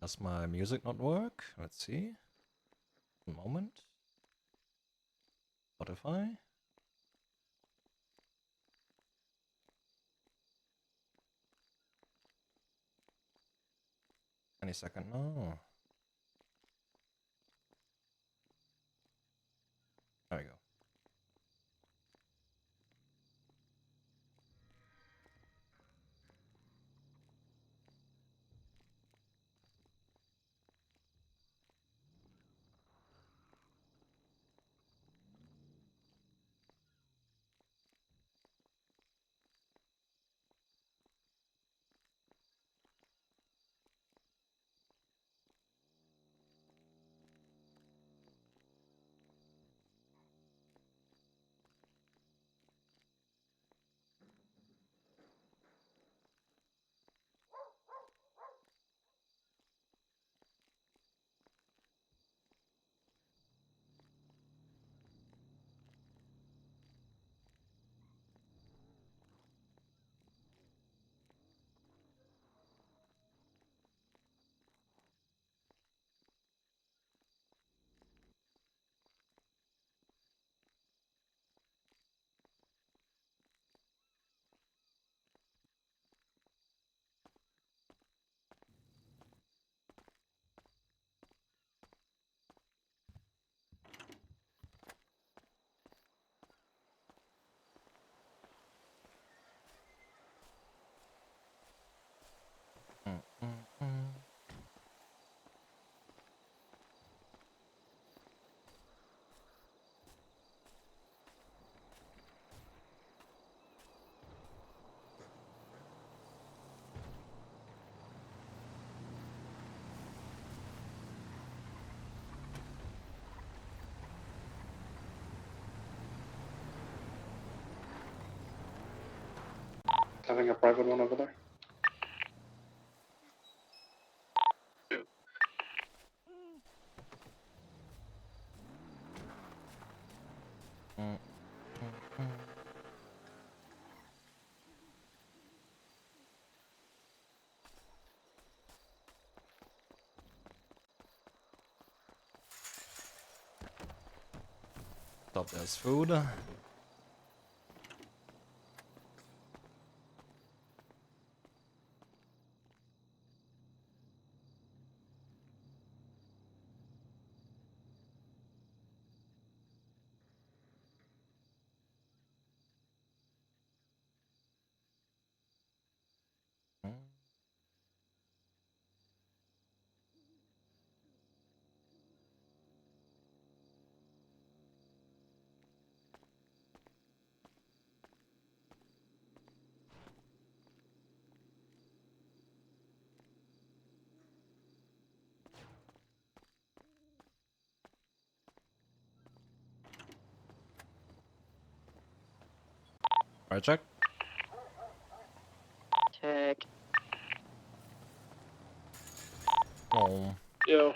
Does my music not work? Let's see. One moment. Spotify. Any second now. There we go. Having a private one over there. Stop, there's food. Right, check. Check. Oh. Yo.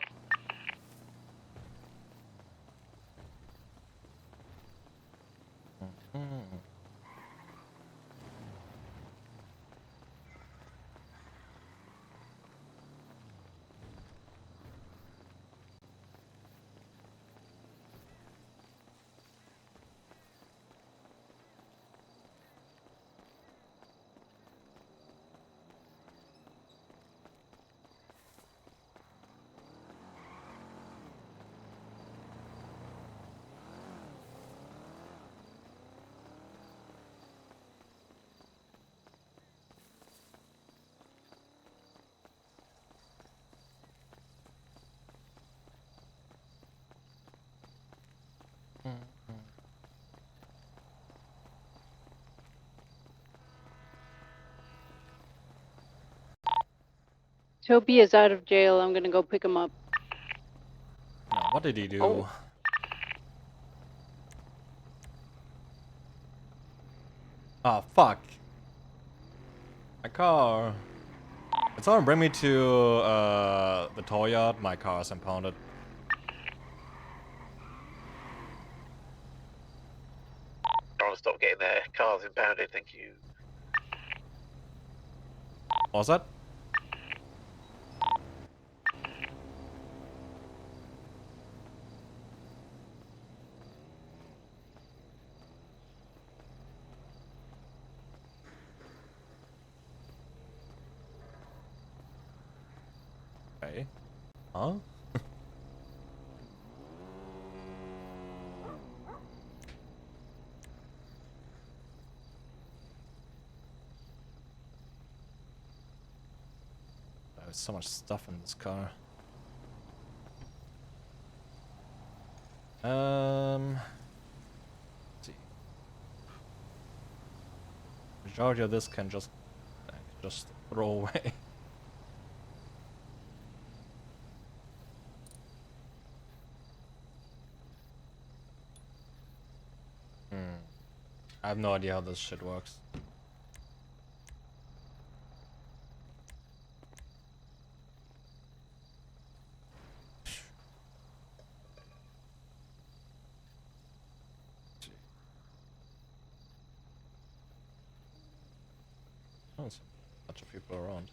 Toby is out of jail. I'm gonna go pick him up. What did he do? Oh. Ah, fuck. My car. Can someone bring me to the tow yard? My car is impounded. Trying to stop getting their cars impounded, thank you. What was that? Huh? There's so much stuff in this car. Let's see. Majority of this can just throw away. I have no idea how this shit works. Oh, there's a bunch of people around.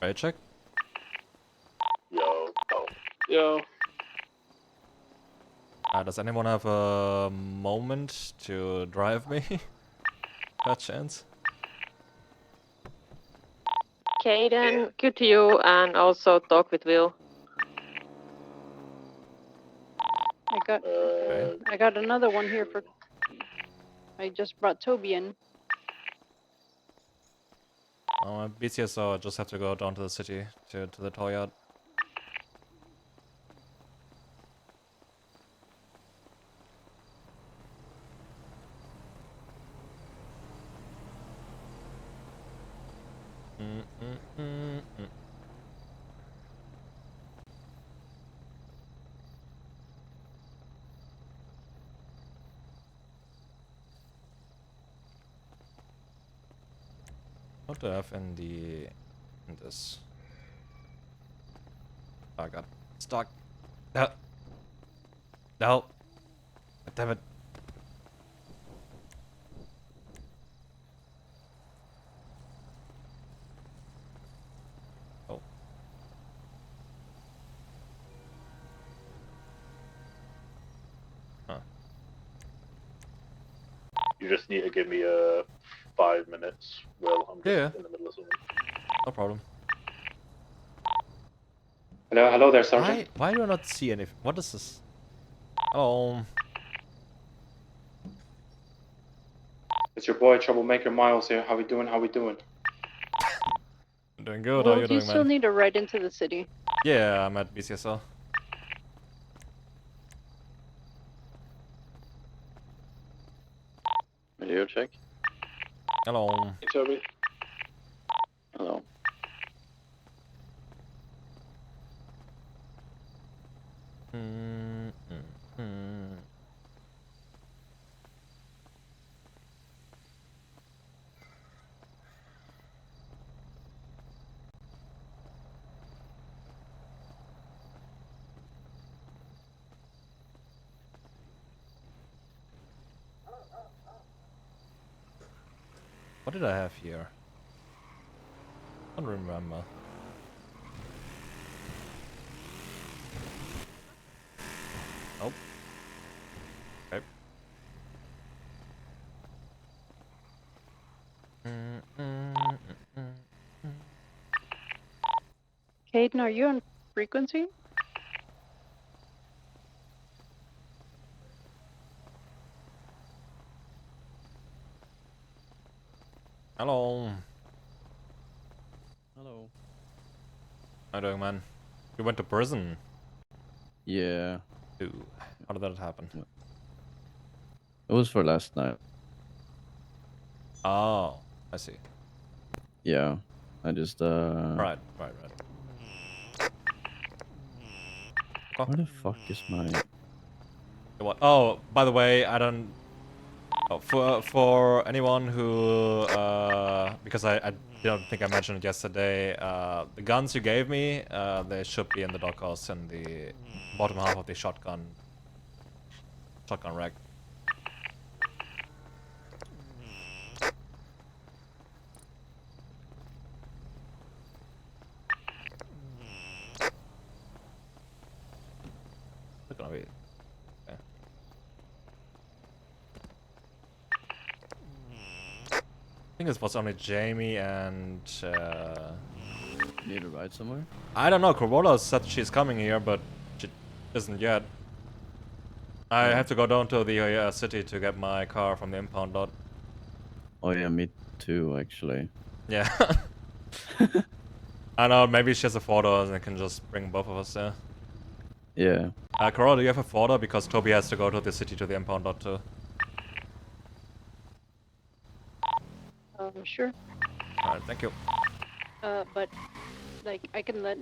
Right, check. Yo. Oh. Yo. Does anyone have a moment to drive me? By chance? Okay, then good to you, and also talk with Will. I got another one here for. I just brought Toby in. Oh, I'm BCSO, I just have to go down to the city, to the toy yard. What do I have in this? Oh, I got stuck. No. Damn it. Oh. Huh. You just need to give me 5 minutes. Well, I'm just Yeah. in the middle of something. No problem. Hello there, Sergeant. Why do I not see anything? What is this? Oh. It's your boy Troublemaker Miles here. How we doing? I'm doing good. How Well, you do you doing, still man? need a ride into the city? Yeah, I'm at BCSL. Video check. Hello. Hey, Toby. Hello. What did I have here? don't remember. Nope. Okay. Caden, are you on frequency? Hello. Hello. How you doing, man? You went to prison. Yeah, Ooh. How did that happen? it was for last night. Oh, I see. Yeah, I just Right. Where the fuck is my? What? Oh, by the way, I don't. Oh, for anyone who because I don't think I mentioned it yesterday, the guns you gave me, they should be in the doghouse in the bottom half of the shotgun rack. They're gonna be. Okay. I think it was only Jamie and Need to ride somewhere? I don't know. Corolla said she's coming here, but she isn't yet. I have to go down to the city to get my car from the impound lot. Oh yeah, me too, actually. Yeah. I know. Maybe she has a photo and I can just bring both of us there. Yeah. Corolla, do you have a photo? Because Toby has to go to the city to the impound lot too. Sure. Alright, thank you. But like I can let.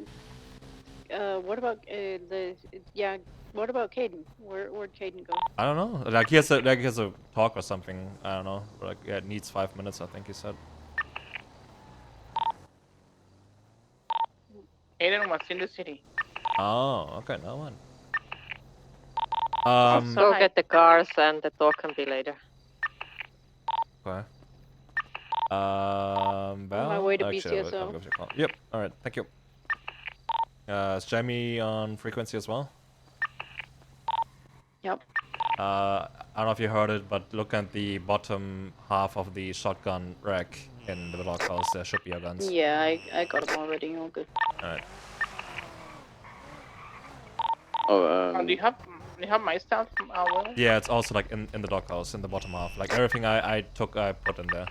What about yeah? What about Caden? Where'd Caden go? I don't know. Like he has a talk or something. I don't know. Like yeah, it needs 5 minutes. I think he said. Aiden was in the city. Oh, okay. No one. Go Hi. get the cars and the talk can be later. Okay. On my way to actually, BCSO. I'll give you a call. Yep. All right. Thank you. Is Jamie on frequency as well? Yep. I don't know if you heard it, but look at the bottom half of the shotgun rack in the blockhouse. There should be your guns. Yeah, I got them already. All good. All right. Oh, Do you have my stuff? Will? Yeah, it's also like in the doghouse in the bottom half. Like everything I took, I put in there.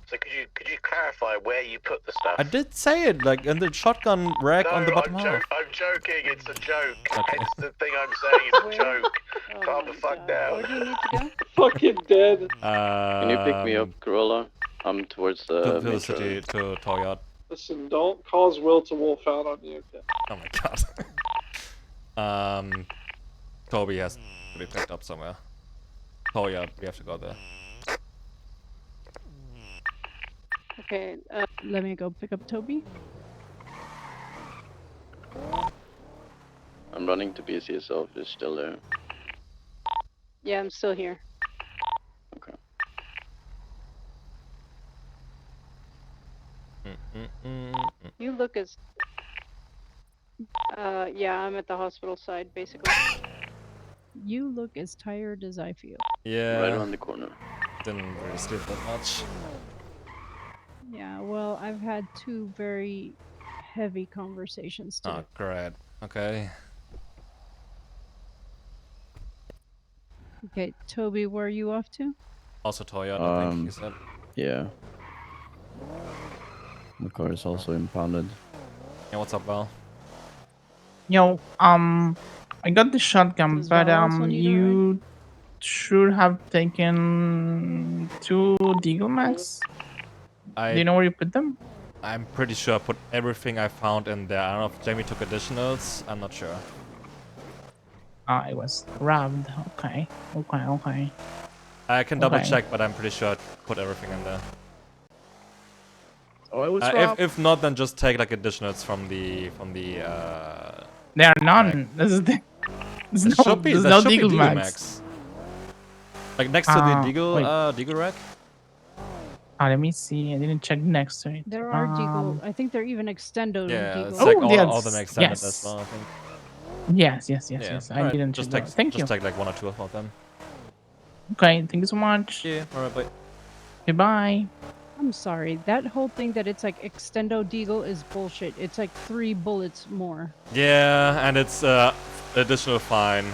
So could you clarify where you put the stuff? I did say it, like in the shotgun rack No, on the bottom I'm, half. I'm joking. It's a joke. Okay. It's the thing I'm saying. It's a Where? joke. Oh Calm my the fuck God. down. Where do you need to go? Fucking dead. can you pick me up, Corolla? I'm towards To the the metro. city, to Toyot. Listen, don't cause Will to wolf out on you. Okay? Oh my god. Toby has to be picked up somewhere. Toyot, we have to go there. Okay. Let me go pick up Toby. I'm running to BCSO if it's still there. Yeah, I'm still here. Okay. You look as. Yeah, I'm at the hospital side, basically. You look as tired as I feel. Yeah. Right around the corner. Didn't really sleep that much. Yeah, well, I've had 2 very heavy conversations today. Oh, great. Okay. Okay, Toby, where are you off to? Also Toyot, I think he said. Yeah. The car is also impounded. Yeah, what's up, Val? Yo, I got the shotgun, Does but Val also need a you should have taken 2 Deagle Max. Do you know where you put them? I'm pretty sure I put everything I found in there. I don't know if Jamie took additionals. I'm not sure. It was robbed. Okay. I can double Okay. check, but I'm pretty sure I put everything in there. Oh, it was robbed. If not, then just take like additionals from the There are none. This is the. There's There no, should be there's there no should be Deagle Max. Like next to the Wait. Deagle rack. Let me see. I didn't check next to it. There are deagle. I think they're even extendo Yeah, it's deagle. like Oh, all of them yes, extended as yes. well, I think. Yes. Yeah. I Alright, didn't check just that. take Thank you. take like 1 or 2 of them. Okay, thank you so much. Yeah, alright, bye. Goodbye. I'm sorry. That whole thing that it's like extendo deagle is bullshit. It's like 3 bullets more. Yeah, and it's additional fine.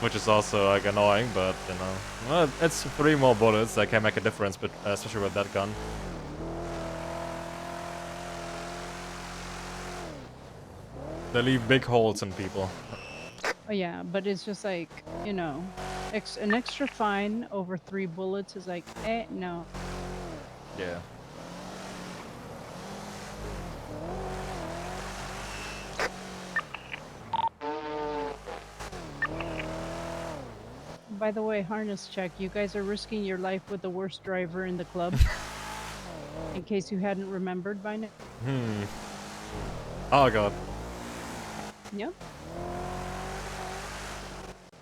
Which is also like annoying, but you know, well, it's 3 more bullets that can make a difference, but especially with that gun. They leave big holes in people. Oh yeah, but it's just like, you know, an extra fine over 3 bullets is like, no. Yeah. By the way, harness check. You guys are risking your life with the worst driver in the club. In case you hadn't remembered by now. Oh god. Yep.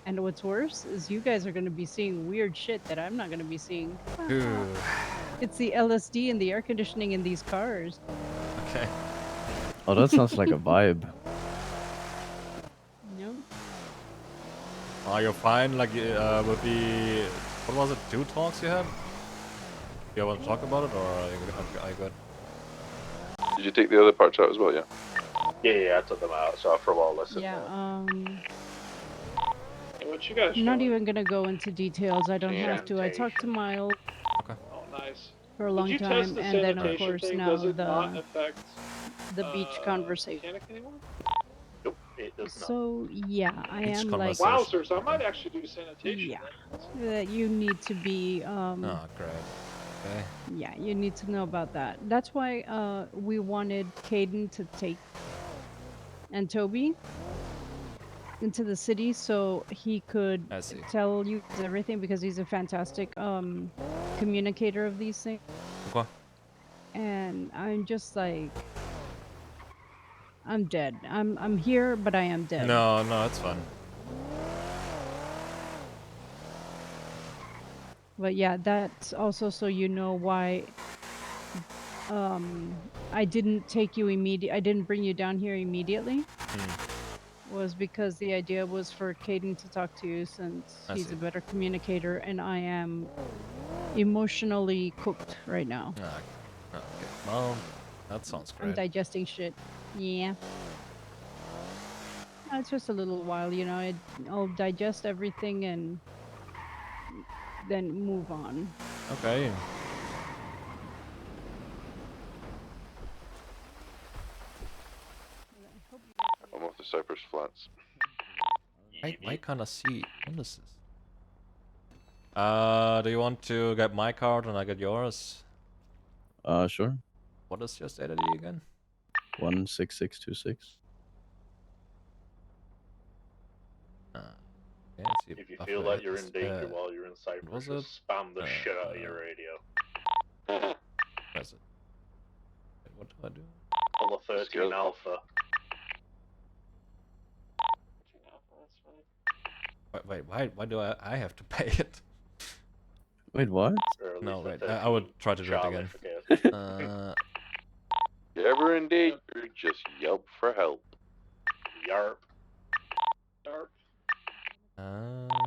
And what's worse is you guys are going to be seeing weird shit that I'm not going to be seeing. Ooh. It's the LSD and the air conditioning in these cars. Okay. Oh, that sounds like a vibe. Yep. Are you fine? Like, with the... What was it? 2 talks you had? You want to talk about it, or are you good? Did you take the other parts out as well, yeah? Yeah, I took them out, so for a while listen. Yeah, What you guys I'm not showing? even going to go into details. I don't have to. I talked to Miles Okay. Oh, nice. for a Did long you time, test the and then of sanitation course thing? now Does it not affect the beach conversation. mechanic anymore? Nope, it does not. So yeah, I Beach am like, conversation. Wowzers, I might actually do sanitation. yeah, that you need to be Oh, great. Okay. yeah, you need to know about that. That's why we wanted Caden to take and Toby into the city so he could I see. tell you everything, because he's a fantastic communicator of these things. Okay. And I'm just like, I'm dead. I'm here, but I am dead. No, it's fine. But yeah, that's also so you know why I didn't take you I didn't bring you down here immediately. Was because the idea was for Caden to talk to you, since I he's see. a better communicator and I am emotionally cooked right now. Okay. Well, that sounds I'm great. digesting shit. Yeah. It's just a little while, you know. I'll digest everything and then move on. Okay. I'm off the Cypress Flats. I kinda see. What is this? Do you want to get my card and I get yours? Sure. What is your state ID again? 16626. Okay, let's see. If you feel like you're in danger while you're in Cyprus, was it? just spam the shit out of your radio. Where's it? Wait, what do I do? On the 13 Alpha. Wait, why do I have to pay it? Wait, what? No, wait, I would try to do it again. If you're ever in danger, just yelp for help. Yarp. Dark.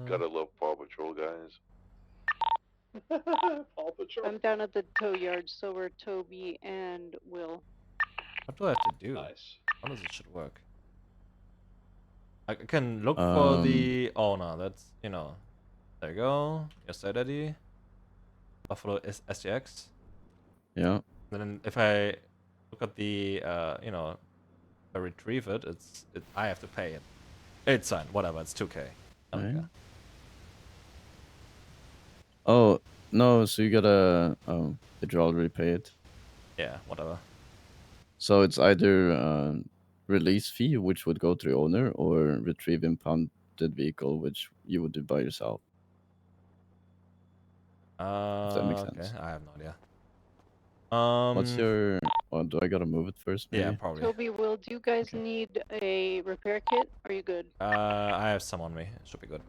Gotta love Paw Patrol, guys. Paw Patrol. I'm down at the tow yard, so are Toby and Will. What do I have to do? Nice. How does it should work? I can look for the... Oh no, that's, you know... There you go. Your state ID. Buffalo SGX. Yeah. Then if I look at the, you know, if I retrieve it, I have to pay it. It's fine, whatever, it's 2K. Okay. Oh, no, so you gotta... Oh, did you already pay it? Yeah, whatever. So it's either release fee, which would go to the owner, or retrieve impounded vehicle, which you would do by yourself. If that makes sense. Okay, I have no idea. What's your... Oh, do I gotta move it first, maybe? Yeah, probably. Toby, Will, do you guys need a repair kit? Are you good? I have some on me. It should be good.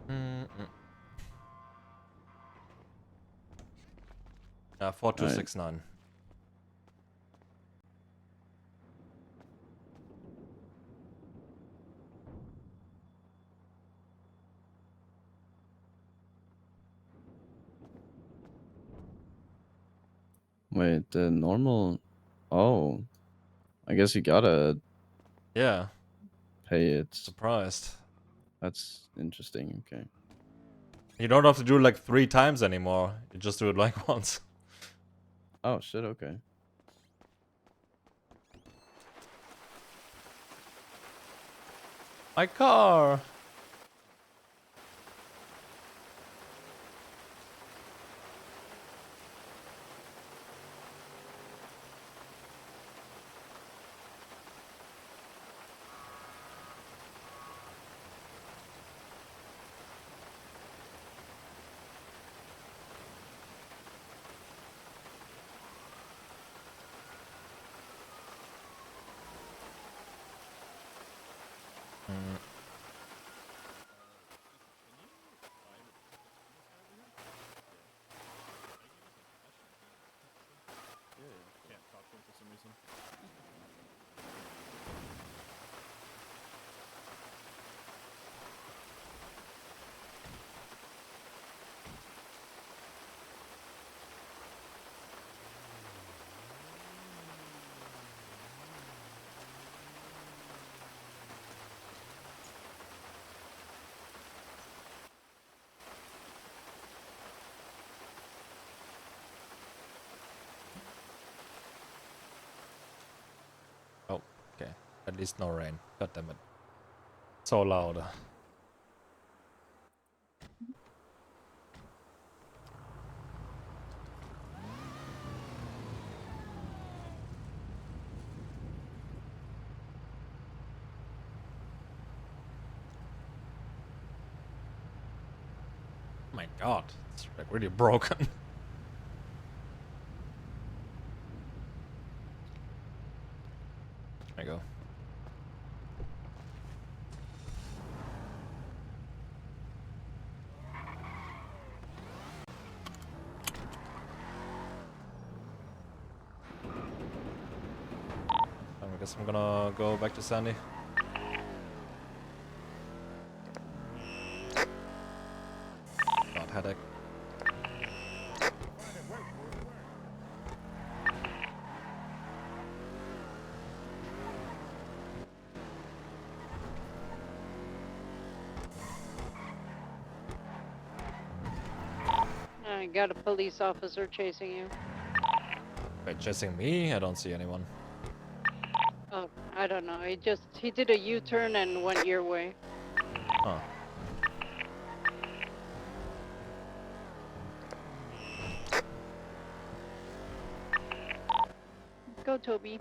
Mm-mm. 4269. Wait, the normal. Oh, I guess you gotta Yeah, pay it. surprised. That's interesting. Okay. You don't have to do it like 3 times anymore. You just do it like once. Oh shit. Okay. My car! Mm. Oh, okay. At least no rain. God damn it. So loud. My god, it's like really broken. There you go. I guess I'm gonna go back to Sandy. God, headache. I got a police officer chasing you. Wait, chasing me? I don't see anyone. Oh, I don't know. He did a U-turn and went your way. Huh. Go, Toby.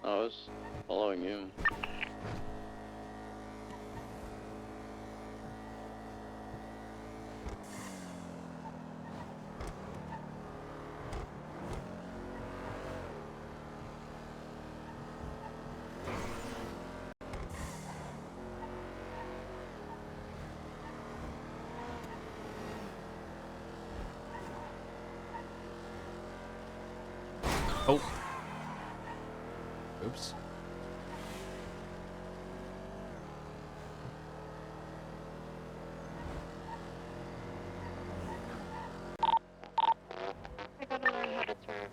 I was following you. Oh. Oops. I gotta learn how to turn.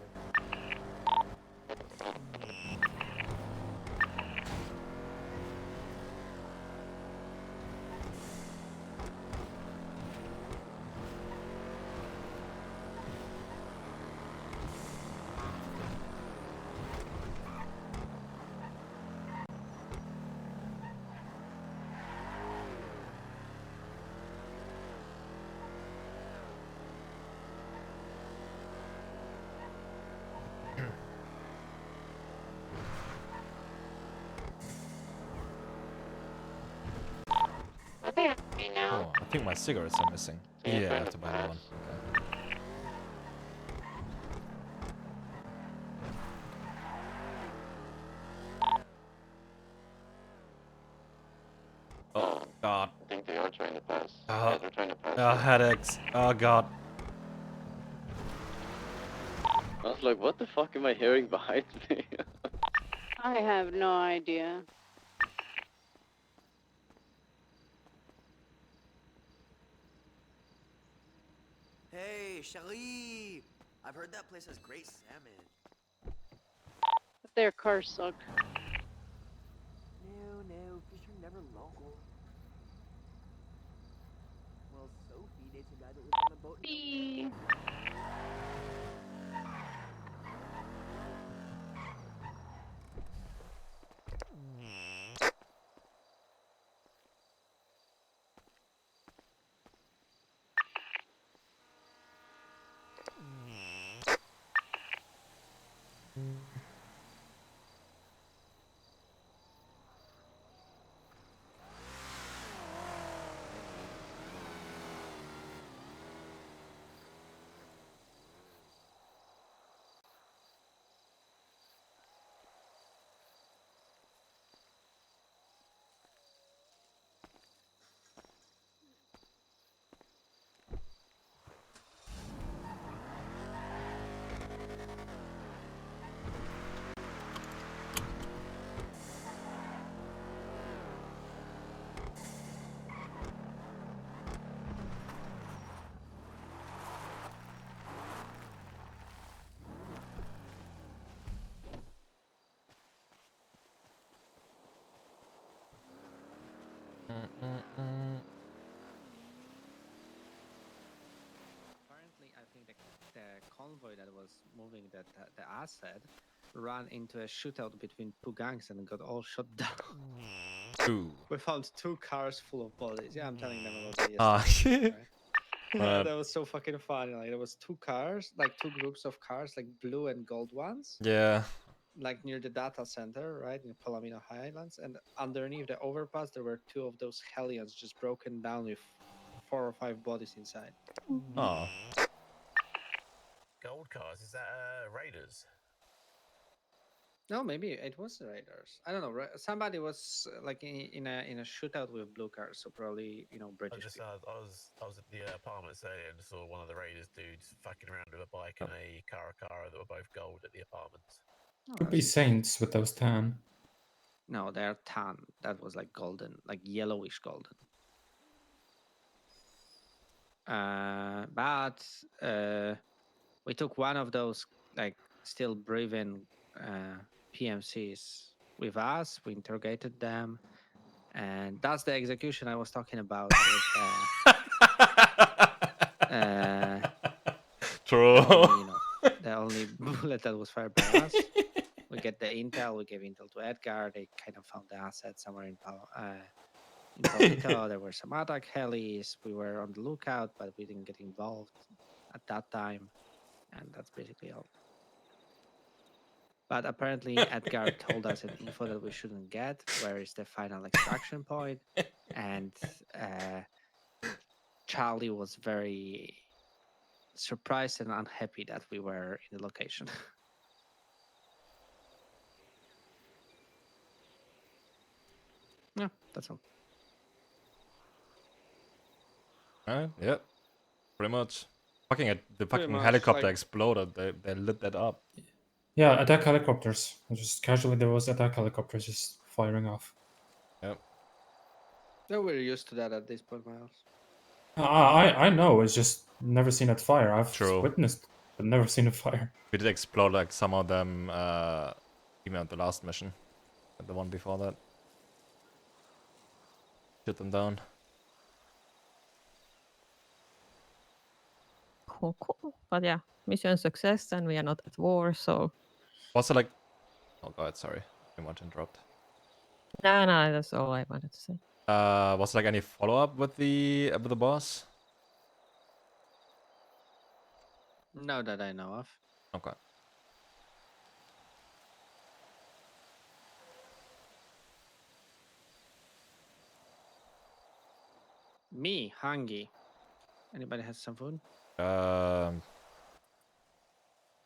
I think I'm free now. Oh, I think my cigarettes are missing. Yeah, I have to buy new one. Okay. Oh, God. I think they are trying to pass. headaches. Oh god. I was like, what the fuck am I hearing behind me? I have no idea. Hey, Cherie! I've heard that place has great salmon. But their cars suck. No, fish are never local. Well, Sophie dates a guy that lives on a boat. Eee. Apparently, I think the convoy that was moving the asset ran into a shootout between two gangs and got all shot down. Ooh. We found 2 cars full of bodies. Yeah, I'm telling them about it Ah. yesterday. Right. That was so fucking funny. Like there was 2 cars, like 2 groups of cars, like blue and gold ones, Yeah. like near the data center, right in Palomino Highlands, and underneath the overpass there were 2 of those Hellions just broken down with 4 or 5 bodies inside. Oh. Gold cars, is that Raiders? No, maybe it was the Raiders. I don't know. Somebody was like in a shootout with blue cars, so probably British. I was at the apartments earlier and saw one of the Raiders dudes fucking around with a bike and a Caracara that were both gold at the apartments. Could be Saints with those tan. No, they're tan. That was like golden, like yellowish golden. But we took one of those like still breathing PMCs with us. We interrogated them, and that's the execution I was talking about. True. The only bullet that was fired by us. We get the intel. We gave intel to Edgar. They kind of found the asset somewhere in Palmito. There were some attack helis. We were on the lookout, but we didn't get involved at that time. And that's basically all. But apparently Edgar told us an info that we shouldn't get, where is the final extraction point. And Charlie was very surprised and unhappy that we were in the location. Yeah, that's all. Yep. Pretty much. The Pretty fucking much, helicopter like- exploded. They lit that up. Yeah, attack helicopters. Just casually, there was attack helicopters just firing off. Yep. No, we're used to that at this point, Miles. I know. It's just never seen it fire. I've True. witnessed, but never seen it fire. We did explode like some of them even at the last mission. And the one before that. Shoot them down. Cool. But yeah, mission success, and we are not at war, so. Was it like... Oh god, sorry. Too much interrupt. No, that's all I wanted to say. Was there like any follow-up with the boss? No, that I know of. Okay. Me, hungry. Anybody has some food? Yes,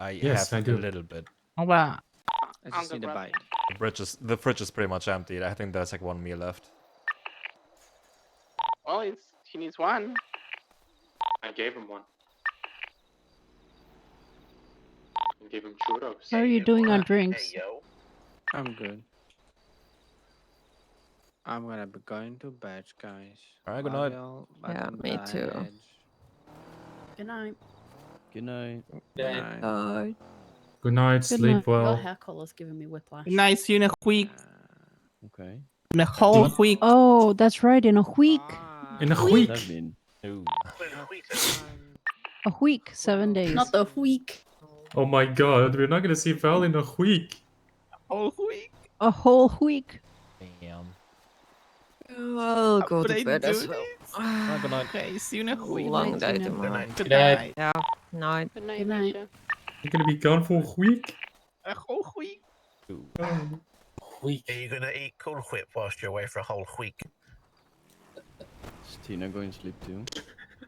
I have do. a little bit. How about I just need a bite. The fridge is pretty much empty. I think there's like 1 meal left. Well, he needs one. I gave him one. I gave him churros. How are you doing on drinks? I'm good. I'm gonna be going to bed, guys. Alright, good Love night. y'all, Yeah, but me I'm too. dying. Good night. Good night. Good night. Good night. Good Sleep night. Your well. hair color's giving me whiplash. Nice in a week. Okay. The whole week. Oh, that's right. In a week. In a What does week. that mean? Ooh. A week. 7 days. Not the week. Oh my god, we're not gonna see Val in a week. Whole week. A whole week. Damn. I'll go But to I bed do as well. Alright, good night. Okay, see you in a week. Long night, day Tina. tomorrow. Good night. night. Yeah, night. Good night, Good night. Misha. You're gonna be gone for a week? A whole week. Ooh. Week. Are you gonna eat Cool Whip whilst you're away for a whole week? Is Tina going to sleep too?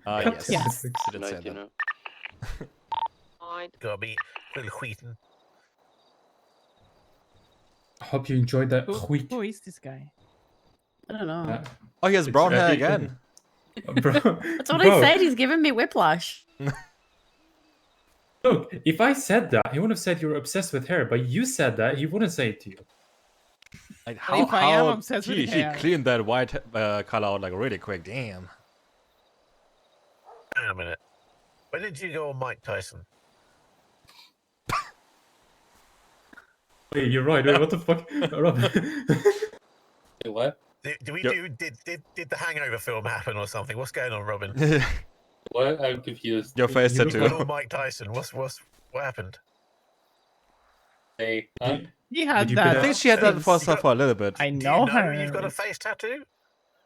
Yes. Yes. She Good did night, say that. Tina. Night. Gotta be Cool Wheaton. I hope you enjoyed that week. Who is this guy? I don't know. Oh, he has It's, brown hair it- again. Bro, That's what bro, I said. He's giving me whiplash. Look, if I said that, he would have said you're obsessed with hair, but you said that, he wouldn't say it to you. Like If I am obsessed with he hair. cleaned that white color out like really quick. Damn. Hang on a minute. When did you go on Mike Tyson? Wait, you're right. Wait, what the fuck? Robin. What? Did the Hangover film happen or something? What's going on, Robin? What? I'm confused. Your face You look tattoo. Oh, Mike Tyson. What happened? Hey, huh? He had Did you that. I think she had that for face. herself for a little bit. I Do you know know her. you've got a face tattoo?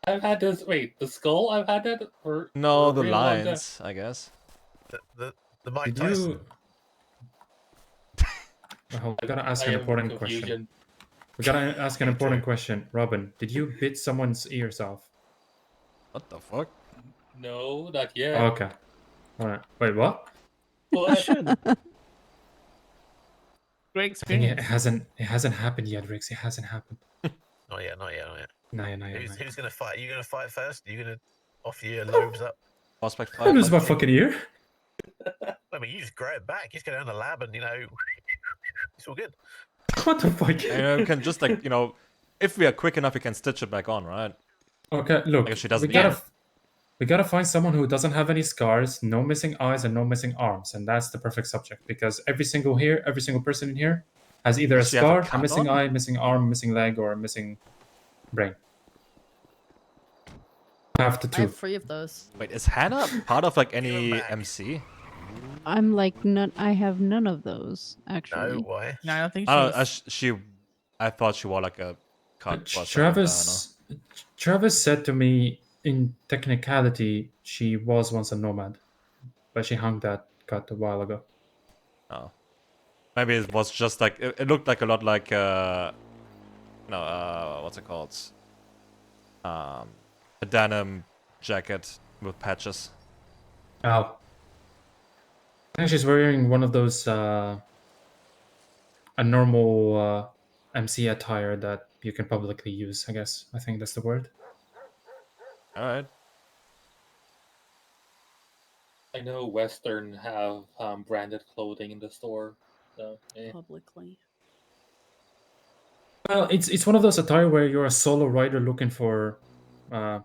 I've had this. Wait, the skull. I've had that for No, for the a real long time. lines, I guess. The Mike Did Tyson. you... Oh, we gotta ask I an am important question. confusion. We gotta ask an important question. Robin, did you bit someone's ears off? What the fuck? No, not yet. Okay. Alright. Wait, what? What? Great I think experience. it hasn't happened yet, Rix. It hasn't happened. Not yet. No, yeah. Who's gonna fight? Are you gonna fight first? Are you gonna offer your lobes up? Prospect I lose 5. my fucking ear. I mean, you just grow it back. You just go down the lab and, it's all good. What the fuck? And you can just like, if we are quick enough, we can stitch it back on, right? Okay, look. Like if she doesn't. We gotta find someone who doesn't have any scars, no missing eyes, and no missing arms, and that's the perfect subject. Because every single person in here has either a Does she have a scar, a cut missing on? eye, missing arm, missing leg, or a missing brain. Half the I two. have 3 of those. Wait, is Hannah part of like any MC? I'm like none. I have none of those No, actually. why? No, I don't think I don't know, she's... I thought she wore like a cut. for a second, I don't know. Travis said to me, in technicality, she was once a nomad, but she hung that cut a while ago. Oh. Maybe it was just like it looked like a lot like what's it called? A denim jacket with patches. Oh. I think she's wearing one of those a normal MC attire that you can publicly use, I guess. I think that's the word. Alright. I know Western have branded clothing in the store. So, Publicly. Well, it's one of those attire where you're a solo rider looking for, a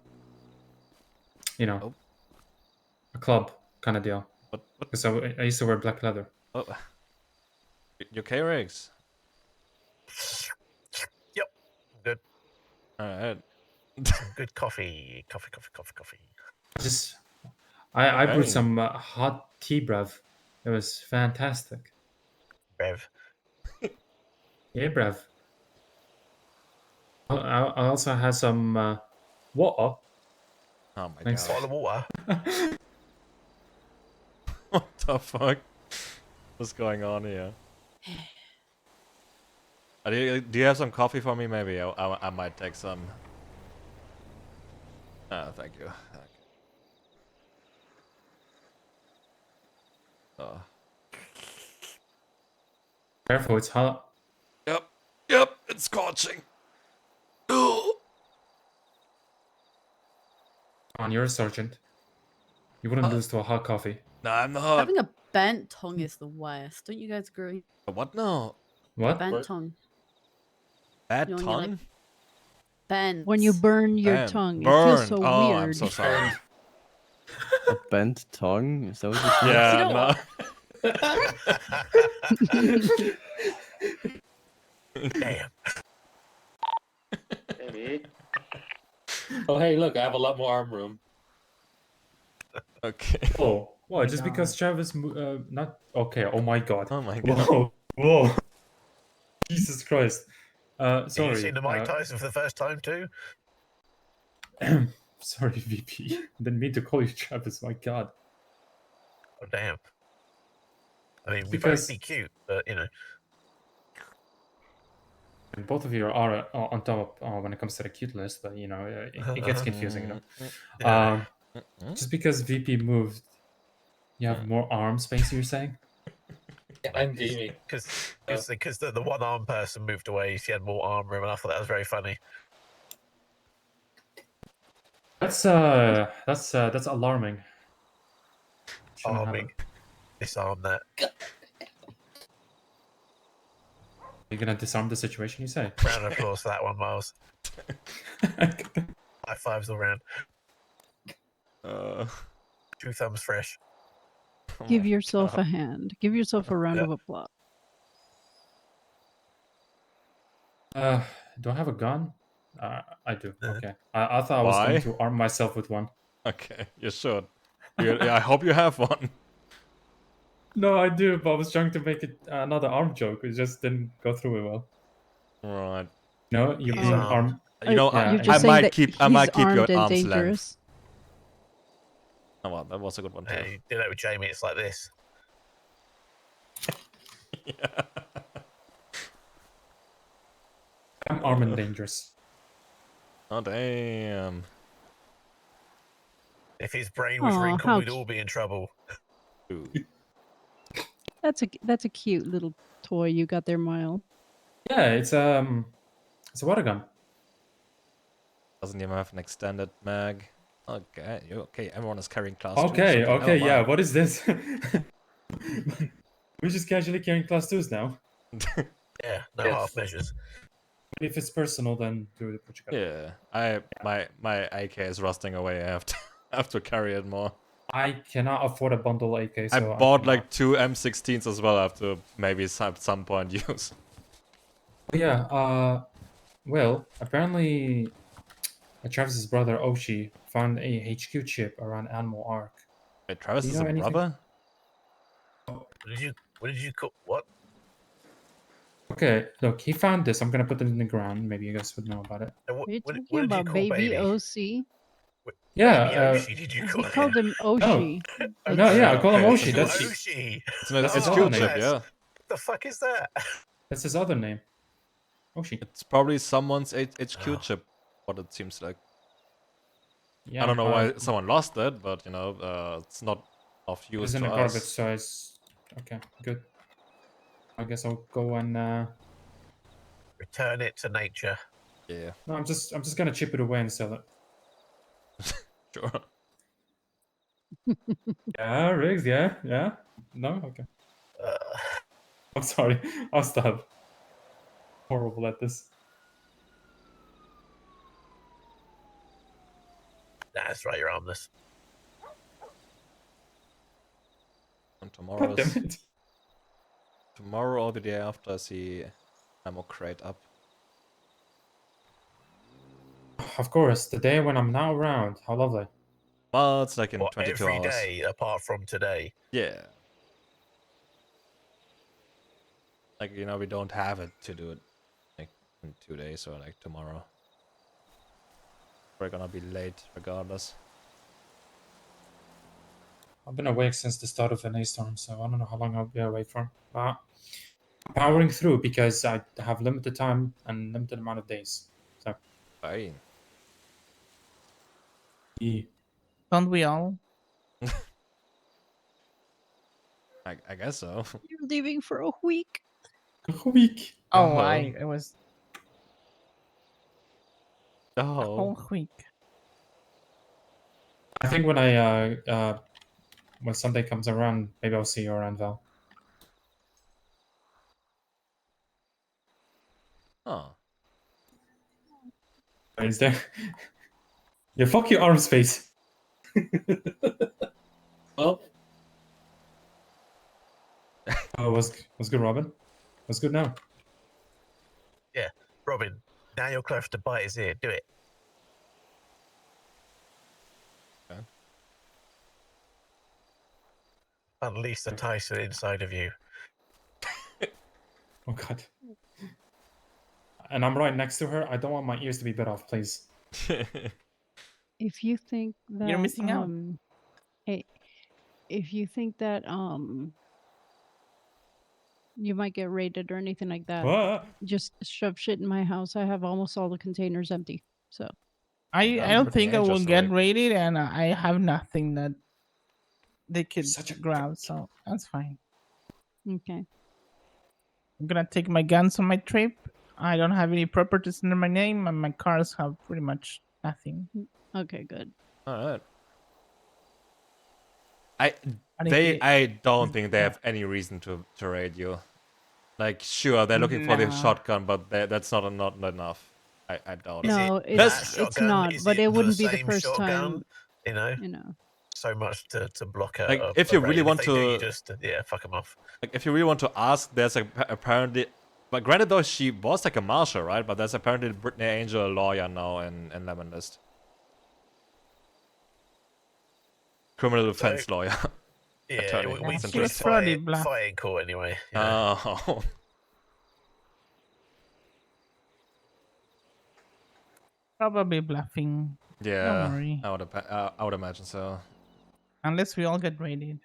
club kind of deal. Because I used to wear black leather. Oh. You okay, Riggs? Yep. Good. Alright. Good coffee. Coffee. I brewed Okay. some hot tea, bruv. It was fantastic. Bev. Yeah, bruv. I also had some water. Oh my Thanks. god. Bottle of water. What the fuck? What's going on here? Do you have some coffee for me? Maybe I might take some. Oh, thank you. Oh. Careful, it's hot. Yep, it's scorching. Ugh. Come on, you're a sergeant. You wouldn't lose to a hot coffee. No, I'm not. Having a bent tongue is the worst. Don't you guys agree? What now? What? Bent tongue. Bad You know, when you're, tongue? like, bent. When you burn your Burned. tongue, it feels Burned. so Oh, weird. I'm so sorry. A bent tongue? Is that what you said? Yeah, You know no. Damn. Maybe. Oh, hey, look, I have a lot more arm room. Okay. Oh, what? my Just God. because Travis not okay? Oh my god! Oh my god. Whoa, whoa! Jesus Christ! Have you Sorry. seen the Mike Tyson for the first time too? Sorry, VP. Didn't mean to call you Travis. My god. Oh damn. I mean, we Because- both be cute, but you know. And both of you are on top when it comes to the cute list, but you know it gets confusing. You know, Yeah. just because VP moved, you have more arm space. You're saying? I'm gaming. Because the one arm person moved away, she had more arm room, and I thought that was very funny. That's alarming. Shouldn't have Arming. it. Disarm that. You're gonna disarm the situation, you say? Round of applause for that one, Miles. High fives all round. Two thumbs fresh. Give yourself a hand. Give yourself a round Yeah. of applause. Do I have a gun? I do. Okay. I thought I was Why? going to arm myself with one. Okay, you should. I hope you have one. No, I do, but I was trying to make it another arm joke. It just didn't go through it well. Right. No, you're He's being armed. armed. You know, Yeah, You're I just saying might that keep he's I might keep you armed at and arm's length. dangerous. Oh well, that was a good one too. Hey, you do that with Jamie, it's like this. Yeah. I'm armed and dangerous. Oh damn. If his brain was Aw, wrinkled, how we'd all be in trouble. Ooh. That's a cute little toy you got there, Mile. Yeah, it's a water gun. Doesn't even have an extended mag. Okay, okay. Everyone is carrying class Okay, 2s. okay, never yeah. mind. What is this? We're just casually carrying class 2s now. Yeah, no half measures. If it's personal, then do it. What you got. Yeah, my AK is rusting away. I have to carry it more. I cannot afford a bundle AK. So I bought cannot. like 2 M16s as well. I have to maybe at some point use. Oh, yeah. Well, apparently, Travis's brother Oshi found a HQ chip around Animal Arc. Wait, Travis Do you is know a anything? brother? What did you call what? Okay, look, he found this. I'm gonna put it in the ground. Maybe you guys would know about it. Are you talking about baby OC? Yeah. Baby Oshi, did you He call him? called him Oshi. No, yeah, I call him Okay, Oshi. it's That's Oshi. It's an That's his HQ other chip, name. yeah. What the fuck is that? That's his other name. Oshi. It's probably someone's HQ chip, what it seems like. Yeah, I don't know why someone lost it, but you know, it's not of It's use in to the garbage, us. so it's okay. Good. I guess I'll go and. Return it to nature. Yeah, No, I'm just gonna chip it away and sell it. sure. Yeah, Riggs. Yeah, yeah. No, okay. I'm sorry. I'll stop. Horrible at this. That's right, you're armless. And God damn it. tomorrow or the day after, I see ammo crate up. Of course, the day when I'm not around. How lovely. Well, it's like in What, 22 every hours. day apart from today? Yeah. Like, you know, we don't have it to do it like in 2 days or like tomorrow. We're gonna be late regardless. I've been awake since the start of an A-storm, so I don't know how long I'll be awake for. But I'm powering through because I have limited time and limited amount of days. So. Fine. Yeah. Don't we all? I guess so. You're leaving for a week. A week. Oh, Oh. it was a Oh. whole week. I think when I when Sunday comes around, maybe I'll see you around, Val. Oh. Is there? Yeah, fuck your arm space. Well, Oh, was good, Robin? What's good now? Yeah, Robin. Now you're close to bite his ear. Do it. Okay. Unleash the Tyson inside of you. Oh god. And I'm right next to her. I don't want my ears to be bit off, please. If you think that You're missing out. hey, if you think that you might get raided or anything like that, What? just shove shit in my house. I have almost all the containers empty. So I Guns don't for think I will teenagers, get right? raided, and I have nothing that they could Such a grab, so that's fine. okay. I'm gonna take my guns on my trip. I don't have any properties under my name, and my cars have pretty much nothing. Okay, good. Alright. I think I don't think they yeah. have any reason to raid you. Like, sure, they're looking for the Nah. shotgun, but that's not enough. I doubt it. No, That's- it's not. But it wouldn't be the same first shotgun? time. You know, You know. so much to block out. Like, a, if a you raid. really want if they do, you to- just fuck them off. Like, if you really want to ask, there's apparently... But granted though, she was like a marshal, right? But there's apparently Brittany Angel, a lawyer now in Lemon List. Criminal defense lawyer. Yeah, Attorney. we That's She was interesting. probably fight, bluff. fight in court anyway. You know? Oh. Probably bluffing. Yeah, Don't worry. I would imagine so. Unless we all get raided.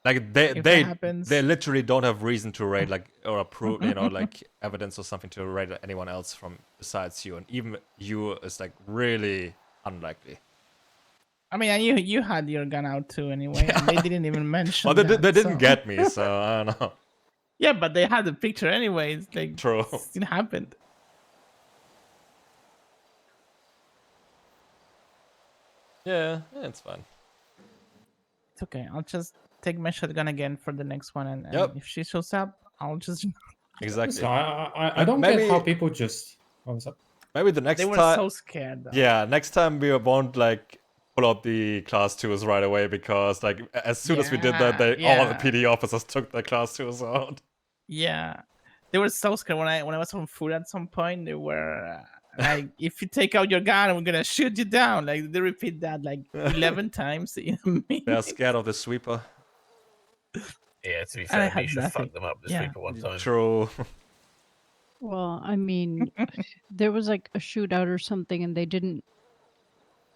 Like If that happens- they literally don't have reason to raid, like, or approve, you know, like evidence or something to raid anyone else from besides you, and even you is like really unlikely. I mean, you had your gun out too anyway, and they didn't even mention. Well, they that, didn't so- get me, so I don't know. Yeah, but they had the picture anyways. Like, True. it happened. Yeah, it's fine. It's okay. I'll just take my shotgun again for the next one, and Yep. if she shows up, I'll just. Exactly. So I don't get how people just. What was up? Maybe the next They were time. so scared. Though. Yeah, next time we won't like pull out the class 2s right away, because like as soon as we did that, all the Yeah. PD officers took the class 2s out. Yeah, they were so scared when I was on food at some point. They were like, "If you take out your gun, we're gonna shoot you down." Like they repeat that like 11 times in a minute. They're scared of the sweeper. Yeah, to be I fair, had Misha nothing. fucked them up this Yeah. week at one time. True. Well, I mean, there was like a shootout or something, and they didn't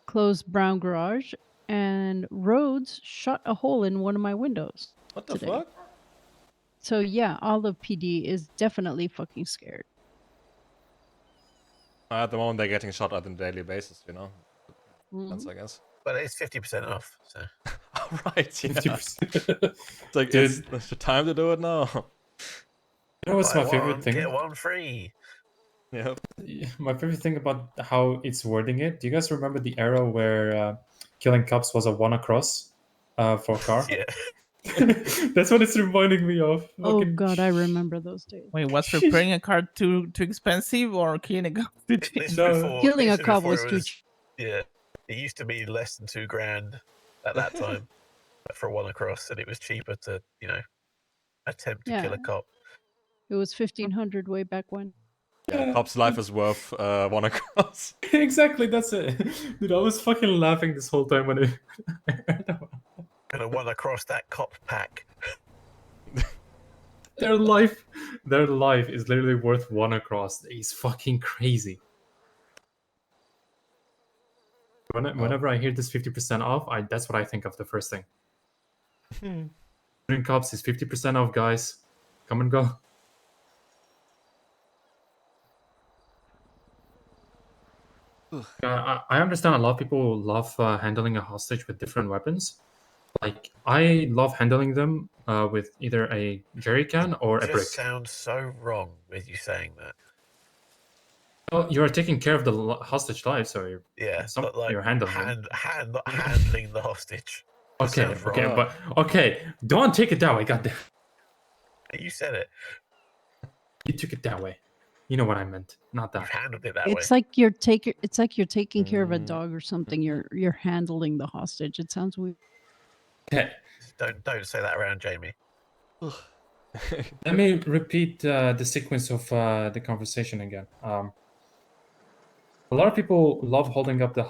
close Brown Garage, and Rhodes shot a hole in one of my windows. What the today. fuck? So yeah, all of PD is definitely fucking scared. At the moment, they're getting shot at on a daily basis, you know. Mhm. That's I guess. But it's 50% off. So Right. Yeah. 50%. It's like Dude. it's the time to do it now. You know what's buy my favorite one, thing? get one free. Yeah. Yeah, my favorite thing about how it's wording it. Do you guys remember the era where killing cops was a one across for a car? Yeah. That's what it's reminding me of. Oh Fucking god, I remember those days. Wait, was repairing a car too expensive, or killing a cop too cheap? This No. before- Killing a this cop before was it too cheap. Yeah, it used to be less than $2,000 at that time for one across, and it was cheaper to, attempt to kill Yeah. a cop. It was 1500 way back when. Yeah, cop's life is worth one across. Exactly, that's it. Dude, I was fucking laughing this whole time when I heard about Gonna one across that cop pack. their life is literally worth one across. It's fucking crazy. Whenever I hear this 50% off, that's what I think of the first thing. Killing cops is 50% off, guys. Come and go. I understand a lot of people love handling a hostage with different weapons. Like, I love handling them with either a jerry can or a Just brick. sounds so wrong with you saying that. Well, you are taking care of the hostage life, so Yeah, but like you're handling them. handling the hostage. Okay, sounds okay, wrong. but okay, don't take it that way. Goddamn, You said it. you took it that way. You know what I meant, not You've that. handled it that way. It's like you're taking. It's like you're taking care of a dog or something. You're handling the hostage. It sounds weird. Okay, Don't say that around Jamie. let me repeat the sequence of the conversation again. A lot of people love holding up the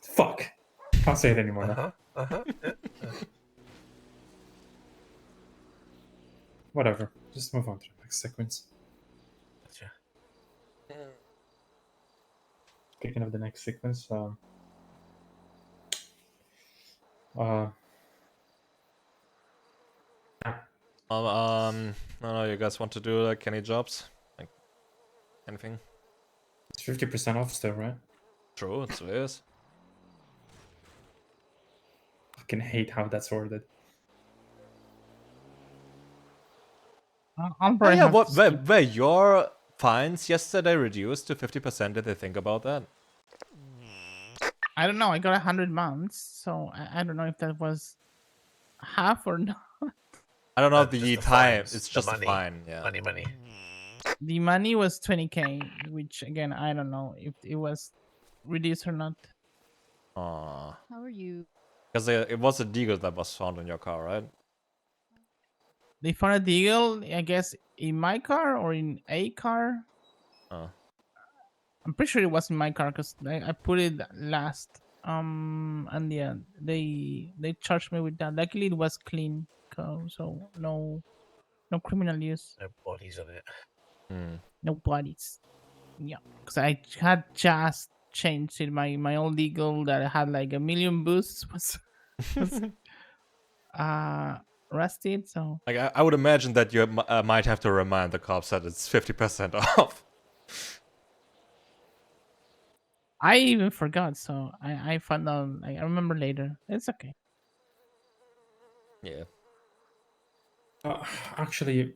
Fuck, can't say it anymore now. Whatever, just move on to the next sequence. Gotcha. Speaking of the next sequence, I don't know. You guys want to do like any jobs, like anything? it's 50% off still, right? True, it is. Fucking hate how that's worded. I'll Oh probably yeah, have what? to Were your fines yesterday reduced to 50%? Did they think about that? I don't know. I got 100 months, so I don't know if that was half or not. I don't know Just the the time. fines, It's the just a money. fine. Yeah. Money. The money was 20k, which again I don't know if it was reduced or not. Aw. How are you? Because it was a deagle that was found in your car, right? They found a deagle, I guess, in my car or in a car. Oh. I'm pretty sure it was in my car because I put it last. And yeah, they charged me with that. Luckily, it was clean, so no criminal use. No bodies on it. No bodies. Yeah, because I had just changed it. My old eagle that had like a million boosts was rusted. So Like I would imagine that you might have to remind the cops that it's 50% off. I even forgot. So I found out. I remember later. It's okay. Yeah. Actually,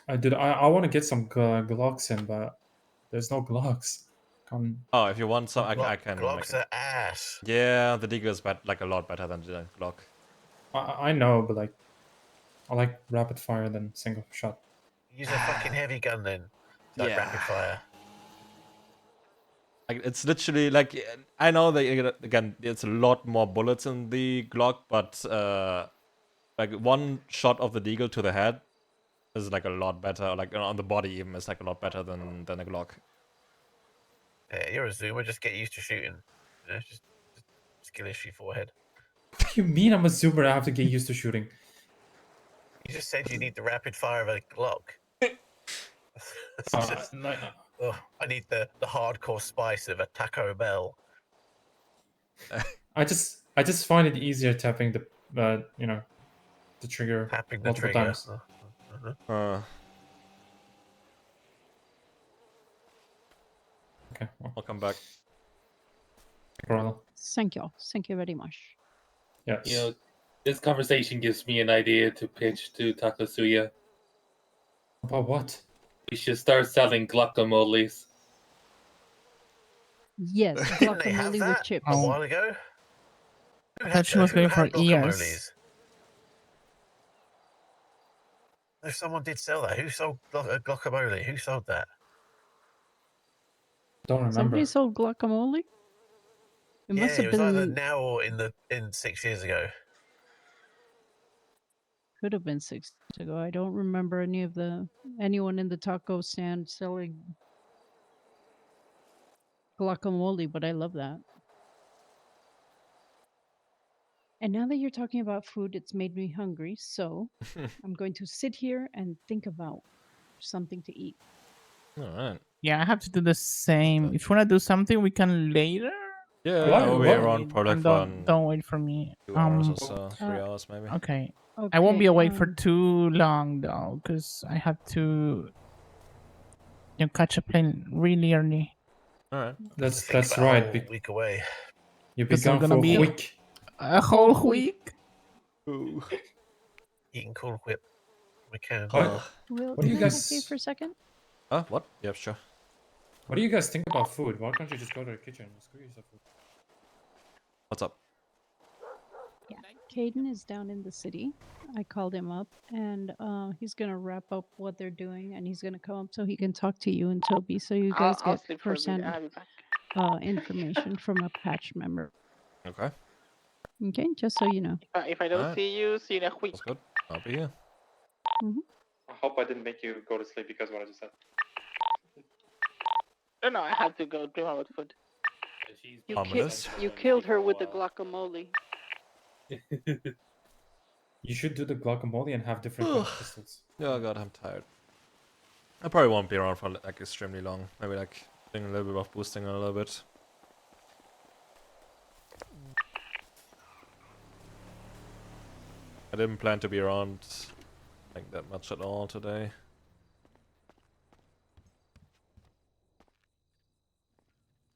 I want to get some Glocks in, but there's no Glocks. Oh, if you want some, I can. Glocks are ass. Yeah, the deagle is like a lot better than the Glock. I know, but like, I like rapid fire than single shot. Use a fucking heavy gun then. Like rapid fire. Like it's literally like I know that again it's a lot more bullets in the Glock, but like one shot of the deagle to the head is like a lot better. Like on the body even is like a lot better than a Glock. Yeah, you're a zoomer. Just get used to shooting. You know, just skill issue forehead. What do you mean I'm a zoomer? I have to get used to shooting. You just said you need the rapid fire of a Glock. I need the hardcore spice of a Taco Bell. I just find it easier tapping the the trigger Tapping the multiple trigger. times. Okay, well, I'll come back. Corona. Thank you. Thank you very much. Yes. You know, this conversation gives me an idea to pitch to Takasuya. About what? We should start selling guacamoles. Yes, Didn't they have guacamole with that chips. a while ago? I thought she was going for ears. guacamoles? If someone did sell that, who sold a guacamole? Who sold that? Don't remember. Somebody sold guacamole. It must It have was either been. now or in 6 years ago. Could have been 6 years ago. I don't remember anyone in the taco stand selling guacamole, but I love that. And now that you're talking about food, it's made me hungry. So I'm going to sit here and think about something to eat. All right. Yeah, I have to do the same. If you wanna do something, we can later. Yeah, Why- I'll be why- around probably for Don't wait for me. 2 hours or so, 3 hours maybe. Okay. I won't be Okay, awake for too long though, because I have to catch a plane really early. All right. That's About right. a whole week away. You'll be Because I'm gone gonna for be a week. A whole week. Eating Cool Whip. We can. Will, What do you can I guys- talk to you for a second? What? Yeah, sure. What do you guys think about food? Why can't you just go to the kitchen and just cook yourself food? What's up? Yeah, Caden is down in the city. I called him up, and he's gonna wrap up what they're doing, and he's gonna come up so he can talk to you and Toby, so you guys I'll get sleep for a bit. firsthand I'll be back. information from a patch member. Okay. Okay, just so you know. If I don't Alright. see you next week. That's good. I'll be here. I hope I didn't make you go to sleep because of what I just said. No, I had to go bring my food. You killed her with the guacamole. You should do the guacamole and have different kind of pistols. Oh god, I'm tired. I probably won't be around for like extremely long. Maybe like doing a little bit of boosting a little bit. I didn't plan to be around like that much at all today.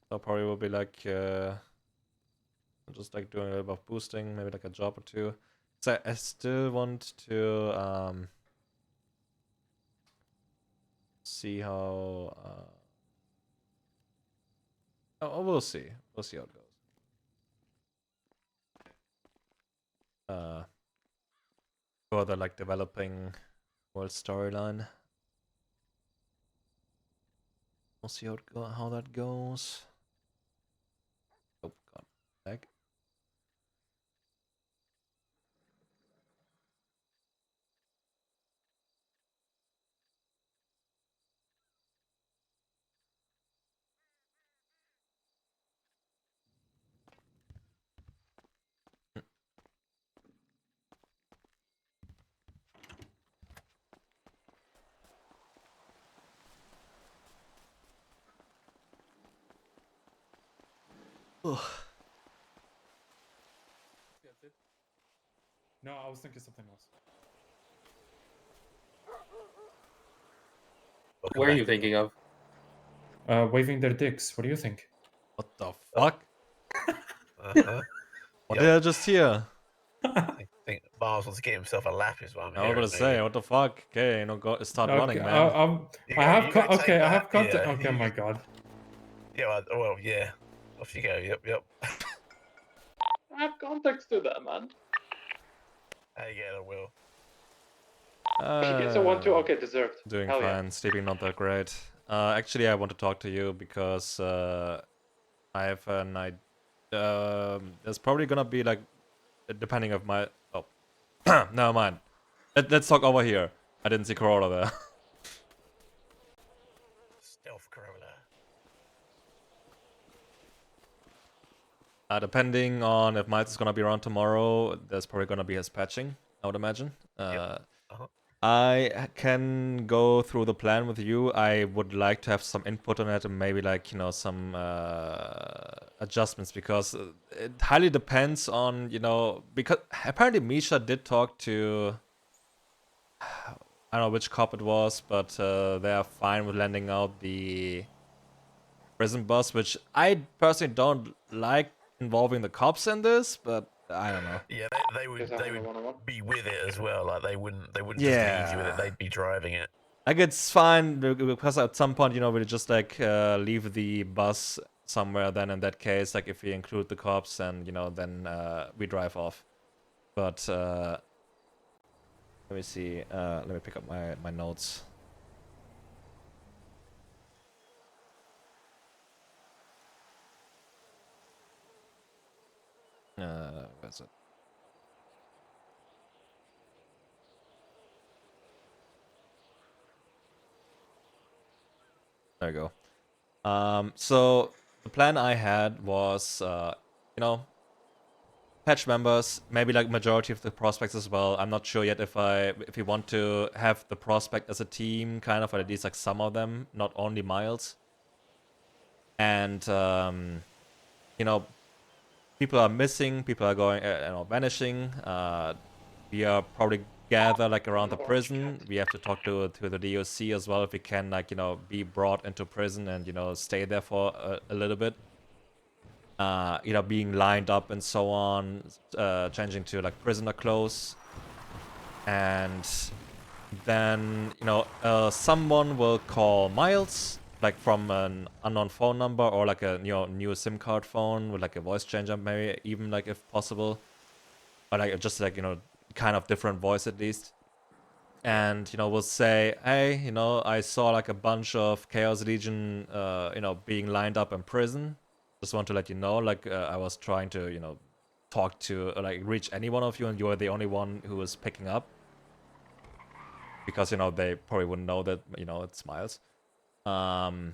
So probably will be like just like doing a little bit of boosting, maybe like a job or two. So I still want to see how oh, we'll see. We'll see how it goes. Further like developing world storyline. We'll see how that goes. Oh god, lag. No, I was thinking something else. What are you thinking of? Waving their dicks. What do you think? What the fuck? What did I just hear? I think Mars wants to get himself a lap is what I'm I was hearing. about to say, what the fuck? Okay, you know, go start running, man. You I go- have you go take okay. I that, have content. yeah, Okay, you- my god. Yeah, well, yeah. Off you go. Yep. I have context to that, man. Yeah, I will. She gets a 1-2. Okay, deserved. Doing Hell fine, yeah. sleeping not that great. Actually, I want to talk to you because I have an idea. There's probably gonna be like, depending of my. Oh, never mind. Let's talk over here. I didn't see Corolla there. Stealth Corolla. Depending on if Miles is gonna be around tomorrow, there's probably gonna be his patching, I would imagine. I can go through the plan with you. I would like to have some input on it and maybe like, you know, some adjustments because it highly depends on, you know, because apparently Misha did talk to, I don't know which cop it was, but they are fine with lending out the prison bus, which I personally don't like involving the cops in this, but I don't know. Yeah, they would be with it as well. Like they wouldn't just leave you with it. They'd be driving it. Like it's fine because at some point, you know, we just like leave the bus somewhere. Then in that case, like if we include the cops, and you know, then we drive off. But let me see. Let me pick up my notes. Where's it? There you go. So the plan I had was, you know, patch members, maybe like majority of the prospects as well. I'm not sure yet if we want to have the prospect as a team, kind of, or at least like some of them, not only Miles. And you know, people are missing, people are going, you know, vanishing. We are probably gather like around the prison. We have to talk to the DOC as well if we can, like, you know, be brought into prison and, you know, stay there for a little bit. You know, being lined up and so on, changing to like prisoner clothes, and then, you know, someone will call Miles, like from an unknown phone number or like a new SIM card phone with like a voice changer, maybe even like if possible. or like just like, you know, kind of different voice at least. And, you know, will say, hey, you know, I saw like a bunch of Chaos Legion, you know, being lined up in prison. Just want to let you know, like, I was trying to, you know, talk to, like, reach any one of you, and you are the only one who is picking up. Because, you know, they probably wouldn't know that, you know, it's Miles. You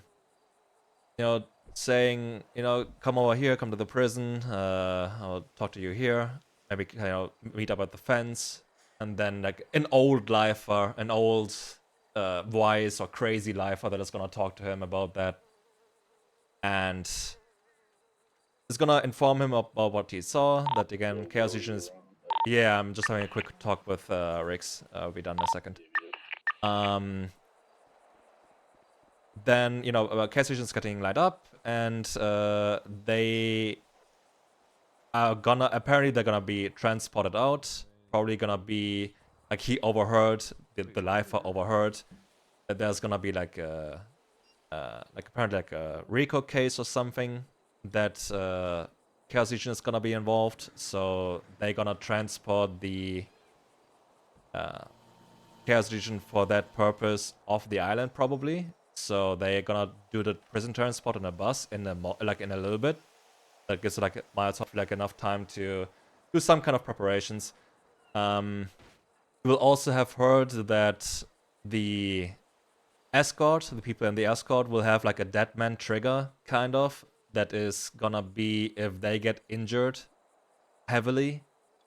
know, saying, you know, come over here, come to the prison, I'll talk to you here. Maybe, you know, meet up at the fence. And then, like, an old lifer, an old, wise or crazy lifer that is gonna talk to him about that. And is gonna inform him about what he saw, that, again, Chaos Legion is... Yeah, I'm just having a quick talk with, Rix. I'll be done in a second. Then, you know, Chaos Legion is getting light up, and, they are gonna... Apparently, they're gonna be transported out. Probably gonna be... Like, he overheard, the lifer overheard, that there's gonna be like a like apparently like a RICO case or something that Chaos Legion is gonna be involved, so they're gonna transport the Chaos Legion for that purpose off the island probably. So they're gonna do the prison transport in a bus in a like in a little bit. That gives like Miles hopefully like enough time to do some kind of preparations. You will also have heard that the escort, the people in the escort will have like a dead man trigger, kind of, that is gonna be if they get injured heavily,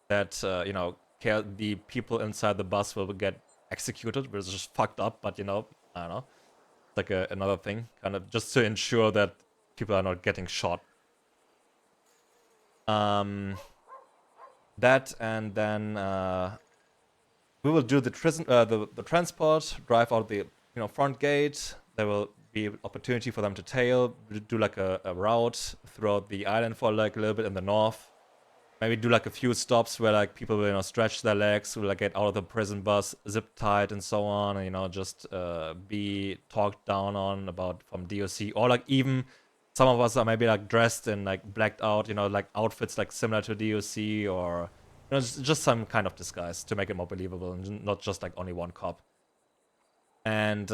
that, you know, the people inside the bus will get executed, which is just fucked up, but, you know, I don't know. It's like another thing, kind of just to ensure that people are not getting shot. That, and then we will do the transport, drive out the, you know, front gate. There will be opportunity for them to tail, do like a route throughout the island for like a little bit in the north. Maybe do like a few stops where like people will, you know, stretch their legs, will like get out of the prison bus, zip tied and so on, and, you know, just be talked down on about from DOC, or like even some of us are maybe like dressed in like blacked out, you know, like outfits like similar to DOC, or, you know, just some kind of disguise to make it more believable and not just like only one cop. And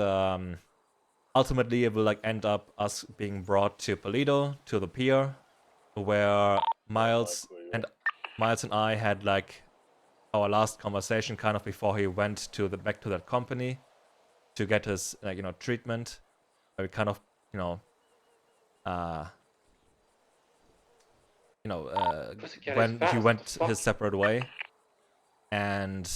ultimately it will like end up us being brought to Polito, to the pier, where Miles and I had like our last conversation kind of before he went to the back to that company to get his, like, you know, treatment. Where we kind of, you know, when he went his separate way. And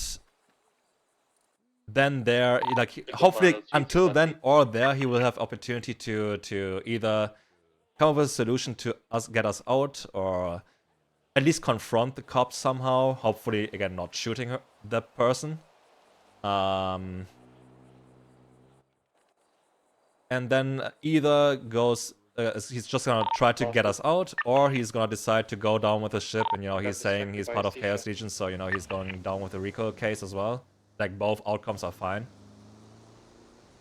then there, like, hopefully until then or there, he will have opportunity to either come up with a solution to get us out, or at least confront the cops somehow. Hopefully, again, not shooting that person. And then either goes, he's just gonna try to get us out, or he's gonna decide to go down with the ship. And, you know, he's saying he's part of Chaos Legion, so, you know, he's going down with the RICO case as well. Like, both outcomes are fine.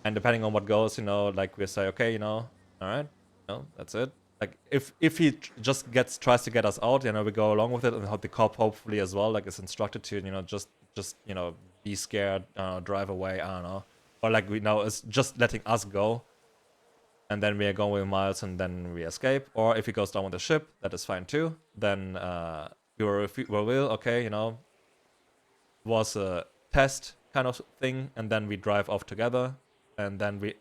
And depending on what goes, you know, like, we say, okay, you know, all right, you know, that's it. Like, if he just tries to get us out, you know, we go along with it, and the cop hopefully as well, like, is instructed to, you know, just you know, be scared, drive away, I don't know, or like, we know it's just letting us go, and then we are going with Miles, and then we escape. Or if he goes down with the ship, that is fine too. Then we will, okay, you know, was a test kind of thing, and then we drive off together, and then we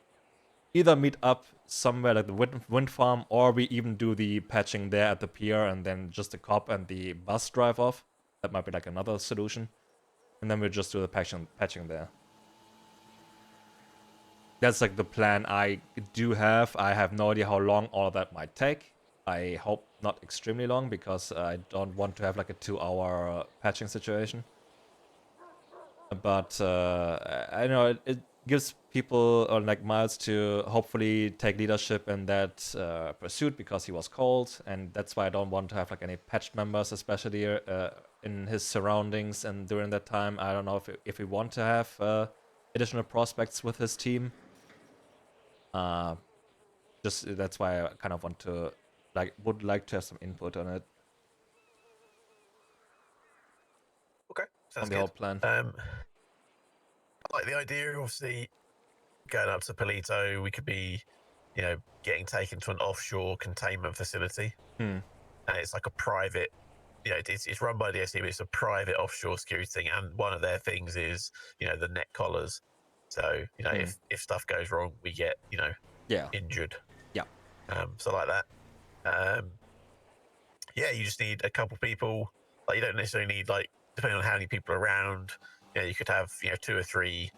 either meet up somewhere like the wind farm, or we even do the patching there at the pier, and then just the cop and the bus drive off. That might be like another solution. And then we'll just do the patching there. That's like the plan I do have. I have no idea how long all of that might take. I hope not extremely long, because I don't want to have like a 2-hour patching situation. But I know it gives people, or like Miles, to hopefully take leadership in that pursuit, because he was called, and that's why I don't want to have like any patched members, especially in his surroundings. And during that time, I don't know if we want to have additional prospects with his team. Just that's why I kind of want to, would like to have some input on it. on the whole plan. I like the idea, obviously, going up to Polito, we could be, getting taken to an offshore containment facility. And it's like a private, it's run by the DSC, but it's a private offshore security thing. And one of their things is, the neck collars. So, if stuff goes wrong, we get, injured. Yeah. So like that. You just need a couple people. Like, you don't necessarily need, like, depending on how many people are around, you could have, 2 or 3,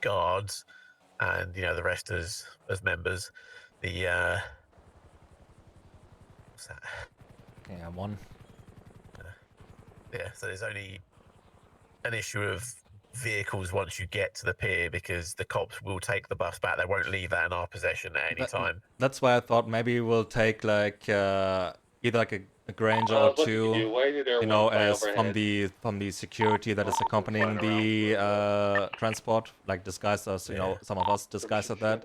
guards, and the rest as members. The what's that? Yeah, 1. So there's only an issue of vehicles once you get to the pier, because the cops will take the bus back. They won't leave that in our possession at any time. That's why I thought maybe we'll take like either like a Granger or 2, as from the security that is accompanying the transport, like disguised as some of us disguised as that.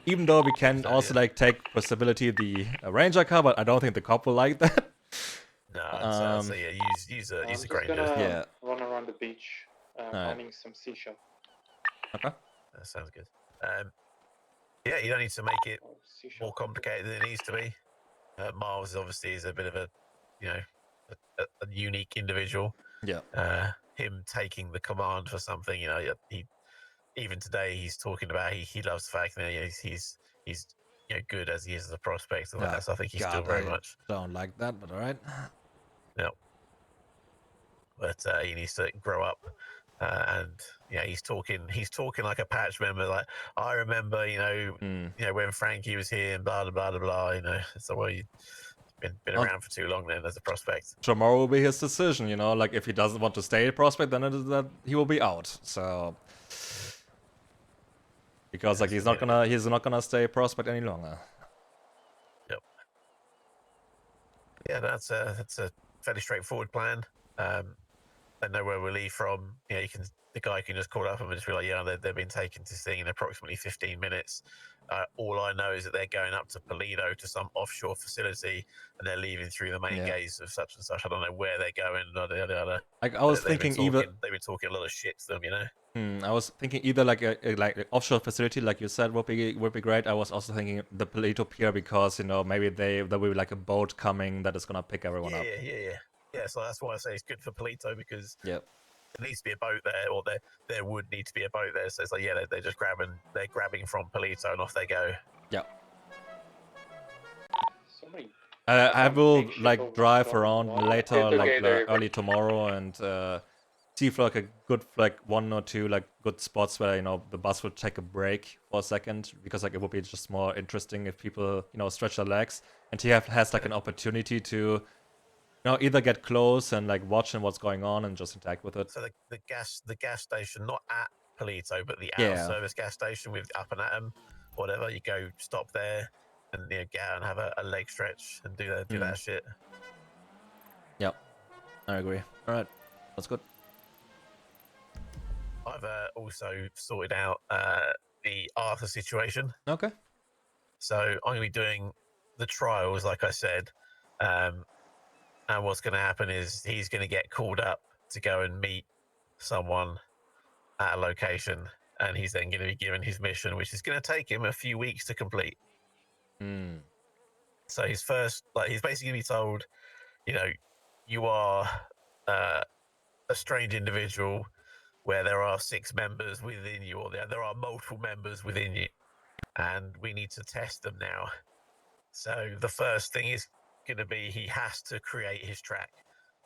Even though we can also like take possibility the Ranger car, but I don't think the cop will like that. No, use a Granger. Gonna run around the beach, finding some seashell. Okay. That sounds good. You don't need to make it more complicated than it needs to be. Miles obviously is a bit of a unique individual. Yeah. Him taking the command for something, he even today he's talking about he loves the fact that he's good as he is as a prospect. And that, so I think he's still very much don't like that, but all right. No. But he needs to grow up. And he's talking like a patch member. Like, I remember, when Frankie was here and blah blah blah blah blah. So well, you've been around for too long then as a prospect. Tomorrow will be his decision. Like if he doesn't want to stay a prospect, then it is that he will be out. So because like he's not gonna stay a prospect any longer. Yep. Yeah, that's a fairly straightforward plan. They know where we'll leave from. The guy can just call up and just be like, they've been taken to sea in approximately 15 minutes. All I know is that they're going up to Polito to some offshore facility, and they're leaving through the main gates of such and such. I don't know where they're going. Like I was thinking they've been talking a lot of shit to them, I was thinking either like an offshore facility, like you said, would be great. I was also thinking the Polito Pier because maybe there will be like a boat coming that is gonna pick everyone up. Yeah, so that's why I say it's good for Polito, because there needs to be a boat there, or there would need to be a boat there. So it's like, they're just grabbing from Polito and off they go. Yeah. I will like drive around later, like early tomorrow, and see for like a good 1 or 2 like good spots where the bus will take a break for a second, because like it would be just more interesting if people stretch their legs, and he has like an opportunity to either get close and like watching what's going on and just interact with it. So the gas station, not at Polito, but the out service gas station with Up and Atom, whatever. You go stop there and get out and have a leg stretch and do that shit. Yep, I agree. All right, that's good. I've also sorted out the Arthur situation. Okay. So I'm going to be doing the trials, like I said. And what's going to happen is he's going to get called up to go and meet someone at a location, and he's then going to be given his mission, which is going to take him a few weeks to complete. So he's basically going to be told, you are a strange individual where there are 6 members within you, or there are multiple members within you, and we need to test them now. So the first thing is going to be he has to create his track,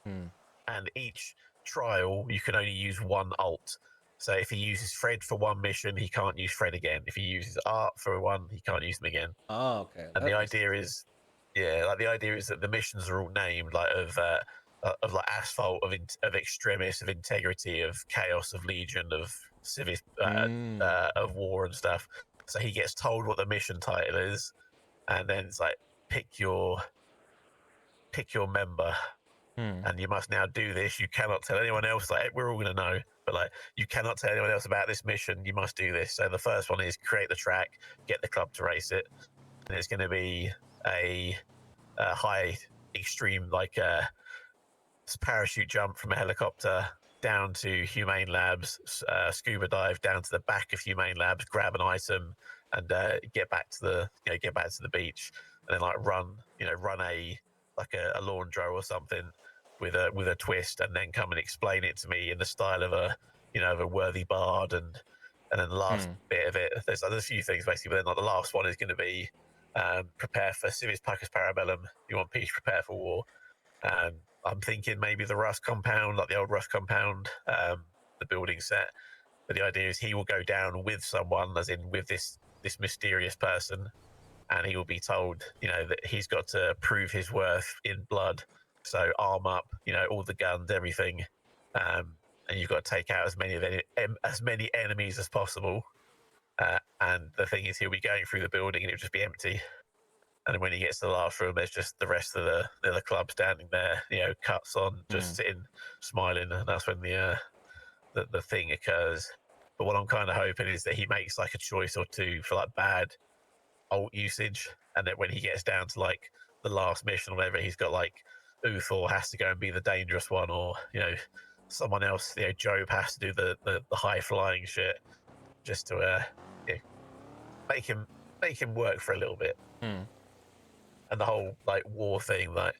and each trial you can only use 1 alt. So if he uses Fred for 1 mission, he can't use Fred again. If he uses Art for 1, he can't use them again. Oh, okay. And the idea is that the missions are all named like of like Asphalt, of Extremis, of Integrity, of Chaos, of Legion, of Civic, of War and stuff. So he gets told what the mission title is, and then it's like pick your member, and you must now do this. You cannot tell anyone else. Like, we're all going to know, but like, you cannot tell anyone else about this mission. You must do this. So the first one is create the track, get the club to race it, and it's going to be a high extreme, like parachute jump from a helicopter down to Humane Labs, scuba dive down to the back of Humane Labs, grab an item, and get back to the beach, and then like run a laundro or something with a twist, and then come and explain it to me in the style of a worthy bard, and then the last bit of it, there's a few things basically, but then like the last one is going to be prepare for civis pacus parabellum. You want peace, prepare for war. I'm thinking maybe the Rust compound, like the old Rust compound, the building set. But the idea is he will go down with someone, as in with this mysterious person, and he will be told, that he's got to prove his worth in blood. So arm up, all the guns, everything, and you've got to take out as many enemies as possible. And the thing is, he'll be going through the building, and it'll just be empty. And when he gets to the last room, there's just the rest of the club standing there, cuts on, just sitting, smiling, and that's when the thing occurs. But what I'm kind of hoping is that he makes like a choice or two for like bad alt usage, and that when he gets down to like the last mission or whatever, he's got like Uthor has to go and be the dangerous one, or someone else, Job has to do the high flying shit, just to make him work for a little bit. And the whole like war thing, like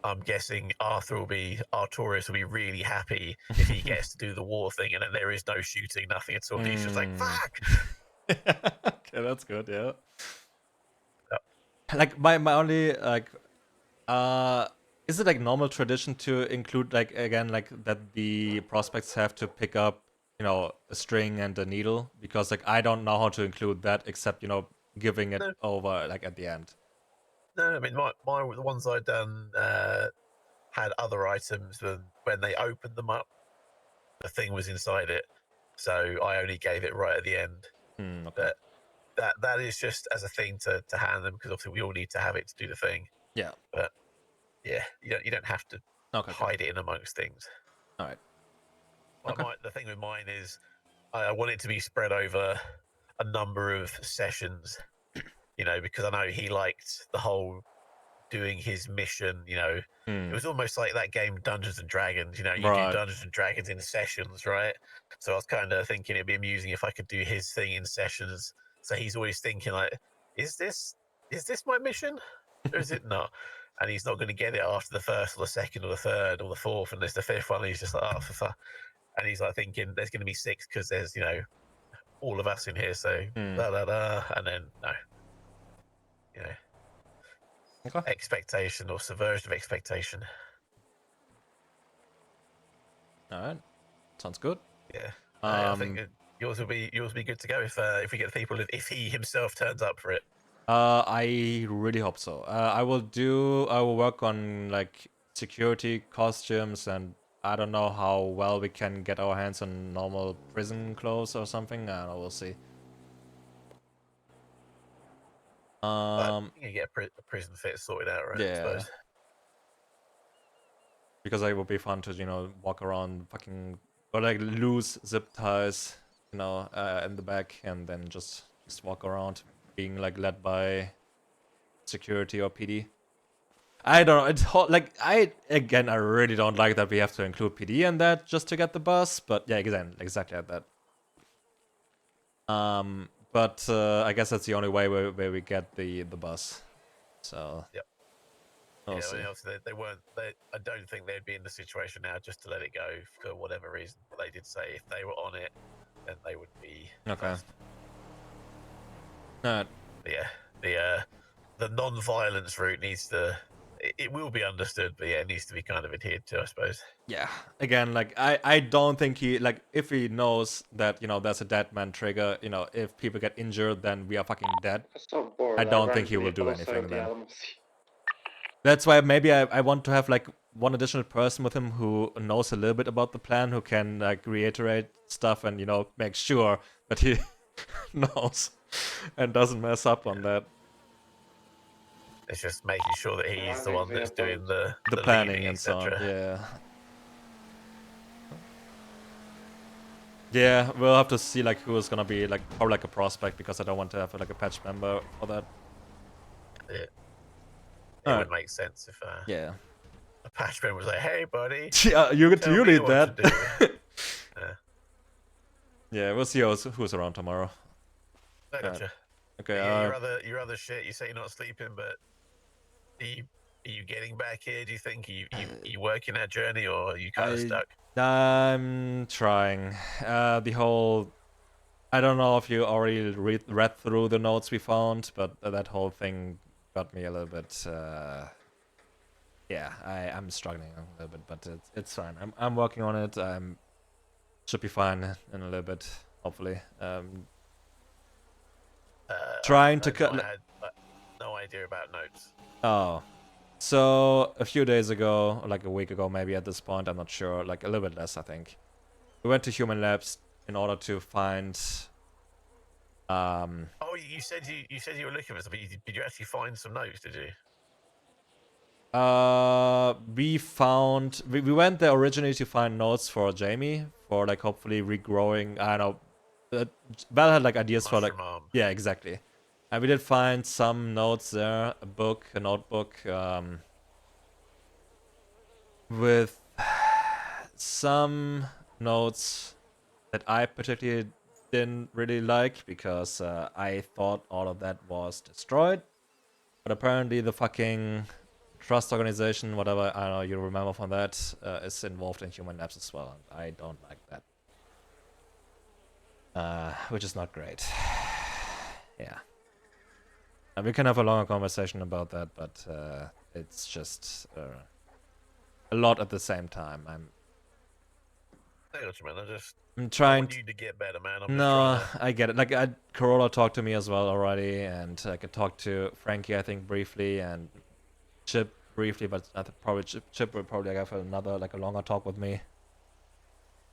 I'm guessing Artorias will be really happy if he gets to do the war thing, and then there is no shooting, nothing at all. He's just like, fuck. Okay, that's good. Yeah. Like my only like, is it like normal tradition to include like again like that the prospects have to pick up a string and a needle, because like I don't know how to include that except giving it over like at the end. No, I mean the ones I'd done had other items, when they opened them up, the thing was inside it, so I only gave it right at the end. Okay. But that is just as a thing to hand them, because obviously we all need to have it to do the thing. Yeah. But yeah, you don't have to hide it in amongst things. All right. The thing with mine is I want it to be spread over a number of sessions, because I know he liked the whole doing his mission, it was almost like that game Dungeons and Dragons, you do Dungeons and Dragons in sessions, right? So I was kind of thinking it'd be amusing if I could do his thing in sessions. So he's always thinking like, is this my mission, or is it not? And he's not going to get it after the first or the second or the third or the fourth, and there's the fifth one. And he's just like, oh, for fuck. And he's like thinking there's going to be 6 because there's all of us in here. So da da da, and then no, expectation or subversion of expectation. All right, sounds good. Yeah, I think yours will be good to go if we get the people, if he himself turns up for it. I really hope so. I will work on like security costumes, and I don't know how well we can get our hands on normal prison clothes or something. I don't know, we'll see. You can get a prison fit sorted out, right? Yeah. I suppose. Because it would be fun to walk around fucking, or like loose zip ties, in the back, and then just walk around being like led by security or PD. I don't know. It's like I really don't like that we have to include PD in that just to get the bus. But yeah, exactly like that. But I guess that's the only way where we get the bus. So. Yep. We'll I see. mean, obviously they weren't. I don't think they'd be in the situation now just to let it go for whatever reason. But they did say if they were on it, then they would be. Okay. But yeah, the non-violence route needs to. It will be understood, but yeah, it needs to be kind of adhered to, I suppose. Yeah. Again, like I don't think he, like, if he knows that there's a dead man trigger, if people get injured, then we are fucking dead. So bored. I don't think he will do anything then. That's why maybe I want to have like one additional person with him who knows a little bit about the plan, who can like reiterate stuff and make sure that he knows and doesn't mess up on that. It's just making sure that he's the one that's doing the planning leading, and so on. etc. Yeah. Yeah, we'll have to see like who is gonna be like probably like a prospect, because I don't want to have like a patch member for that. It would make sense if. Yeah. a patch member was like, "Hey, buddy, Yeah, you tell me need what that. to do." Yeah, we'll see who's around tomorrow. I gotcha. Okay. Yeah, your other shit. You say you're not sleeping, but are you getting back here? Do you think you working that journey, or are you kind of stuck? I'm trying. The whole. I don't know if you already read through the notes we found, but that whole thing got me a little bit. Yeah, I'm struggling a little bit, but it's fine. I'm working on it. Should be fine in a little bit, hopefully. Trying to cut. I had no idea about notes. Oh, so a few days ago, like a week ago, maybe at this point, I'm not sure. Like a little bit less, I think. We went to human labs in order to find. Oh, you said you were looking for something. Did you actually find some notes? Did you? We went there originally to find notes for Jamie for like hopefully regrowing. I don't know. Val had like ideas for like yeah, exactly. And we did find some notes there, a notebook, with some notes that I particularly didn't really like because I thought all of that was destroyed. But apparently the fucking trust organization, whatever, I don't know, you remember from that, is involved in human labs as well. And I don't like that. Which is not great. Yeah. And we can have a longer conversation about that, but it's just a lot at the same time. I got you, man. I'm trying. I want you to get better, man. I'm just No, trying to... I get it. Like, Corolla talked to me as well already, and I could talk to Frankie, I think, briefly, and Chip briefly, but I think probably Chip will probably have another, like, a longer talk with me.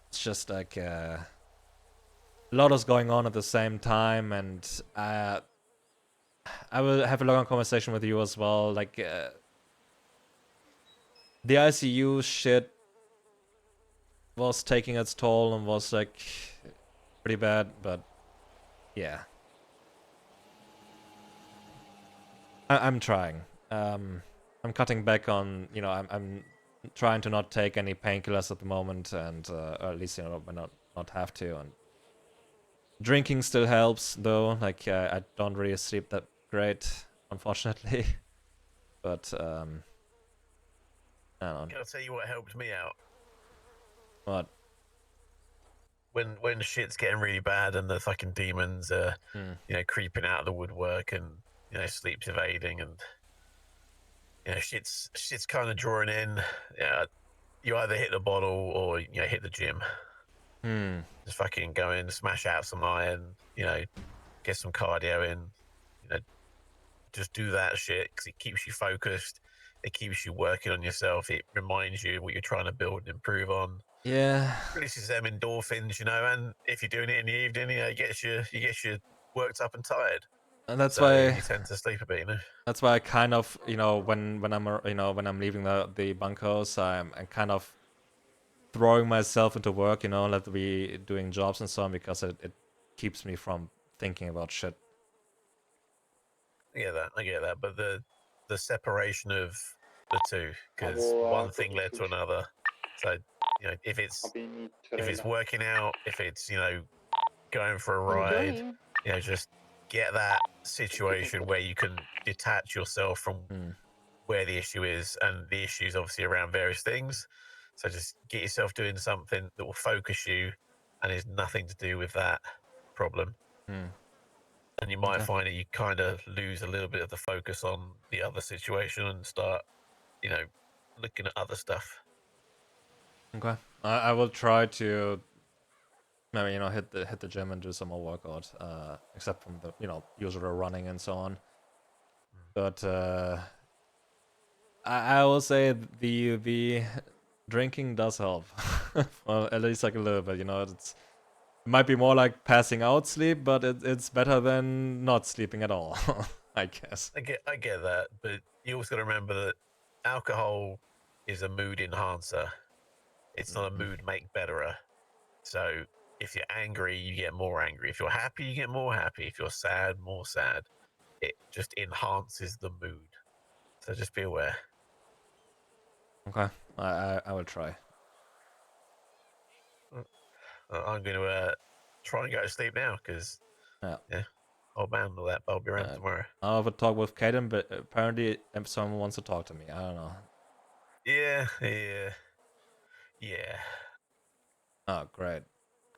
It's just like a lot is going on at the same time, and I will have a longer conversation with you as well. Like, the ICU shit was taking its toll and was like pretty bad, but yeah. I'm trying. I'm cutting back on, you know, I'm trying to not take any painkillers at the moment, and or at least, you know, not have to. And drinking still helps, though. Like I don't really sleep that great, unfortunately. But I don't know. I'll tell you what helped me out. What? When shit's getting really bad and the fucking demons are, you know, creeping out of the woodwork and, you know, sleep's evading and, you know, shit's kind of drawing in. Yeah, you either hit the bottle or, you know, hit the gym. Just fucking go in, smash out some iron, you know, get some cardio in, you know, just do that shit because it keeps you focused. It keeps you working on yourself. It reminds you what you're trying to build and improve on. Yeah. Releases them endorphins, you know, and if you're doing it in the evening, you know, it gets you worked up and tired. And that's so why you tend to sleep a bit, you know. That's why I kind of, you know, when I'm, you know, when I'm leaving the bunkhouse, I'm kind of throwing myself into work, you know, let me doing jobs and so on, because it keeps me from thinking about shit. I get that, but the separation of the two, because one thing led to another. So, you know, if it's working out, if it's, you know, going for a ride, Enjoying. you know, just get that situation where you can detach yourself from where the issue is, and the issue is obviously around various things. So just get yourself doing something that will focus you and is nothing to do with that problem. And you might find that you kind of lose a little bit of the focus on the other situation and start, you know, looking at other stuff. Okay. I will try to maybe, you know, hit the gym and do some more workout, except from the, you know, usual running and so on. But I will say the drinking does help. Well, at least like a little bit, you know. It might be more like passing out sleep, but it's better than not sleeping at all, I guess. I get that, but you also got to remember that alcohol is a mood enhancer. It's not a mood make betterer. So if you're angry, you get more angry. If you're happy, you get more happy. If you're sad, more sad. It just enhances the mood. So just be aware. Okay, I will try. I'm going to try and go to sleep now because Yeah. old man will I'll be around tomorrow. I'll have a talk with Kaden, but apparently someone wants to talk to me. I don't know. Yeah. Oh, great.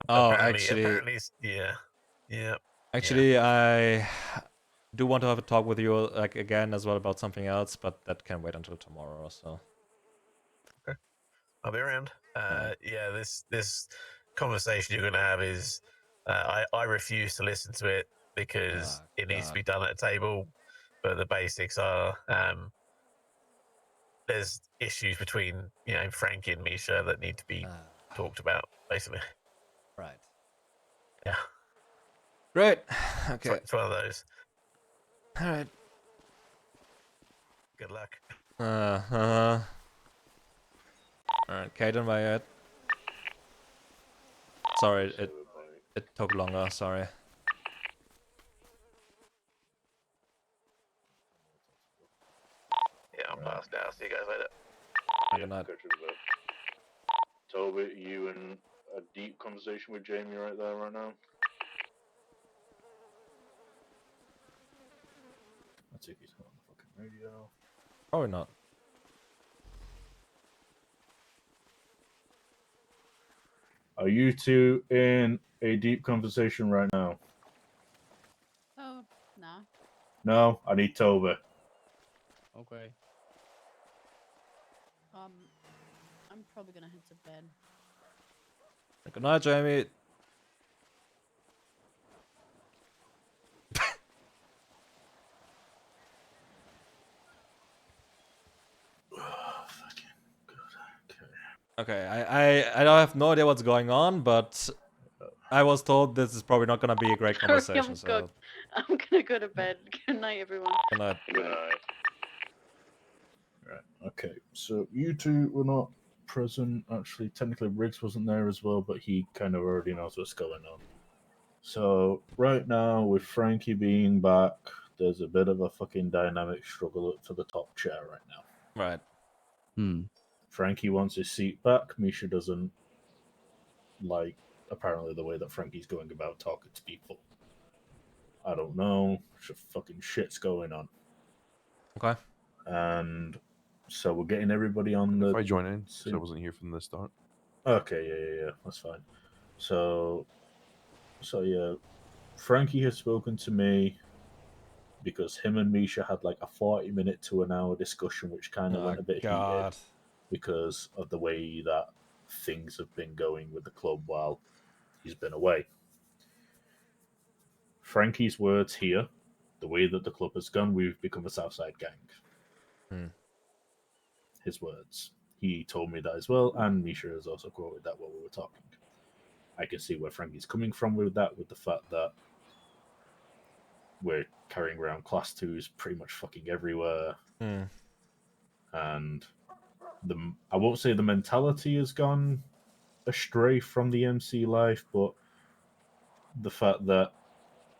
Oh, apparently, yeah. Actually, I do want to have a talk with you like again as well about something else, but that can wait until tomorrow or so. Okay. I'll be around. Yeah, this conversation you're going to have is I refuse to listen to it because it needs to be done at a table. But the basics are there's issues between Frankie and Misha that need to be talked about, basically. Right. Yeah. Great. Okay. It's one of those. All right. Good luck. All right, Kaden, by it. Sorry, it took longer. Sorry. Yeah, I'm past now. See you guys later. Good night. Toby, you in a deep conversation with Jamie right there, right now? I think he's on the fucking radio. Probably not. Are you two in a deep conversation right now? Oh, nah. No, I need Toba. Okay. I'm probably gonna head to bed. Good night, Jamie. Okay, I don't have no idea what's going on, but I was told this is probably not gonna be a great conversation. So I'm gonna go to bed. Good night, everyone. good night. Good night. Right. Okay. So you two were not present. Actually, technically, Riggs wasn't there as well, but he kind of already knows what's going on. So right now, with Frankie being back, there's a bit of a fucking dynamic struggle for the top chair right now. Right. Frankie wants his seat back. Misha doesn't like, apparently, the way that Frankie's going about talking to people. I don't know. Fucking shit's going on. Okay. And so we're getting everybody on the. If I join in, because I wasn't here from the start. Okay, yeah, that's fine. So yeah, Frankie has spoken to me because him and Misha had like a 40-minute to an hour discussion, which kind of went a bit heated because of the way that things have been going with the club while he's been away. Frankie's words here, the way that the club has gone, we've become a Southside gang. His words. He told me that as well, and Misha has also quoted that while we were talking. I can see where Frankie's coming from with that, with the fact that we're carrying around class 2s pretty much fucking everywhere. And I won't say the mentality has gone astray from the MC life, but the fact that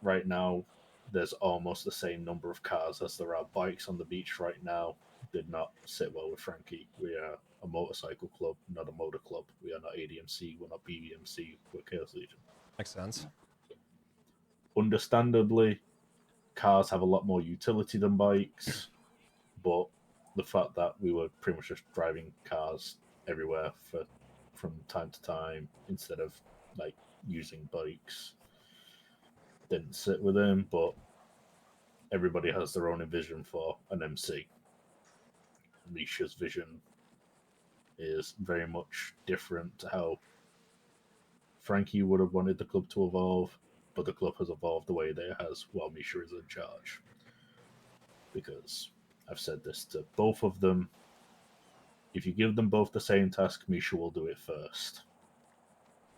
right now there's almost the same number of cars as there are bikes on the beach right now did not sit well with Frankie. We are a motorcycle club, not a motor club. We are not ADMC, we're not BBMC, we're Chaos Legion. Makes sense. Understandably, cars have a lot more utility than bikes, but the fact that we were pretty much just driving cars everywhere from time to time instead of like using bikes didn't sit with him. But everybody has their own vision for an MC. Misha's vision is very much different to how Frankie would have wanted the club to evolve, but the club has evolved the way that it has while Misha is in charge. Because I've said this to both of them, if you give them both the same task, Misha will do it first.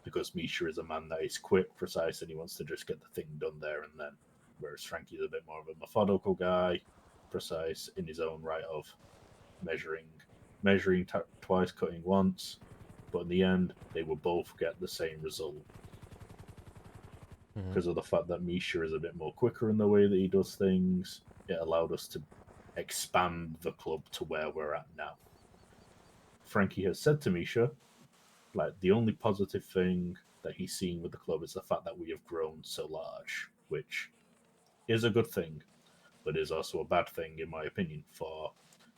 Because Misha is a man that is quick, precise, and he wants to just get the thing done there and then. Whereas Frankie's a bit more of a methodical guy, precise in his own right of measuring twice, cutting once, but in the end, they will both get the same result. Because of the fact that Misha is a bit more quicker in the way that he does things, it allowed us to expand the club to where we're at now. Frankie has said to Misha, like, the only positive thing that he's seen with the club is the fact that we have grown so large, which is a good thing, but is also a bad thing, in my opinion, for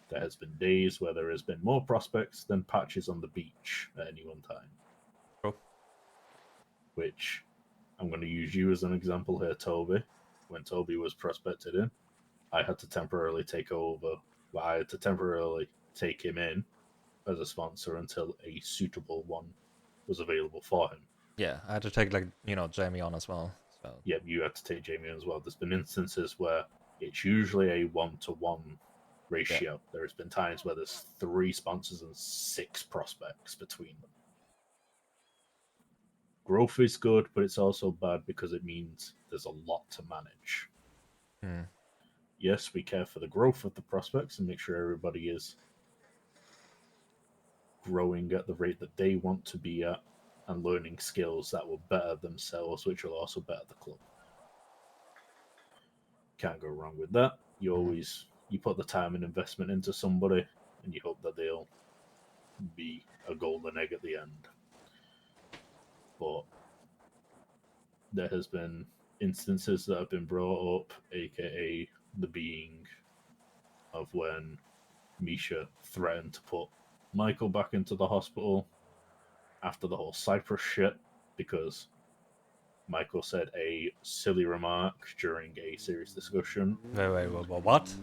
there has been days where there has been more prospects than patches on the beach at any one time. True. Which, I'm going to use you as an example here, Toby. When Toby was prospected in, I had to temporarily take over. Well, I had to temporarily take him in as a sponsor until a suitable one was available for him. Yeah, I had to take like Jamie on as well. So Yeah, you had to take Jamie on as well. There's been instances where it's usually a 1-to-1 ratio. There has been times where there's 3 sponsors and 6 prospects between them. Growth is good, but it's also bad because it means there's a lot to manage. Yes, we care for the growth of the prospects and make sure everybody is growing at the rate that they want to be at and learning skills that will better themselves, which will also better the club. Can't go wrong with that. You always put the time and investment into somebody and you hope that they'll be a golden egg at the end. But there has been instances that have been brought up, aka the being of when Misha threatened to put Michael back into the hospital after the whole Cyprus shit because Michael said a silly remark during a serious discussion. Wait, what?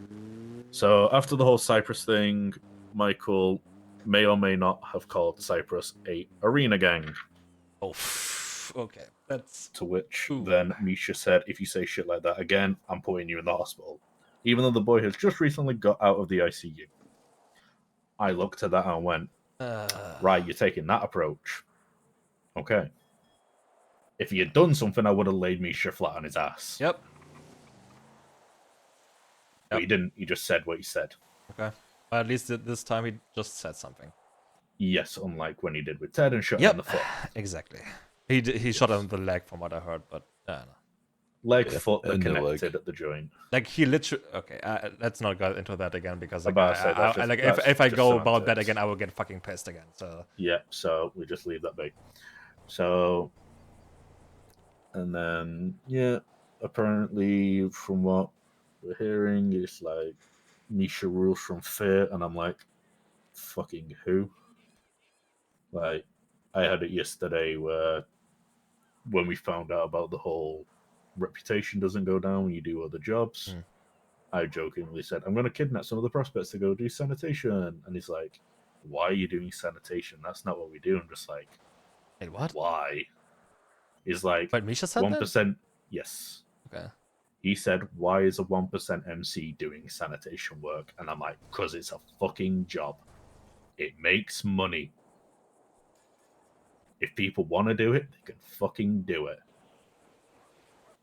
So after the whole Cyprus thing, Michael may or may not have called Cyprus a arena gang. Oh, okay. That's to which then Misha said, "If you say shit like that again, I'm putting you in the hospital." Even though the boy has just recently got out of the ICU. I looked at that and went, right, you're taking that approach. Okay. If he had done something, I would have laid Misha flat on his ass. Yep. But he didn't. He just said what he said. Okay. Well, at least this time he just said something. Yes, unlike when he did with Ted and shot him in the foot. Exactly. He shot him in the leg, from what I heard, but no. Leg, foot, that connected at the joint. Like he literally. Okay, let's not go into that again because like, if if I go semantics. about that again, I will get fucking pissed again. So yeah, so we just leave that be. So, and then apparently from what we're hearing, it's like Misha rules from fear, and I'm like, fucking who? Like, I had it yesterday where when we found out about the whole reputation doesn't go down when you do other jobs, I jokingly said, I'm going to kidnap some of the prospects to go do sanitation. And he's like, why are you doing sanitation? That's not what we do. I'm just like, wait, what? Why? He's like, but Misha said 1%. that? Yes. Okay. He said, why is a 1% MC doing sanitation work? And I'm like, because it's a fucking job. It makes money. If people want to do it, they can fucking do it.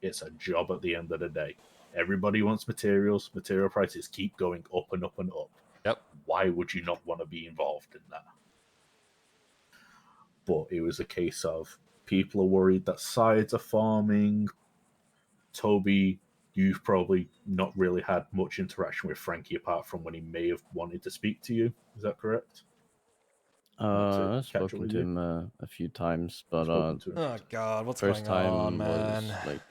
It's a job at the end of the day. Everybody wants materials. Material prices keep going up and up and up. Yep. Why would you not want to be involved in that? But it was a case of people are worried that sides are forming. Toby, you've probably not really had much interaction with Frankie apart from when he may have wanted to speak to you. Is that correct? I've spoken to him a few times, but oh god, what's first going time on, man? was like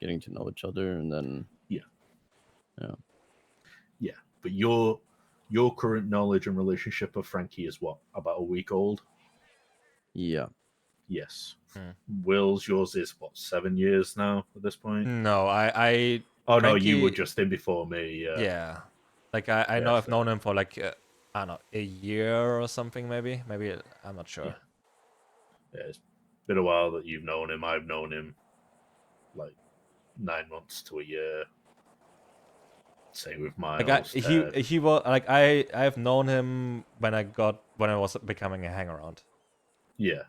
getting to know each other, and then yeah. But your current knowledge and relationship of Frankie is what, about a week old? Yeah. Yes. Will's, yours is what, 7 years now at this point? No, I Oh Frankie, no, you were just in before me. Yeah. Yeah. Like I know I've known him for like I don't know, a year or something, maybe. I'm not sure. Yeah, it's been a while that you've known him. I've known him like 9 months to a year. Same with Miles. Like he was like I've known him when I was becoming a hangaround. Yeah.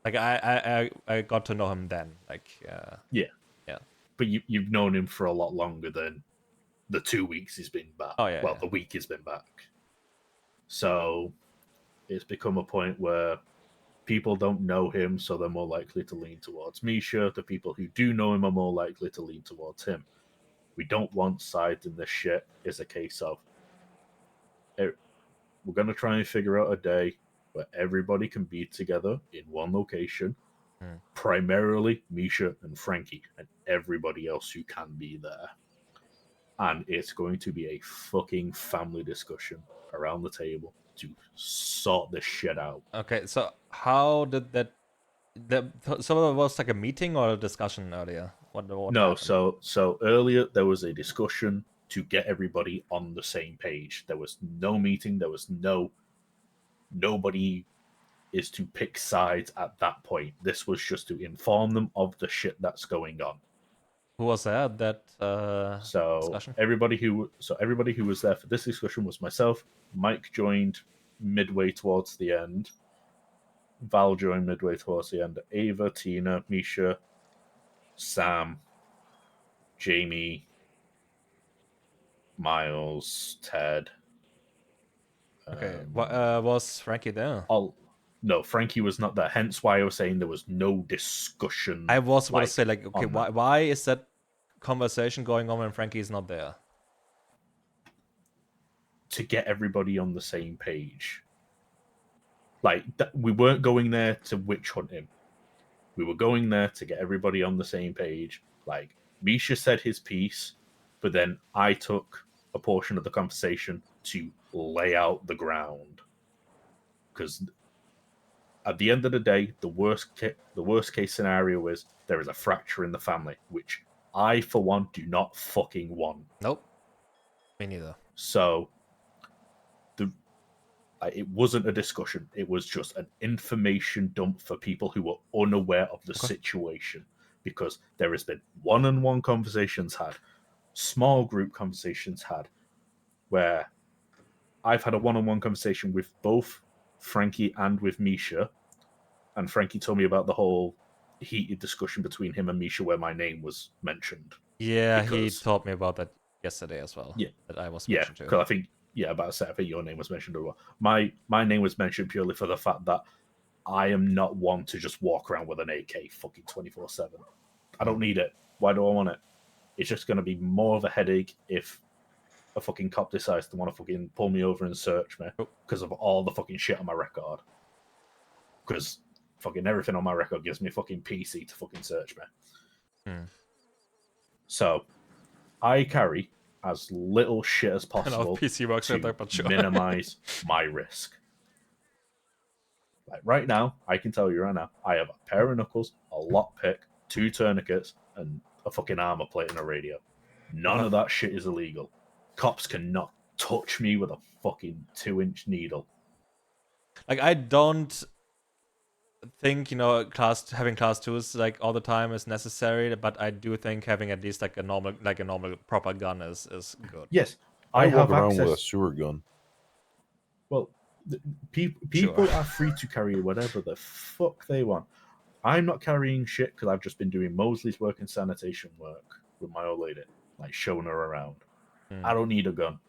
Like I got to know him then. Like yeah. Yeah. But you've known him for a lot longer than the 2 weeks he's been back. Oh yeah. Well, the week he's been back. So it's become a point where people don't know him, so they're more likely to lean towards Misha. The people who do know him are more likely to lean towards him. We don't want sides in this shit. It's a case of we're gonna try and figure out a day where everybody can be together in one location. Primarily Misha and Frankie and everybody else who can be there. And it's going to be a fucking family discussion around the table to sort this shit out. Okay, so how did that? So it was like a meeting or a discussion earlier. What No, happened? so earlier there was a discussion to get everybody on the same page. There was no meeting. There was nobody is to pick sides at that point. This was just to inform them of the shit that's going on. Who was there at that So discussion? everybody who was there for this discussion was myself. Mike joined midway towards the end. Val joined midway towards the end. Ava, Tina, Misha, Sam, Jamie, Miles, Ted. Okay, was Frankie there? No, Frankie was not there. Hence why I was saying there was no discussion. I was going to say, like, okay, on that. why is that conversation going on when Frankie is not there? To get everybody on the same page. Like, we weren't going there to witch hunt him. We were going there to get everybody on the same page. Like, Misha said his piece, but then I took a portion of the conversation to lay out the ground. Because at the end of the day, the worst case scenario is there is a fracture in the family, which I, for one, do not fucking want. Nope. Me neither. So, it wasn't a discussion. It was just an information dump for people who were unaware of the situation. Because there has been one-on-one conversations had, small group conversations had, where I've had a one-on-one conversation with both Frankie and with Misha, and Frankie told me about the whole heated discussion between him and Misha where my name was mentioned. Yeah, he told me about that yesterday as well. Yeah, that I was yeah, mentioned too. because I think about to say, I think your name was mentioned as well. My name was mentioned purely for the fact that I am not one to just walk around with an AK fucking 24/7. I don't need it. Why do I want it? It's just going to be more of a headache if a fucking cop decides to want to fucking pull me over and search me because of all the fucking shit on my record. Because fucking everything on my record gives me fucking PC to fucking search me. So I carry as little shit as possible PC works like to that, but sure. minimize my risk. Like right now, I can tell you right now, I have a pair of knuckles, a lockpick, 2 tourniquets, and a fucking armor plate and a radio. None of that shit is illegal. Cops cannot touch me with a fucking 2-inch needle. Like, I don't think, having class 2s like all the time is necessary, but I do think having at least like a normal proper gun is good. Yes, I have walk around access with a sewer gun. Well, people are free to carry whatever the fuck they want. I'm not carrying shit because I've just been doing Mosley's work and sanitation work with my old lady, like showing her around. I don't need a gun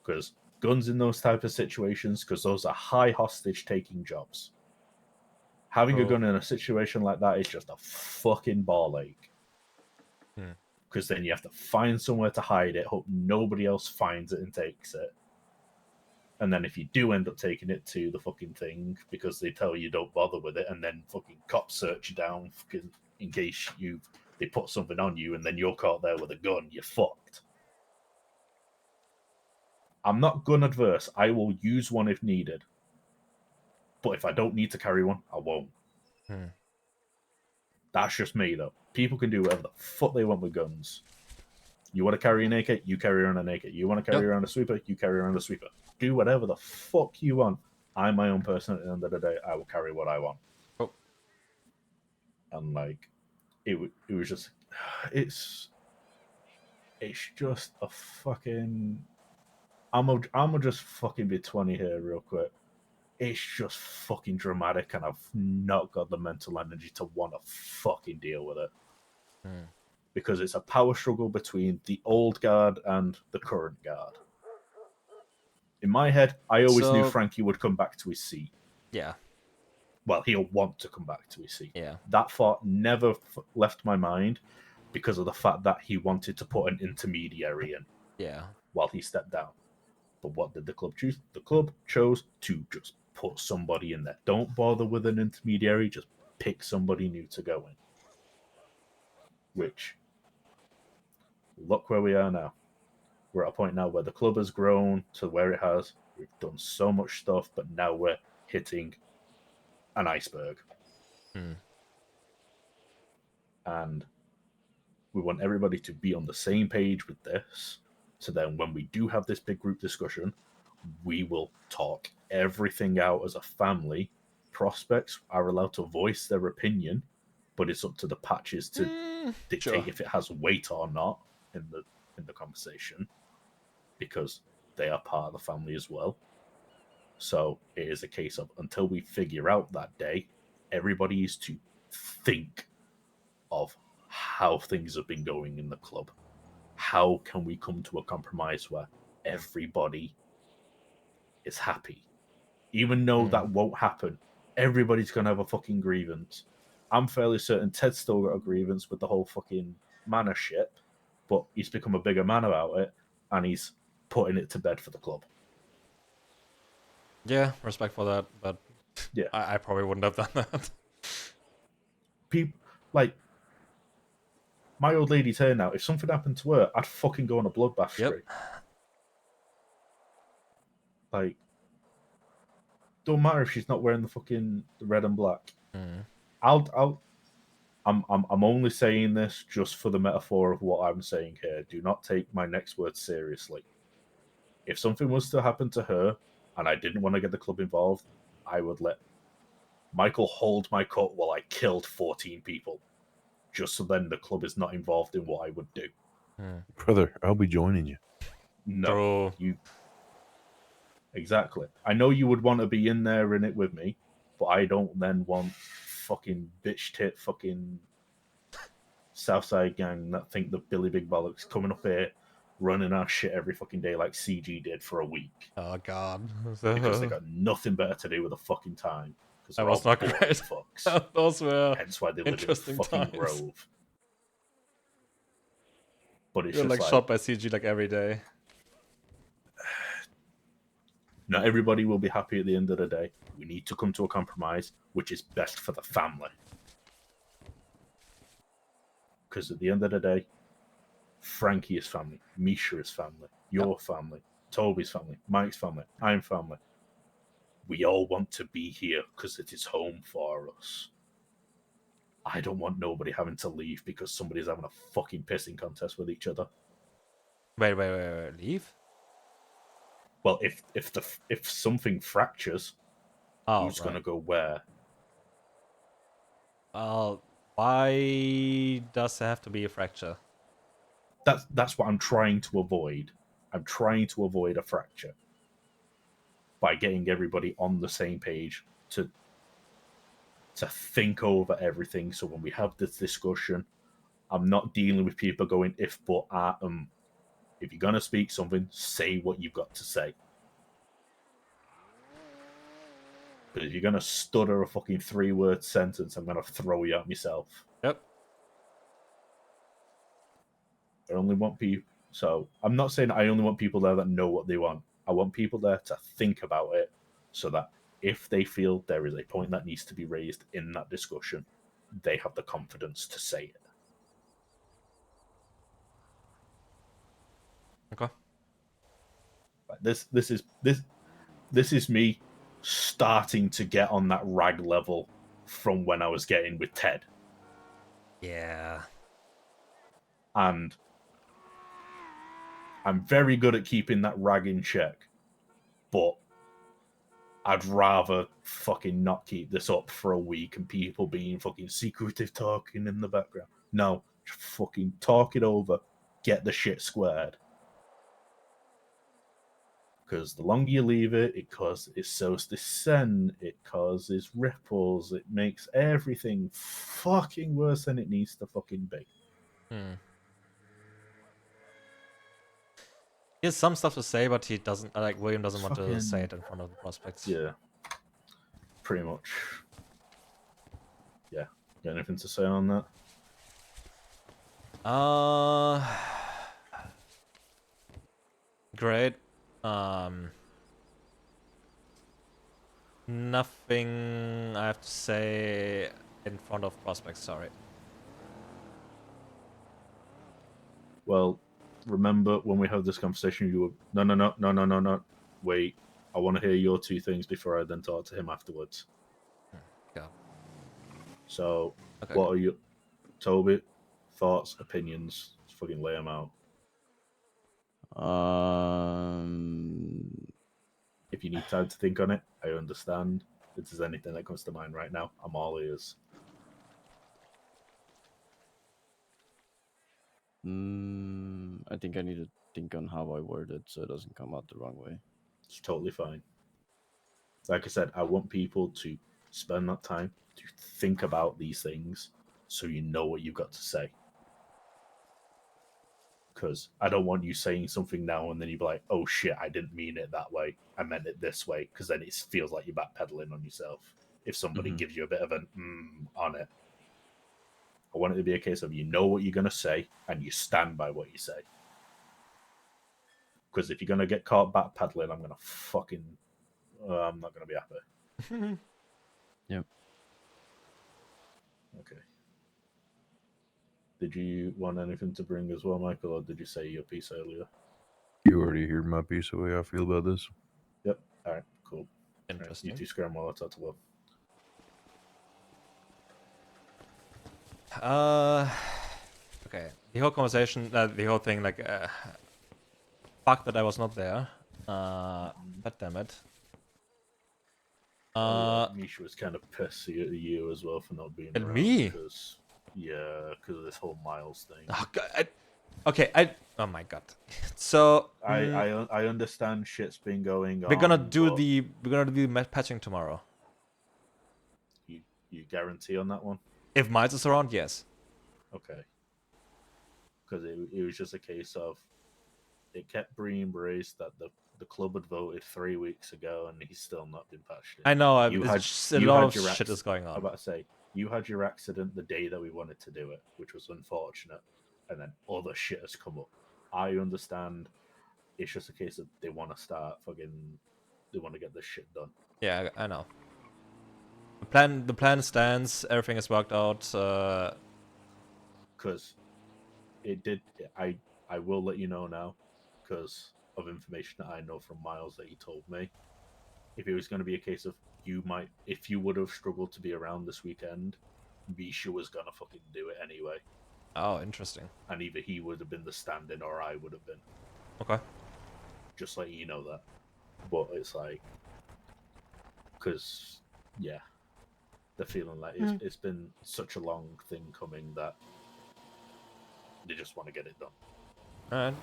because guns in those type of situations, because those are high hostage taking jobs. Having a gun in a situation like that is just a fucking ball ache. Because then you have to find somewhere to hide it, hope nobody else finds it and takes it. And then if you do end up taking it to the fucking thing because they tell you don't bother with it, and then fucking cops search you down in case they put something on you, and then you're caught there with a gun, you're fucked. I'm not gun adverse. I will use one if needed. But if I don't need to carry one, I won't. That's just me, though. People can do whatever the fuck they want with guns. You want to carry an AK? You carry around an AK. You want to carry around a sweeper? You carry around a sweeper. Do whatever the fuck you want. I'm my own person at the end of the day. I will carry what I want. And like, it was just, it's just a fucking. I'm just fucking be 20 here real quick. It's just fucking dramatic, and I've not got the mental energy to want to fucking deal with it. Because it's a power struggle between the old guard and the current guard. In my head, I always knew Frankie would come back to his seat. Yeah. Well, he'll want to come back to his seat. Yeah. That thought never left my mind because of the fact that he wanted to put an intermediary in. Yeah. While he stepped down. But what did the club choose? The club chose to just put somebody in there. Don't bother with an intermediary, just pick somebody new to go in. Which, look where we are now. We're at a point now where the club has grown to where it has. We've done so much stuff, but now we're hitting an iceberg. And we want everybody to be on the same page with this. So then when we do have this big group discussion, we will talk everything out as a family. Prospects are allowed to voice their opinion, but it's up to the patches to dictate if it has weight or not in the conversation, because they are part of the family as well. So it is a case of, until we figure out that day, everybody is to think of how things have been going in the club. How can we come to a compromise where everybody is happy? Even though that won't happen, everybody's going to have a fucking grievance. I'm fairly certain Ted's still got a grievance with the whole fucking manor shit, but he's become a bigger man about it, and he's putting it to bed for the club. Yeah, respect for that, but yeah, I probably wouldn't have done that. People, like, my old lady's here now. If something happened to her, I'd fucking go on a bloodbath spree. Like, don't matter if she's not wearing the fucking red and black. I'm only saying this just for the metaphor of what I'm saying here. Do not take my next words seriously. If something was to happen to her and I didn't want to get the club involved, I would let Michael hold my cut while I killed 14 people. Just so then the club is not involved in what I would do. Brother, I'll be joining you. No, you... Exactly. I know you would want to be in there in it with me, but I don't then want fucking bitch tit fucking Southside gang that think the Billy Big Bollocks coming up here running our shit every fucking day like CG did for a week. Oh god. Because they got nothing better to do with the fucking time. That was not great. Fucks. Those were Hence why they live in interesting fucking times. Grove. But it's You're just like shot by CG like every day. Not everybody will be happy at the end of the day. We need to come to a compromise, which is best for the family. Because at the end of the day, Frankie is family, Misha is family, your family, Toby's family, Mike's family, I'm family. We all want to be here because it is home for us. I don't want nobody having to leave because somebody's having a fucking pissing contest with each other. Wait, leave? Well, if something fractures, who's gonna go where? Why does there have to be a fracture? That's what I'm trying to avoid. I'm trying to avoid a fracture by getting everybody on the same page to think over everything. So when we have this discussion, I'm not dealing with people going if but atom. If you're gonna speak something, say what you've got to say. But if you're gonna stutter a fucking 3-word sentence, I'm gonna throw you at myself. Yep. I only want people. So I'm not saying I only want people there that know what they want. I want people there to think about it, so that if they feel there is a point that needs to be raised in that discussion, they have the confidence to say it. Okay. Like this is me starting to get on that rag level from when I was getting with Ted. Yeah. And I'm very good at keeping that rag in check, but I'd rather fucking not keep this up for a week and people being fucking secretive talking in the background. No, just fucking talk it over, get the shit squared. Because the longer you leave it, it sows dissent, it causes ripples, it makes everything fucking worse than it needs to fucking be. He has some stuff to say, but he doesn't. William doesn't want to say it in front of the prospects. Yeah, pretty much. Yeah, got anything to say on that? Great. Nothing I have to say in front of prospects. Sorry. Well, remember when we had this conversation, you were no. Wait, I want to hear your two things before I then talk to him afterwards. Go. So, Okay, what are your Toby thoughts, opinions? Just fucking lay them out. If you need time to think on it, I understand. If there's anything that comes to mind right now, I'm all ears. I think I need to think on how I word it so it doesn't come out the wrong way. It's totally fine. Like I said, I want people to spend that time to think about these things so you know what you've got to say. Because I don't want you saying something now and then you'd be like, oh shit, I didn't mean it that way. I meant it this way. Because then it feels like you're backpedaling on yourself. If somebody gives you a bit of an on it. I want it to be a case of you know what you're going to say and you stand by what you say. Because if you're going to get caught backpedaling, I'm going to fucking... I'm not going to be happy. Yep. Okay. Did you want anything to bring as well, Michael, or did you say your piece earlier? You already heard my piece of the way I feel about this. Yep. All right. Cool. Interesting. Right, you two scram while I talk to Will. Okay. The whole conversation, the whole thing, like, fuck that I was not there. God damn it. Misha was kind of pissy at you as well for not being At around. me? Because of this whole Miles thing. Oh, God, oh my god. So I understand shit's been going on. we're gonna do the patching tomorrow. You guarantee on that one? If Miles is around, yes. Okay. Because it was just a case of it kept being raised that the club had voted 3 weeks ago and he's still not been patched in. I know, a lot of shit is going on. I'm about to say, you had your accident the day that we wanted to do it, which was unfortunate, and then other shit has come up. I understand. It's just a case of they want to get this shit done. Yeah, I know. The plan stands. Everything is worked out. Because it did. I will let you know now, because of information that I know from Miles that he told me. If it was going to be a case of if you would have struggled to be around this weekend, Misha was going to fucking do it anyway. Oh, interesting. And either he would have been the stand-in or I would have been. Okay. Just letting you know that. But it's like, because, yeah, the feeling like it's been such a long thing coming that they just want to get it done. Alright.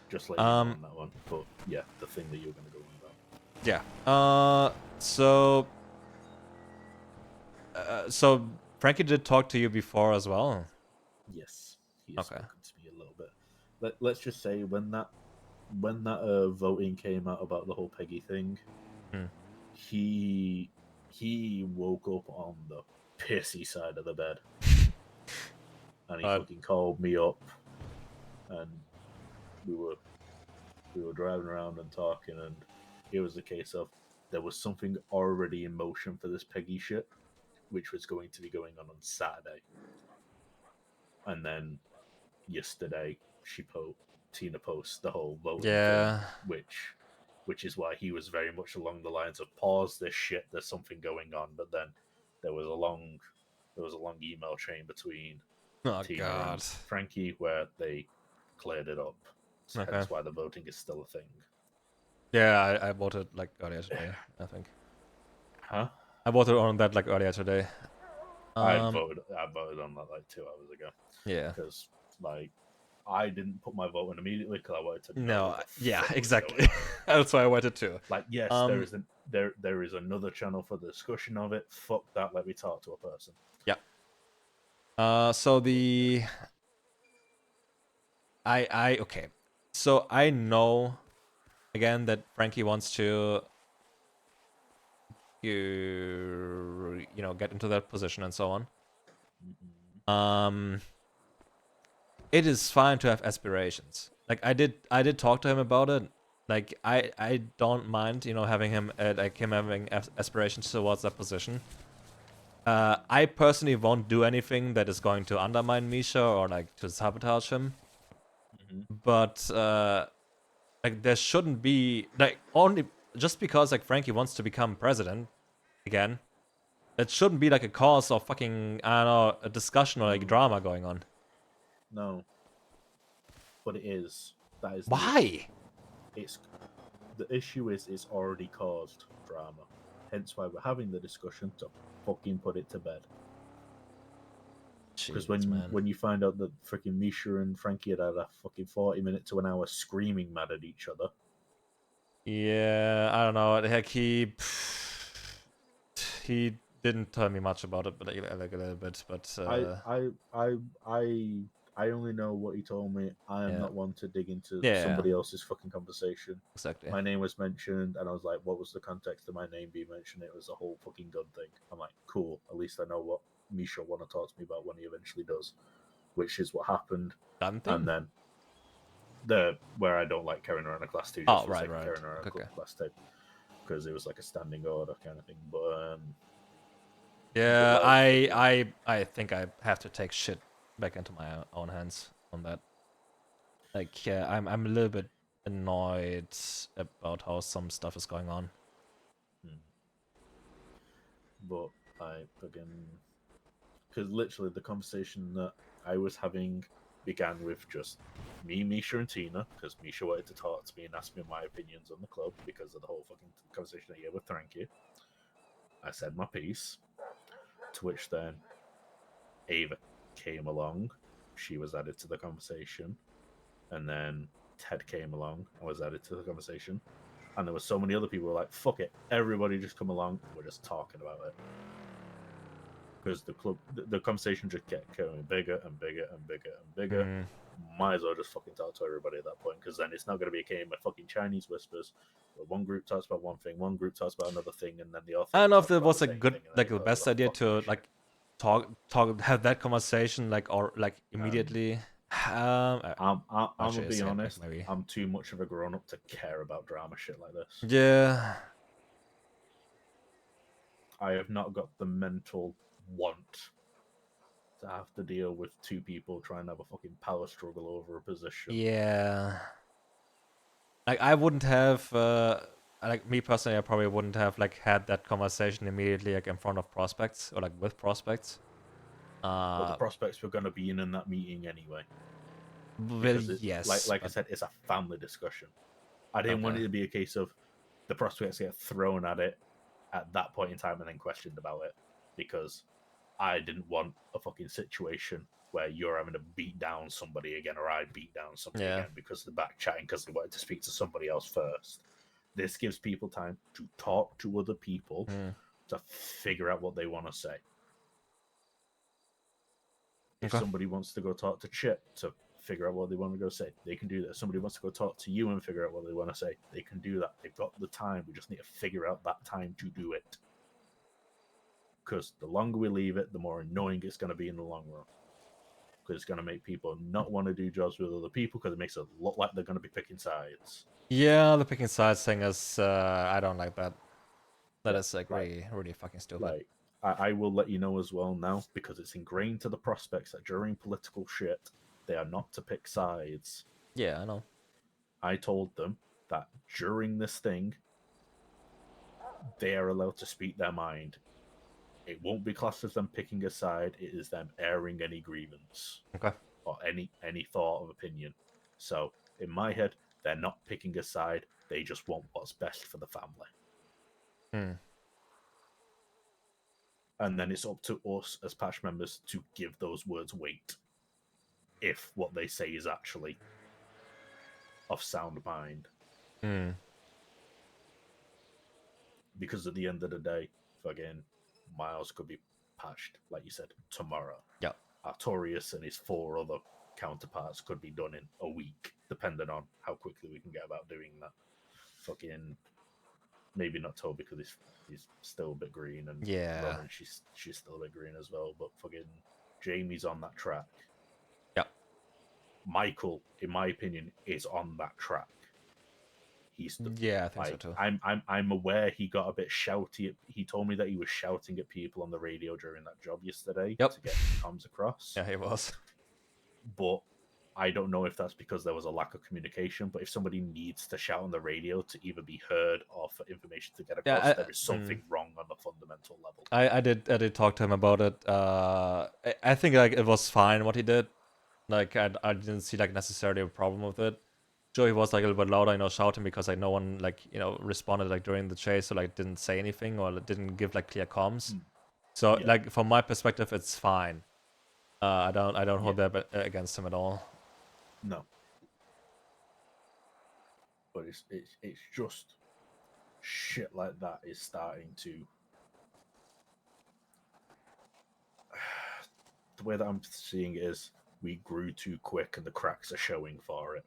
Just letting you know on that one. But yeah, the thing that you're going to go on about. Yeah. So Frankie did talk to you before as well? Yes. He has spoken to me a little bit. Let's just say when that voting came out about the whole Peggy thing, he woke up on the pissy side of the bed. And he fucking called me up, and we were driving around and talking, and it was a case of there was something already in motion for this Peggy shit, which was going to be going on Saturday. And then yesterday, Tina posts the whole voting thing, which is why he was very much along the lines of pause this shit. There's something going on, but then there was a long email chain between Tina and Frankie where they cleared it up. So that's why the voting is still a thing. Yeah, I voted like earlier today, I think. Huh? I voted on that like earlier today. I voted on that like 2 hours ago. Yeah. Because like I didn't put my vote in immediately because I wanted to know. No, what the yeah, fuck was exactly. going on. That's why I waited too. Like, yes, there is another channel for the discussion of it. Fuck that. Let me talk to a person. Yeah. Okay. So I know again that Frankie wants to get into that position and so on. It is fine to have aspirations. Like I did talk to him about it. Like I don't mind, you know, having him like him having aspirations towards that position. I personally won't do anything that is going to undermine Misha or like to sabotage him. But like there shouldn't be like only just because like Frankie wants to become president again. It shouldn't be like a cause of fucking, I don't know, a discussion or like drama going on. No. But it is. That is Why? The issue is it's already caused drama. Hence why we're having the discussion to fucking put it to bed. Because when you find out that freaking Misha and Frankie had a fucking 40-minute to an hour screaming mad at each other. Yeah, I don't know. Heck, he didn't tell me much about it, but like a little bit. But I only know what he told me. I am Yeah. not one to dig into Yeah. somebody else's fucking conversation. Exactly. My name was mentioned, and I was like, "What was the context of my name being mentioned?" It was a whole fucking gun thing. I'm like, "Cool. At least I know what Misha want to talk to me about when he eventually does," which is what happened. Gun thing? And then where I don't like carrying around a class 2 just Oh, for the right, sake of right. carrying around Okay. a class 2 because it was like a standing order kind of thing. But yeah, like, I think I have to take shit back into my own hands on that. Like, yeah, I'm a little bit annoyed about how some stuff is going on. But I fucking because literally the conversation that I was having began with just me, Misha, and Tina, because Misha wanted to talk to me and ask me my opinions on the club because of the whole fucking conversation I had with Frankie. I said my piece, to which then Ava came along. She was added to the conversation, and then Ted came along and was added to the conversation. And there were so many other people who were like, "Fuck it, everybody just come along. We're just talking about it." Because the conversation just kept going bigger and bigger and bigger and bigger. Might as well just fucking talk to everybody at that point, because then it's not going to be a game of fucking Chinese whispers, where one group talks about one thing, one group talks about another thing, and then the other. I don't know if that was a good, like the best idea to like have that conversation like or like immediately. I'm gonna be skip it, honest. maybe. I'm too much of a grown up to care about drama shit like this. Yeah. I have not got the mental want to have to deal with two people trying to have a fucking power struggle over a position. Yeah. Like I wouldn't have, like me personally, I probably wouldn't have like had that conversation immediately like in front of prospects or like with prospects. But the prospects were going to be in that meeting anyway. Well, Because yes. like I said, it's a family discussion. I didn't want it to be a case of the prospects get thrown at it at that point in time and then questioned about it, because I didn't want a fucking situation where you're having to beat down somebody again, or I beat down somebody again because they're back chatting because they wanted to speak to somebody else first. This gives people time to talk to other people to figure out what they want to say. If somebody wants to go talk to Chip to figure out what they want to go say, they can do that. If somebody wants to go talk to you and figure out what they want to say, they can do that. They've got the time. We just need to figure out that time to do it. Because the longer we leave it, the more annoying it's going to be in the long run. Because it's going to make people not want to do jobs with other people, because it makes it look like they're going to be picking sides. Yeah, the picking sides thing is, I don't like that. That is like really fucking stupid. Like, I will let you know as well now, because it's ingrained to the prospects that during political shit, they are not to pick sides. Yeah, I know. I told them that during this thing, they are allowed to speak their mind. It won't be classed as them picking a side. It is them airing any grievance or any thought of opinion. So in my head, they're not picking a side. They just want what's best for the family. And then it's up to us as patch members to give those words weight, if what they say is actually of sound mind. Because at the end of the day, fucking Miles could be patched, like you said, tomorrow. Yeah. Artorias and his 4 other counterparts could be done in a week, depending on how quickly we can get about doing that. Fucking maybe not Toby, because he's still a bit green, and Lauren, she's still a bit green as well. But fucking Jamie's on that track. Yeah. Michael, in my opinion, is on that track. Yeah, I think so too. I'm aware he got a bit shouty. He told me that he was shouting at people on the radio during that job yesterday Yep. to get his comms across. Yeah, he was. But I don't know if that's because there was a lack of communication. But if somebody needs to shout on the radio to either be heard or for information to get across, there is something wrong on the fundamental level. I did talk to him about it. I think like it was fine what he did. Like I didn't see like necessarily a problem with it. Sure, he was like a little bit louder, shouting because like no one like responded like during the chase, so like didn't say anything or didn't give like clear comms. So like from my perspective, it's fine. I don't hold that against him at all. No, but it's just shit like that is starting to. The way that I'm seeing it is we grew too quick and the cracks are showing for it.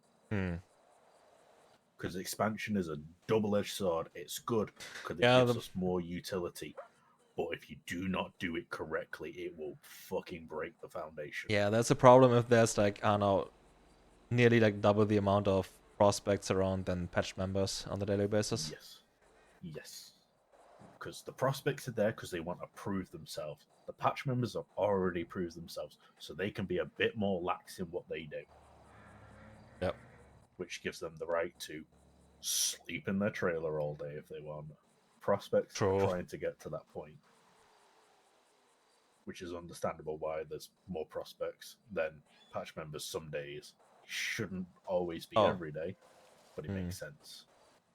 Because expansion is a double-edged sword. It's good because it gives us more utility. But if you do not do it correctly, it will fucking break the foundation. Yeah, that's a problem if there's like, I don't know, nearly like double the amount of prospects around than patch members on a daily basis. Yes. Because the prospects are there because they want to prove themselves. The patch members have already proved themselves, so they can be a bit more lax in what they do. Yep. Which gives them the right to sleep in their trailer all day if they want. Prospects are trying to get to that point. Which is understandable why there's more prospects than patch members some days. Shouldn't always be every day, but it makes sense.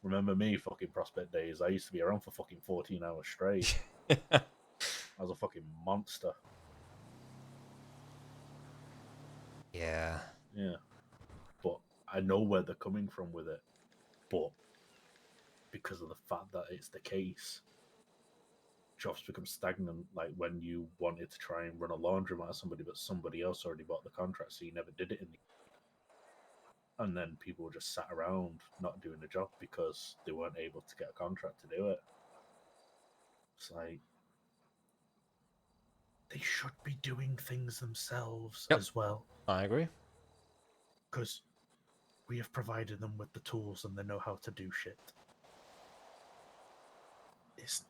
Remember me, fucking prospect days. I used to be around for fucking 14 hours straight. I was a fucking monster. Yeah. But I know where they're coming from with it. But because of the fact that it's the case, jobs become stagnant. Like when you wanted to try and run a laundromat at somebody, but somebody else already bought the contract, so you never did it and then people just sat around not doing the job because they weren't able to get a contract to do it. It's like they should be doing things themselves as well. I agree. Because we have provided them with the tools and they know how to do shit. It's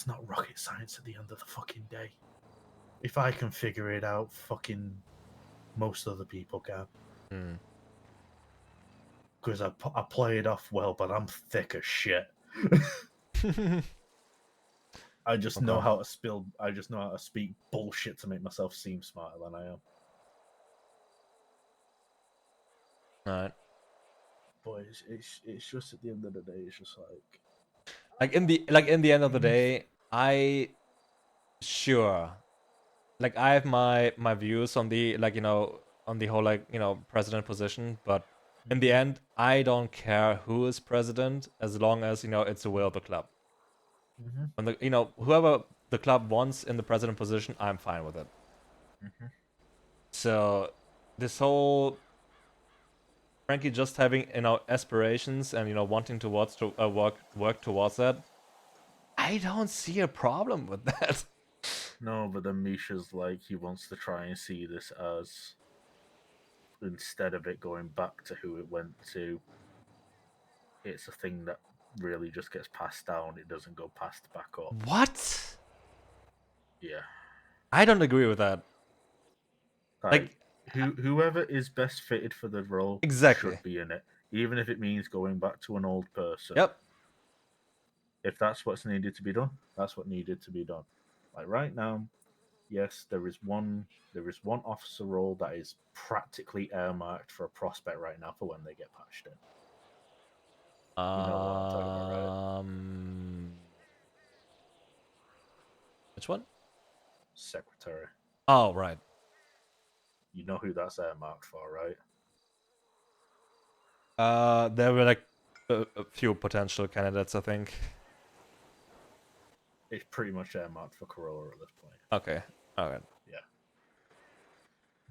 not rocket science at the end of the fucking day. If I can figure it out, fucking most other people can. Because I play it off well, but I'm thick as shit. I just know how to spill. I just know how to speak bullshit to make myself seem smarter than I am. Alright. But it's just at the end of the day, it's just in the end of the day, I have my views on the on the whole president position, but in the end, I don't care who is president as long as it's a will of the club. When the whoever the club wants in the president position, I'm fine with it. So this whole Frankie just having aspirations and wanting to work towards that, I don't see a problem with that. No, but then Misha's like he wants to try and see this as, instead of it going back to who it went to, it's a thing that really just gets passed down. It doesn't go passed back up. What? Yeah. I don't agree with that. Like whoever is best fitted for the role should be in it, even if it means going back to an old person. Yep. If that's what's needed to be done, that's what needed to be done. Like right now, yes, there is one officer role that is practically earmarked for a prospect right now for when they get patched in. You know what I'm talking about, right? Which one? Secretary. Oh, right. You know who that's earmarked for, right? There were like a few potential candidates, I think. It's pretty much earmarked for Corolla at this point. Okay. Alright. Yeah.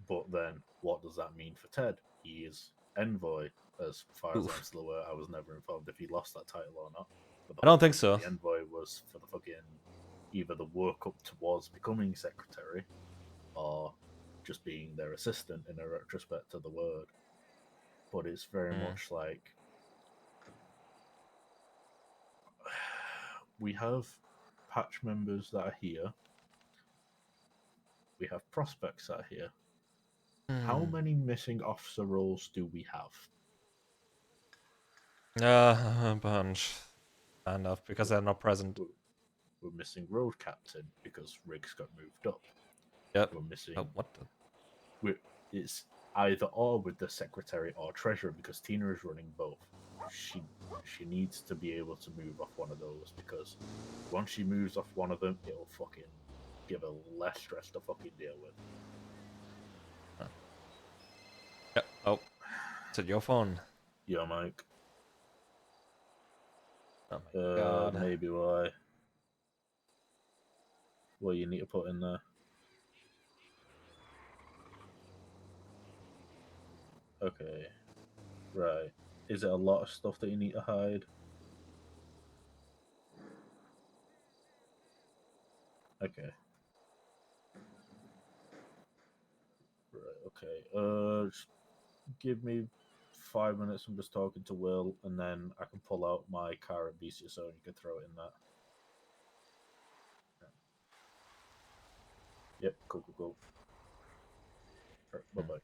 But then, what does that mean for Ted? He is envoy, as far as I'm still aware. I was never informed if he lost that title or not. But I don't think so. The envoy was for the fucking either the work up towards becoming secretary, or just being their assistant in a retrospect to the word. But it's very much like we have patch members that are here. We have prospects that are here. How many missing officer roles do we have? A bunch. Enough, because they're not present. We're missing road captain because Riggs got moved up. Yep. We're missing. Oh, what the? It's either or with the secretary or treasurer because Tina is running both. She needs to be able to move off one of those because once she moves off one of them, it'll fucking give her less stress to fucking deal with. Yep. Oh, is it your phone? Yeah, Mike. Oh my god. Maybe why. What you need to put in there. Okay. Right. Is it a lot of stuff that you need to hide? Okay. Right, okay. Just give me 5 minutes. I'm just talking to Will, and then I can pull out my car at BCSO and you can throw it in that. Yep, cool. Right, bye-bye.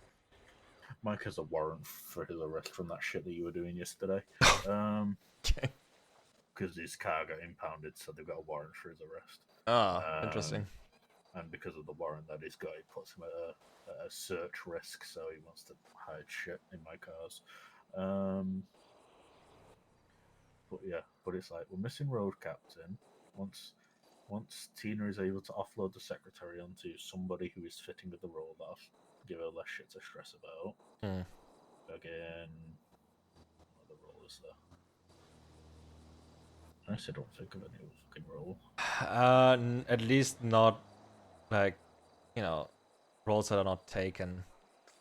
Mike has a warrant for his arrest from that shit that you were doing yesterday. Okay. Because his car got impounded, so they've got a warrant for his arrest. Interesting. And because of the warrant that he's got, it puts him at a search risk, so he wants to hide shit in my cars. But it's like, we're missing road captain. Once Tina is able to offload the secretary onto somebody who is fitting with the role, that'll give her less shit to stress about. Again, what other role is there? I honestly don't think of any fucking role. At least not, like, roles that are not taken.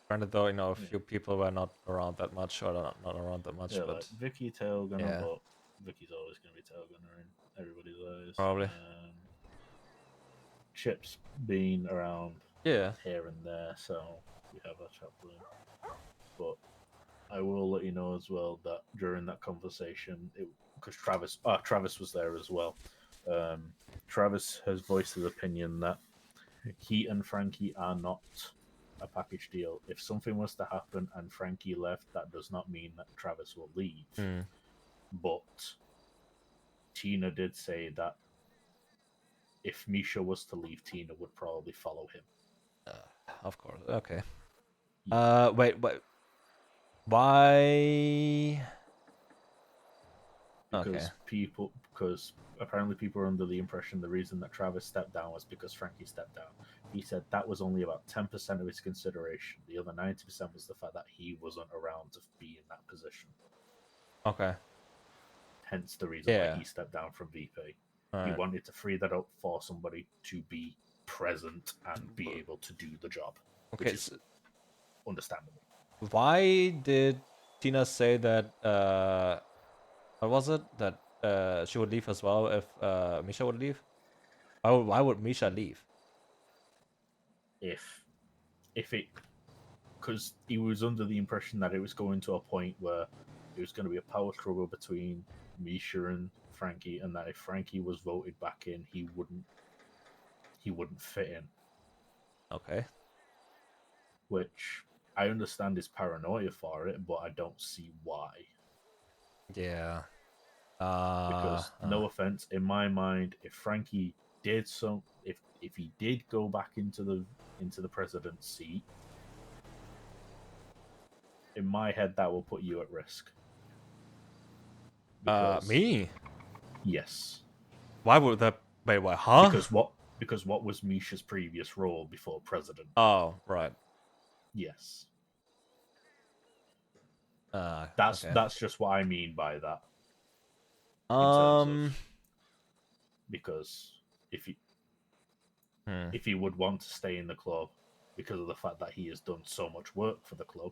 Granted, though, a few people were not around that much, or not around that much, Yeah, but... like Vicky Tailgunner, yeah. but Vicky's always going to be Tailgunner in everybody's eyes. Probably. Chip's been around here and there, so we have a chat with him. But I will let you know as well that during that conversation, because Travis was there as well. Travis has voiced his opinion that he and Frankie are not a package deal. If something was to happen and Frankie left, that does not mean that Travis will leave. But Tina did say that if Misha was to leave, Tina would probably follow him. Of course. Okay. Wait. Why? Because apparently people are under the impression the reason that Travis stepped down was because Frankie stepped down. He said that was only about 10% of his consideration. The other 90% was the fact that he wasn't around to be in that position. Okay. Hence the reason why he stepped down from VP. He wanted to free that up for somebody to be present and be able to do the job. Okay, which is understandable. Why did Tina say that? What was it that she would leave as well if Misha would leave? Why would Misha leave? Because he was under the impression that it was going to a point where it was going to be a power struggle between Misha and Frankie, and that if Frankie was voted back in, he wouldn't fit in. Okay. Which I understand his paranoia for it, but I don't see why. Yeah. Because no offense, in my mind, if Frankie did if he did go back into the president's seat, in my head that will put you at risk. Me? Yes. Why would that? Wait, what? Huh? Because what was Misha's previous role before president? Oh, right. Yes. Okay. That's just what I mean by that. Because if he would want to stay in the club because of the fact that he has done so much work for the club,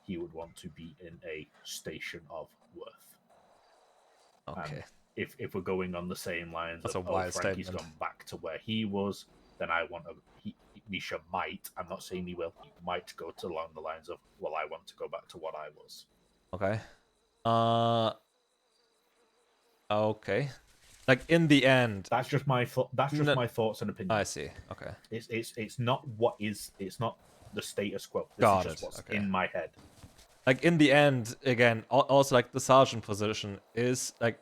he would want to be in a station of worth. Okay. And if we're going on the same lines That's of a wild Frankie's statement. gone back to where he was, then Misha might, I'm not saying he will, he might go to along the lines of, well, I want to go back to what I was. Okay. Okay. Like in the end. That's just my my thoughts and opinions. I see. Okay. It's not what is. It's not the status quo. This Got is just it. what's Okay. in my head. Like in the end, again, also like the sergeant position is like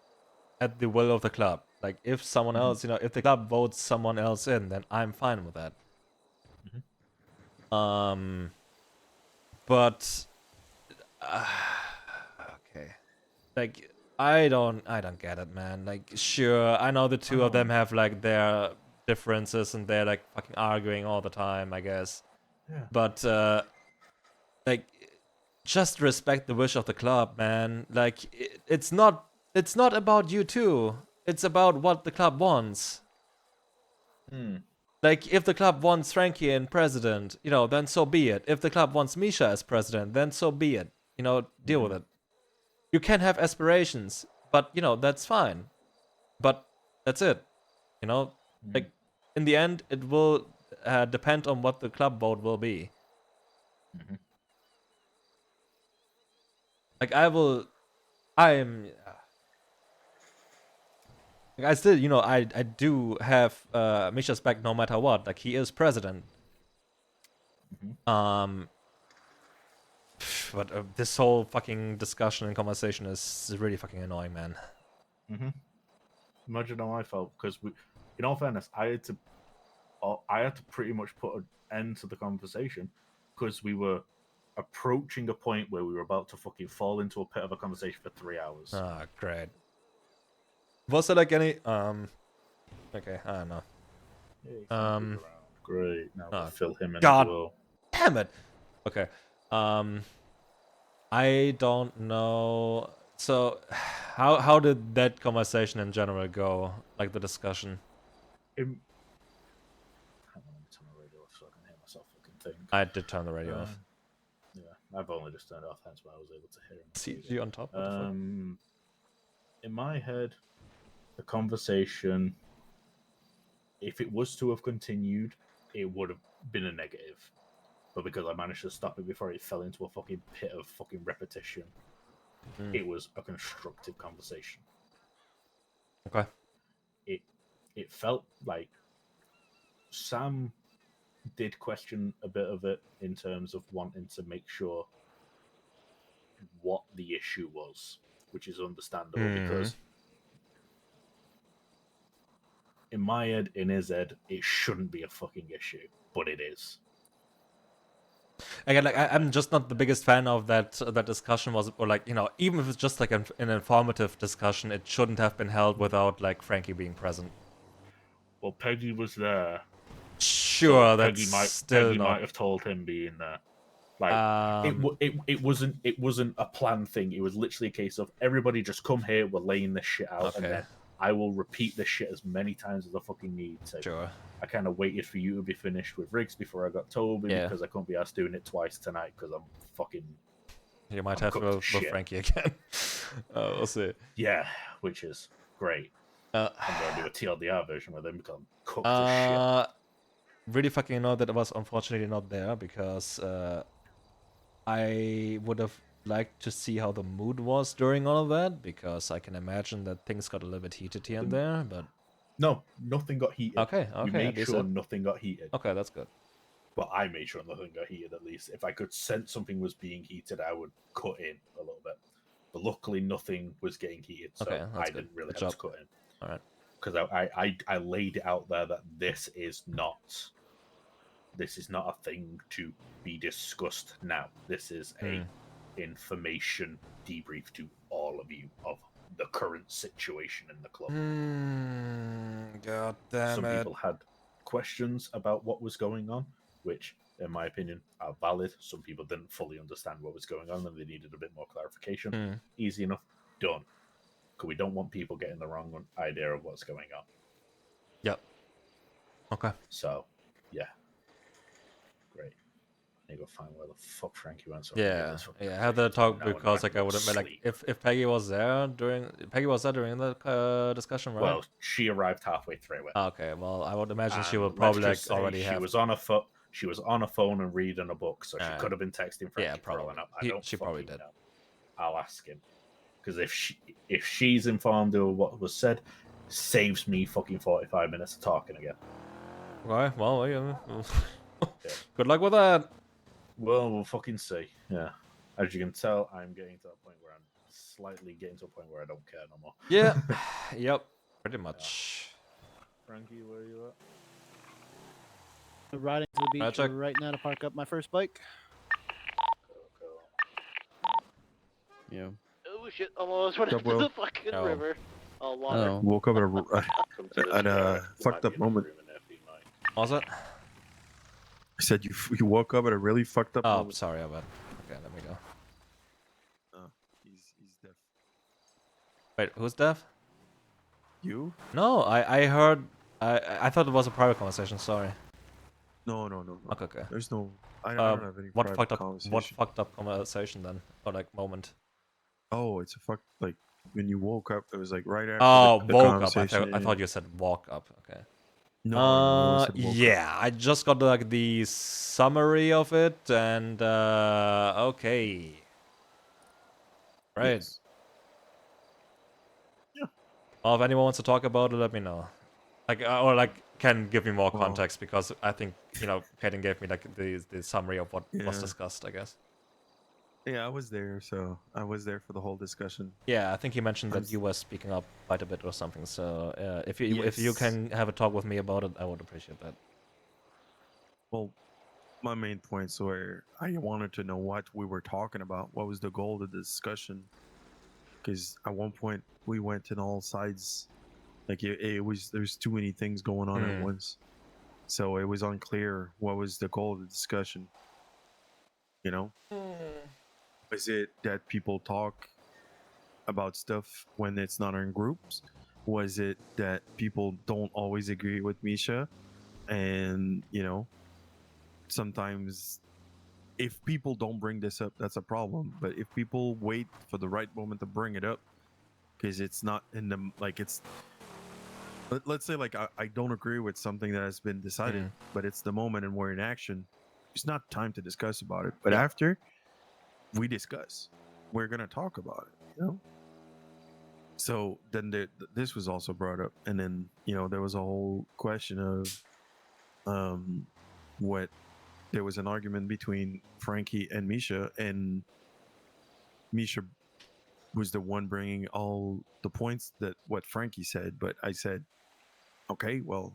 at the will of the club. Like if someone else, if the club votes someone else in, then I'm fine with that. But okay, like I don't get it, man. Like sure, I know the two of them have like their differences and they're like fucking arguing all the time, I guess. Yeah. But like just respect the wish of the club, man. Like it's not about you two. It's about what the club wants. Like if the club wants Frankie in president, then so be it. If the club wants Misha as president, then so be it. Deal with it. You can have aspirations, but that's fine. But that's it. Like in the end, it will depend on what the club vote will be. Like I still, I do have Misha's back no matter what. Like he is president. But this whole fucking discussion and conversation is really fucking annoying, man. Imagine how I felt because in all fairness, I had to pretty much put an end to the conversation because we were approaching a point where we were about to fucking fall into a pit of a conversation for 3 hours. Ah, great. Was there like any okay, I don't know. Great. Now we'll fill him in God as well. damn it. Okay. I don't know. So how did that conversation in general go? Like the discussion? Hang on, let me turn the radio off so I can hear myself fucking think. I did turn the radio off. Yeah, I've only just turned it off, hence why I was able to hear him. CG on top. What the fuck? In my head, the conversation, if it was to have continued, it would have been a negative. But because I managed to stop it before it fell into a fucking pit of fucking repetition, it was a constructive conversation. Okay. It felt like Sam did question a bit of it in terms of wanting to make sure what the issue was, which is understandable because in my head, in his head, it shouldn't be a fucking issue, but it is. Again, like I'm just not the biggest fan of that discussion or like even if it's just like an informative discussion, it shouldn't have been held without like Frankie being present. Well, Peggy was there. Sure, so that's Peggy might have told him being there. Like it wasn't a planned thing. It was literally a case of everybody just come here. We're laying this shit out, and then I will repeat this shit as many times as I fucking need to. Sure. I kind of waited for you to be finished with Riggs before I got Toby because I couldn't be asked doing it twice tonight because I'm fucking. You might have to with Frankie again. We'll see. Yeah, which is great. I'm gonna do a TLDR version with him because I'm cooked as shit. Really fucking annoyed that I was unfortunately not there because I would have liked to see how the mood was during all of that because I can imagine that things got a little bit heated here and there, but no, nothing got heated. Okay, we made sure nothing got heated. Okay, that's good. But I made sure nothing got heated at least. If I could sense something was being heated, I would cut in a little bit. But luckily, nothing was getting heated, so I didn't really have to cut in. All right. Because I laid it out there that this is not a thing to be discussed now. This is a information debrief to all of you of the current situation in the club. God damn Some it. people had questions about what was going on, which, in my opinion, are valid. Some people didn't fully understand what was going on and they needed a bit more clarification. Easy enough, done. Because we don't want people getting the wrong idea of what's going on. Yep. Okay. So, yeah. Great. I need to go find where the fuck Frankie went. So I had the talk because like I would have been like if Peggy was there during the discussion, right? Well, she arrived halfway through it. Okay, well I would imagine she would probably like already have. She was on a phone and reading a book, so she could have been texting Frankie. Yeah, probably. She probably did. I'll ask him because if she's informed of what was said, saves me fucking 45 minutes of talking again. Okay, well, yeah. Good luck with that. Well, we'll fucking see. Yeah. As you can tell, I'm getting to a point where I'm slightly getting to a point where I don't care no more. Yeah. Yep. Pretty much. Frankie, where are you at? Riding to the beach check. right now to park up my first bike. Yeah. Oh shit! Almost went What's up, into Will? the fucking Oh. river. Oh, water. Oh. Woke up at Come to this at a You fucked might up be in the moment. room in there, Pete, Mike. Was it? I said you woke up at a really fucked up Oh, moment. sorry about. Okay, let me go. Oh, he's deaf. Wait, who's deaf? You? No, I heard. I thought it was a private conversation. Sorry. No. Okay, okay. There's no. I don't have any What private fucked up? conversation. What fucked up conversation then, or like moment? Oh, it's a fuck. Like when you woke up, it was like right after Oh, the woke up. I conversation. thought you said walk up. Okay. No, it was Yeah, I just got like the summary of it, and okay. Right. Yes. Yeah. Well, if anyone wants to talk about it, let me know. Like, or like, can give me more context, because I think, you know, Kaden gave me like the summary of what was Yeah. discussed, I guess. Yeah, I was there, so I was there for the whole discussion. Yeah, I think he mentioned that I'm you were speaking up quite a bit or something. So if you Yes. can have a talk with me about it, I would appreciate that. Well, my main points were I wanted to know what we were talking about. What was the goal of the discussion? Because at one point we went in all sides. Like it was there's too many things going on at once, so it was unclear what was the goal of the discussion. You know, is it that people talk about stuff when it's not in groups? Was it that people don't always agree with Misha, and you know, sometimes if people don't bring this up, that's a problem. But if people wait for the right moment to bring it up, because it's not in the like it's let's say like I don't agree with something that has been decided, but it's the moment and we're in action. It's not time to discuss about it. But after we discuss, we're gonna talk about it. You know. So then this was also brought up, and then you know there was a whole question of what there was an argument between Frankie and Misha, and Misha was the one bringing all the points that what Frankie said, but I said, okay, well,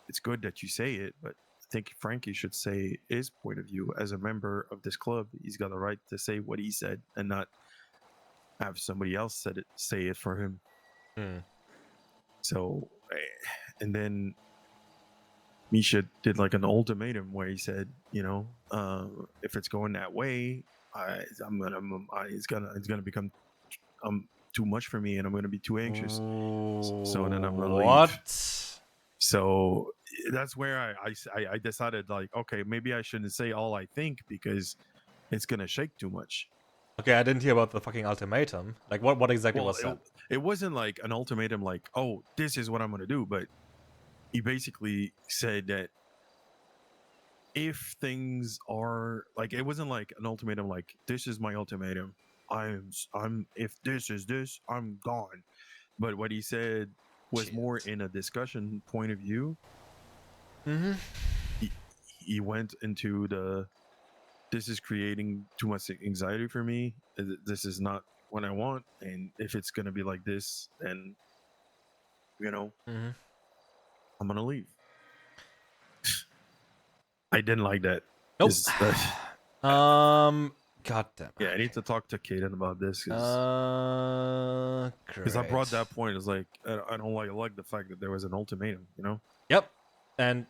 it's good that you say it, but I think Frankie should say his point of view as a member of this club. He's got a right to say what he said and not have somebody else say it for him. So, and then Misha did like an ultimatum where he said, you know, if it's going that way, it's gonna become too much for me, and I'm gonna be too anxious. So then I'm gonna leave. So that's where I decided like, okay, maybe I shouldn't say all I think because it's gonna shake too much. Okay, I didn't hear about the fucking ultimatum. Like, what exactly was that? It wasn't like an ultimatum, like, oh, this is what I'm gonna do, but he basically said that if things are like, it wasn't like an ultimatum, like this is my ultimatum. I'm if this is this, I'm gone. But what he said was more in a discussion point of view. He went into this is creating too much anxiety for me. This is not what I want, and if it's gonna be like this, then you know, I'm gonna leave. I didn't like that. Nope. God damn. Yeah, I need to talk to Kaden about this because I brought great. that point. It's like I don't like the fact that there was an ultimatum. You know. Yep, and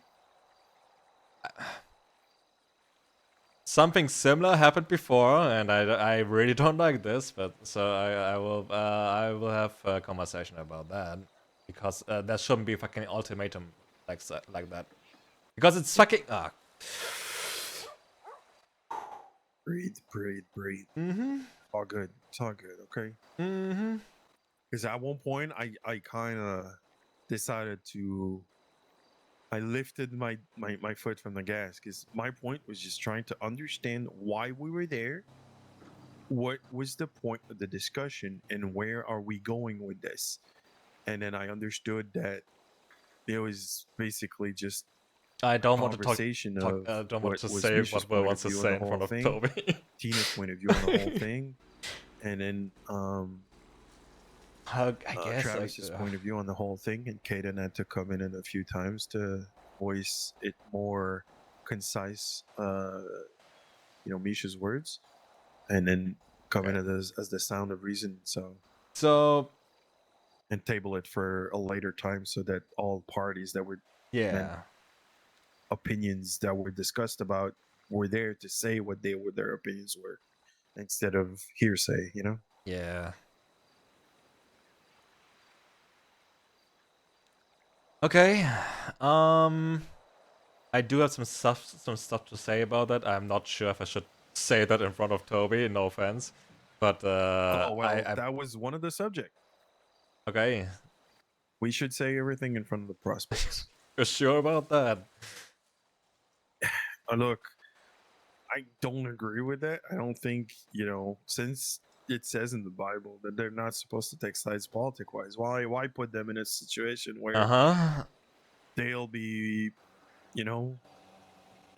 something similar happened before, and I really don't like this, but so I will have a conversation about that, because there shouldn't be a fucking ultimatum like that, because it's fucking Breathe. All good. It's all good. Okay. Because at one point I kind of decided to. I lifted my foot from the gas because my point was just trying to understand why we were there, what was the point of the discussion, and where are we going with this. and then I understood that it was basically just I don't want to conversation of don't want what to was say Misha's what Will point of wants to view on say the in whole front of thing, Toby. Tina's point of view on the whole thing, and then I guess Travis's point of view on the whole thing, and Kaden had to come in a few times to voice it more concise, Misha's words, and then come in as the sound of reason. So and table it for a later time so that all parties that were yeah. opinions that were discussed about were there to say what their opinions were instead of hearsay, Yeah. Okay. I do have some stuff to say about that. I'm not sure if I should say that in front of Toby, no offense. But that was one of the subject. Okay. We should say everything in front of the prospects. You're sure about that? Look, I don't agree with that. I don't think, since it says in the Bible that they're not supposed to take sides politic wise, why put them in a situation where they'll be, and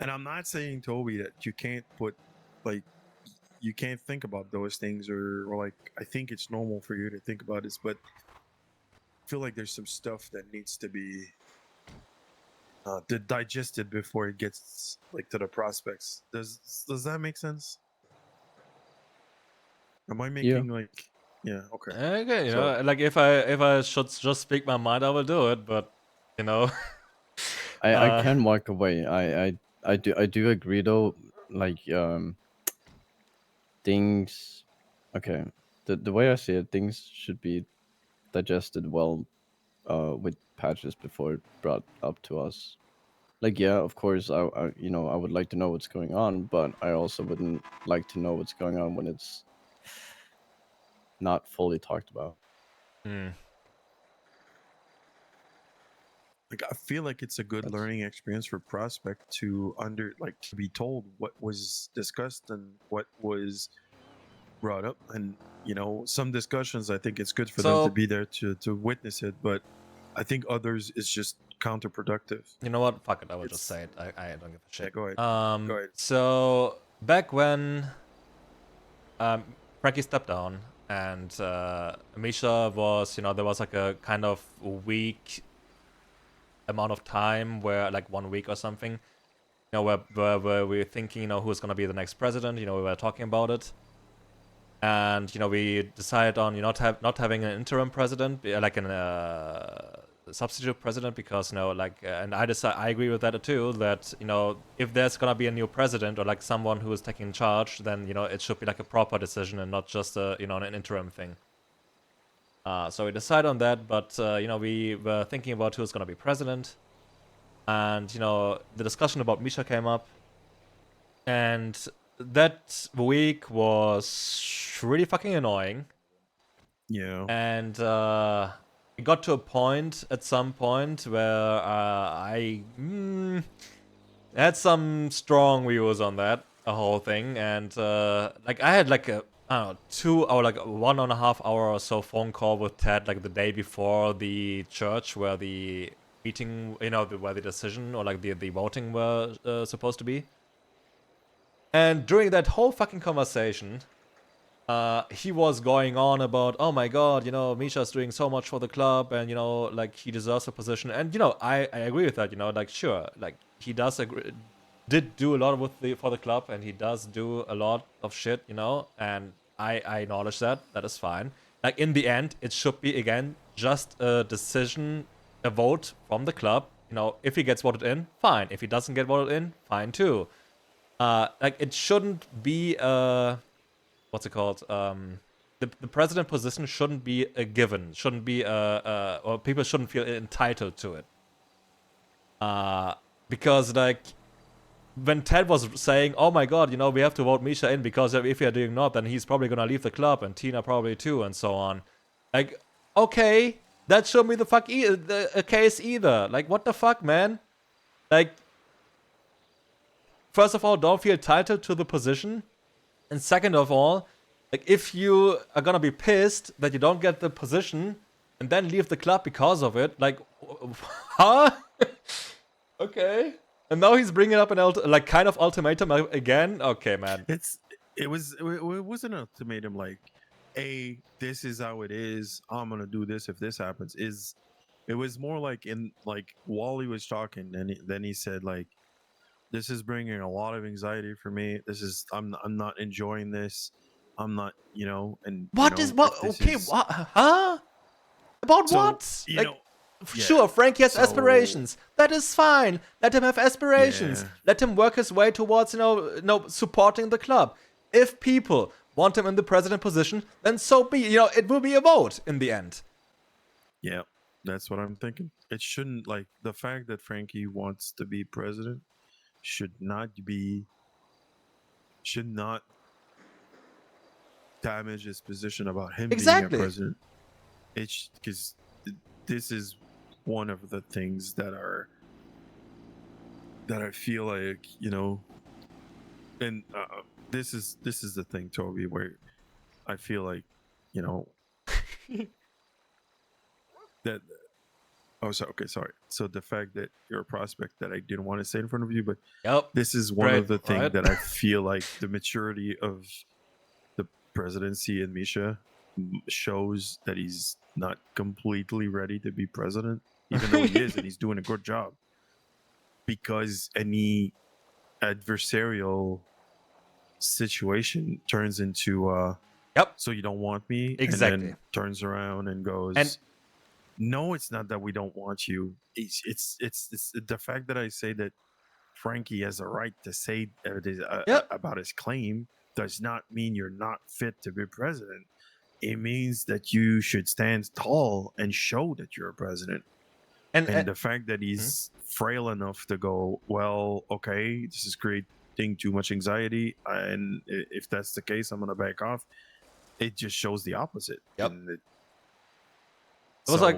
I'm not saying, Toby, that you can't put, like, you can't think about those things or like, I think it's normal for you to think about this, but I feel like there's some stuff that needs to be digested before it gets like to the prospects. Does that make sense? Am I making yeah, okay. Okay, like if I should just speak my mind, I will do it. But I can walk away. I do agree though. Like things. Okay, the way I see it, things should be digested well, with patches before it brought up to us. Like yeah, of course, I would like to know what's going on, but I also wouldn't like to know what's going on when it's not fully talked about. Like I feel like it's a good learning experience for prospect to to be told what was discussed and what was brought up, and some discussions I think it's good for them to be there to witness it, but I think others is just counterproductive. You know what? Fuck it. I will just say it. I don't give a shit. Yeah, go ahead. Go ahead. So back when Frankie stepped down and Misha was, there was like a kind of weak amount of time where like 1 week or something, where we were thinking, who's gonna be the next president. We were talking about it, and we decided on not having an interim president, like a substitute president, because and I agree with that too, that if there's gonna be a new president or like someone who is taking charge, then it should be like a proper decision and not just an interim thing. So we decided on that, but we were thinking about who's gonna be president, and the discussion about Misha came up, and that week was really fucking annoying. Yeah. And it got to a point at some point where I had some strong views on that whole thing, and like I had like a 2 hour, like 1.5 hour or so phone call with Ted like the day before the church where the meeting, where the decision or like the voting were supposed to be. And during that whole fucking conversation, he was going on about, oh my god, Misha's doing so much for the club, and like he deserves a position. And I agree with that. Like sure, like he did do a lot for the club, and he does do a lot of shit, and I acknowledge that. That is fine. Like in the end, it should be again just a decision, a vote from the club. If he gets voted in, fine. If he doesn't get voted in, fine too. Like it shouldn't be what's it called? The president position shouldn't be a given. Shouldn't be or people shouldn't feel entitled to it. Because like when Ted was saying, "Oh my God, we have to vote Misha in because if we are doing not, then he's probably gonna leave the club, and Tina probably too, and so on." Like, okay, that shouldn't be the case either. Like, what the fuck, man? Like, first of all, don't feel entitled to the position. And second of all, like if you are gonna be pissed that you don't get the position, and then leave the club because of it. Like, huh? Okay. And now he's bringing up an kind of ultimatum again. Okay, man. It wasn't an ultimatum like, "Hey, this is how it is. I'm gonna do this if this happens." It was more like Wally was talking, and then he said like, "This is bringing a lot of anxiety for me. I'm not enjoying this. I'm not, and What is what? Okay, what? Huh? About what? You like, know, sure, Frankie has so- aspirations. That is fine. Let him have aspirations. Yeah. Let him work his way towards, supporting the club. If people want him in the president position, then so be. It will be a vote in the end. Yeah, that's what I'm thinking. It shouldn't the fact that Frankie wants to be president should not damage his position about him being a Exactly. president. It's because this is one of the things that I feel like, and this is the thing, Toby, where I feel like, that sorry. So the fact that you're a prospect that I didn't want to say in front of you, but this is one of the things right. that I feel like the maturity of the presidency in Misha shows that he's not completely ready to be president, even though he is, and he's doing a good job. Because any adversarial situation turns into so you don't want me, Exactly. and then turns around and goes, And no, it's not that we don't want you. It's the fact that I say that Frankie has a right to say about his claim does not mean you're not fit to be president. It means that you should stand tall and show that you're a president. And the fact that he's frail enough to go, well, okay, this is creating too much anxiety, and if that's the case, I'm gonna back off. It just shows the opposite. Yep. And It was like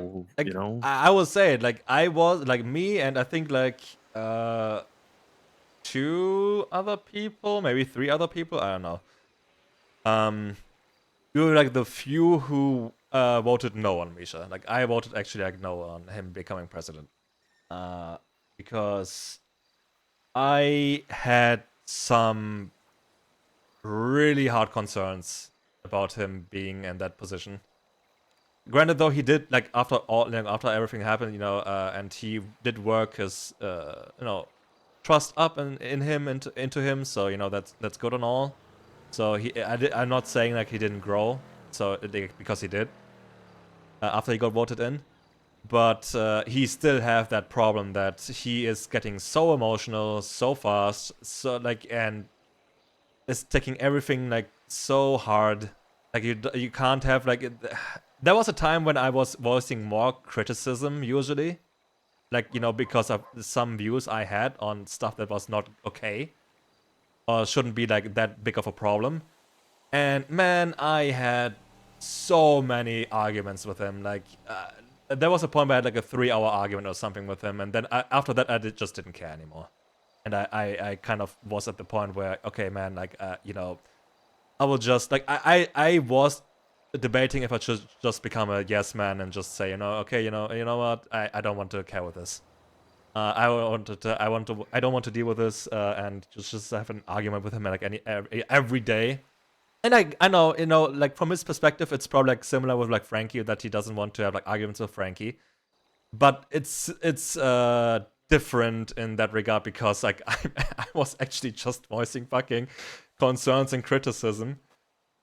I will say it, like I was like me and I think like 2 other people, maybe 3 other people, I don't know. We were like the few who voted no on Misha. Like I voted actually like no on him becoming president. Because I had some really hard concerns about him being in that position. Granted, though, he did like after everything happened, and he did work his trust up in him into him. So that's good and all. So I'm not saying like he didn't grow. So because he did after he got voted in, but he still have that problem that he is getting so emotional so fast, and is taking everything like so hard. Like you can't have like there was a time when I was voicing more criticism usually, like because of some views I had on stuff that was not okay or shouldn't be like that big of a problem. And man, I had so many arguments with him. Like there was a point where I had like a 3-hour argument or something with him, and then after that I just didn't care anymore. And I kind of was at the point where, okay, man, like I will just like I was debating if I should just become a yes man and just say, okay, you know what, I don't want to care with this. I don't want to deal with this, and just have an argument with him like every day. And I know, like from his perspective, it's probably like similar with like Frankie, that he doesn't want to have like arguments with Frankie. But it's different in that regard because like I was actually just voicing fucking concerns and criticism,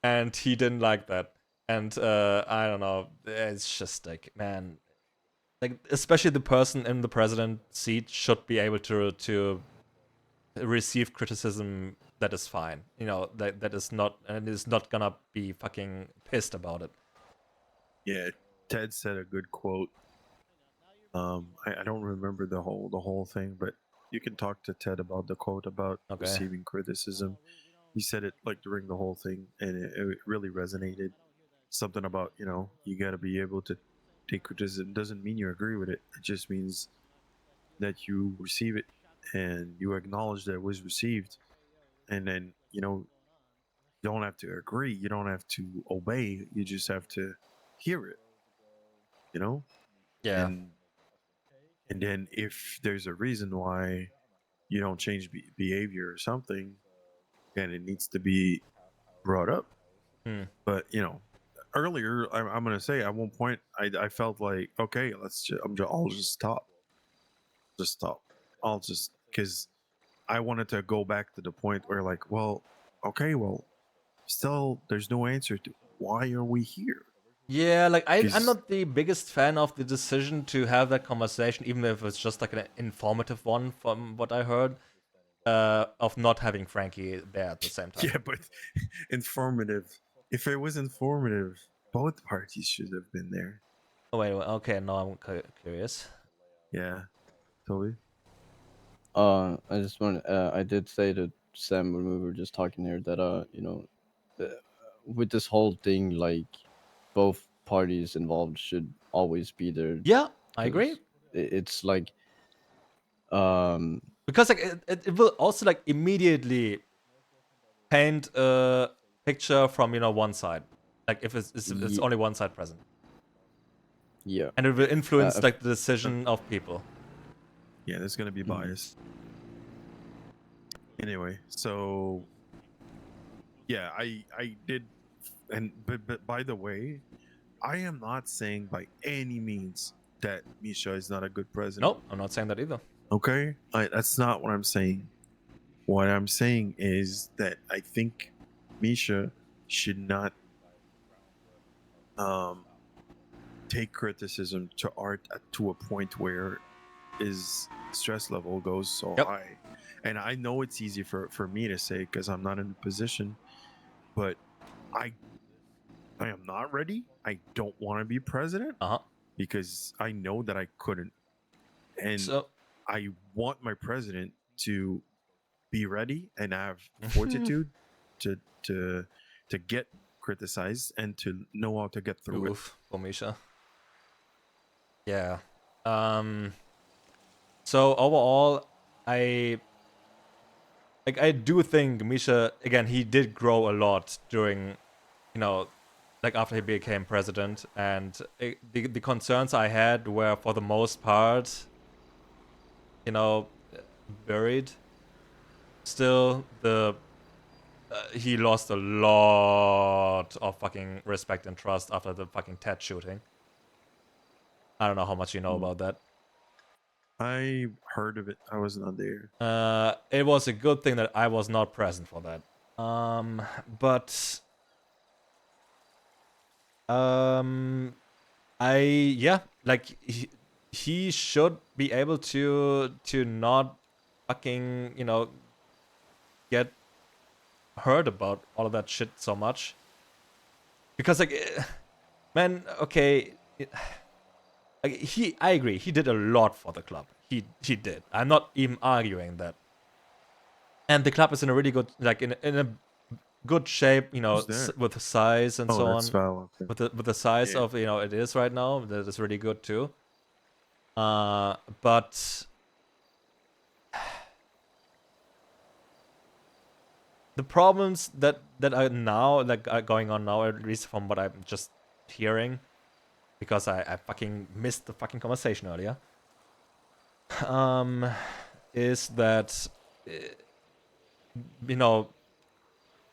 and he didn't like that. And I don't know, it's just like, man, like especially the person in the president seat should be able to receive criticism that is fine. That is not gonna be fucking pissed about it. Yeah, Ted said a good quote. I don't remember the whole thing, but you can talk to Ted about the quote about receiving criticism. He said it like during the whole thing, and it really resonated. Something about you got to be able to take criticism. Doesn't mean you agree with it. It just means that you receive it and you acknowledge that it was received, and then you don't have to agree. You don't have to obey. You just have to hear it. you know. Yeah. And then if there's a reason why you don't change behavior or something, then it needs to be brought up. Hmm. But earlier I'm gonna say at one point I felt like, okay, I'll just stop. I'll just because I wanted to go back to the point where like, well, okay, well, still there's no answer to why are we here. Yeah, like I'm 'Cause- not the biggest fan of the decision to have that conversation, even if it's just like an informative one from what I heard, of not having Frankie there at the same time. Yeah, but informative. If it was informative, both parties should have been there. Oh wait, okay, now I'm curious. Yeah, totally. I just want. I did say to Sam when we were just talking here that with this whole thing, like both parties involved should always be there. Yeah, I agree. 'cause it's like Because like it will also like immediately paint a picture from one side, like if it's only one side present. Yeah, and it will influence like the decision of people. Yeah, there's gonna be bias. Anyway, so yeah, I did, and but by the way, I am not saying by any means that Misha is not a good president. Nope, I'm not saying that either. Okay, that's not what I'm saying. What I'm saying is that I think Misha should not take criticism to art to a point where his stress level goes so high. And I know it's easy for me to say because I'm not in a position, but I am not ready. I don't want to be president because I know that I couldn't. And I want my president to be ready and have fortitude to get criticized and to know how to get through it. For Misha. Yeah. So overall, I do think Misha, again, he did grow a lot during, like after he became president, and the concerns I had were for the most part, buried. Still, he lost a lot of fucking respect and trust after the fucking Ted shooting. I don't know how much you know about that. I heard of it. I wasn't on there. It was a good thing that I was not present for that. But he should be able to not fucking get hurt about all of that shit so much, because like man, okay, I agree, he did a lot for the club. He did. I'm not even arguing that. And the club is in a really good, like in a good shape, with the size and so on. Valid. With the size of it is right now, that is really good too. But the problems that are now are going on now, at least from what I'm just hearing, because I fucking missed the fucking conversation earlier, is that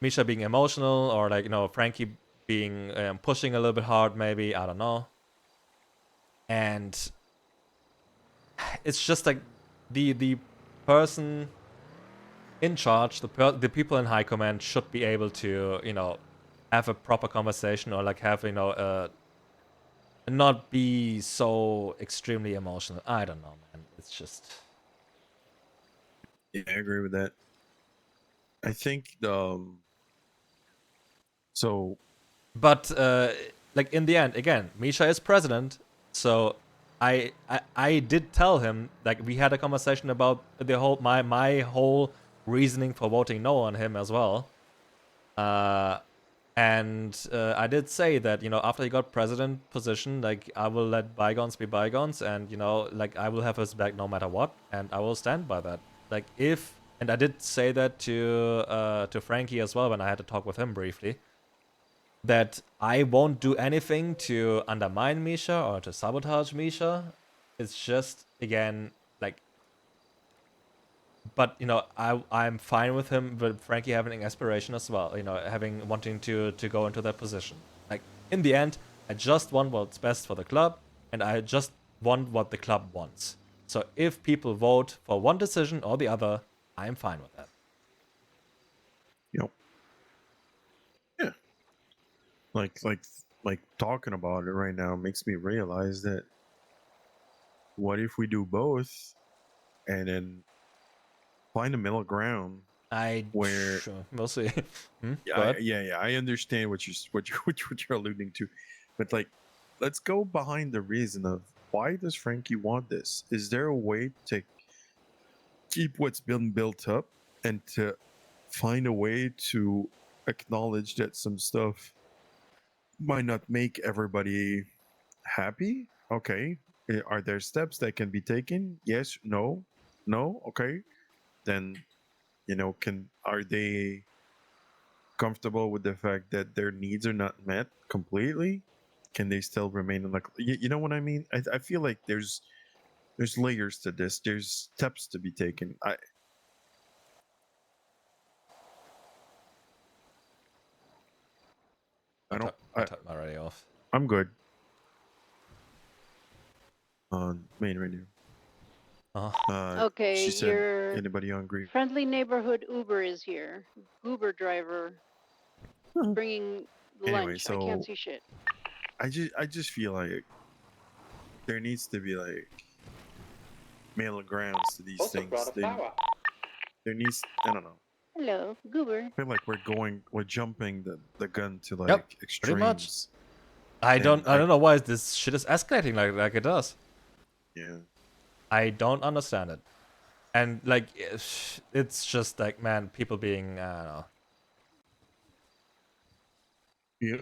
Misha being emotional, or like Frankie being pushing a little bit hard, maybe, I don't know. And it's just like the person in charge, the people in high command should be able to have a proper conversation, or like have not be so extremely emotional. I don't know, man. It's just Yeah, I agree with that. I think but like in the end, again, Misha is president, so I did tell him, like, we had a conversation about the whole my whole reasoning for voting no on him as well. And I did say that, after he got president position, like, I will let bygones be bygones, and, like, I will have his back no matter what, and I will stand by that. Like, and I did say that to Frankie as well when I had to talk with him briefly, that I won't do anything to undermine Misha or to sabotage Misha. It's just, again, like, but you know, I'm fine with him, with Frankie having aspiration as well. You know, wanting to go into that position. Like in the end, I just want what's best for the club, and I just want what the club wants. So if people vote for one decision or the other, I'm fine with that. Yep. Yeah. Like talking about it right now makes me realize that what if we do both and then find a middle ground where we'll see. yeah, I understand what you're alluding to, but like, let's go behind the reason of why does Frankie want this? Is there a way to keep what's been built up and to find a way to acknowledge that some stuff might not make everybody happy? Okay, are there steps that can be taken? Yes, no, okay, then are they comfortable with the fact that their needs are not met completely? Can they still remain in like you know what I mean? I feel like there's layers to this. There's steps to be taken. I don't. I took my radio off. I'm good. On main radio. Okay, She said, your anybody hungry? friendly neighborhood Uber is here. Uber driver bringing lunch. Anyway, I can't so see shit. I just feel like there needs to be like middle grounds to these Also things. brought a flower. There needs, I don't know. Hello, Goober. I feel like we're jumping the gun to like extremes. Pretty much. I don't know why this shit is escalating like it does. Yeah. I don't understand it. And like it's just like, man, people being I don't know. Yeah.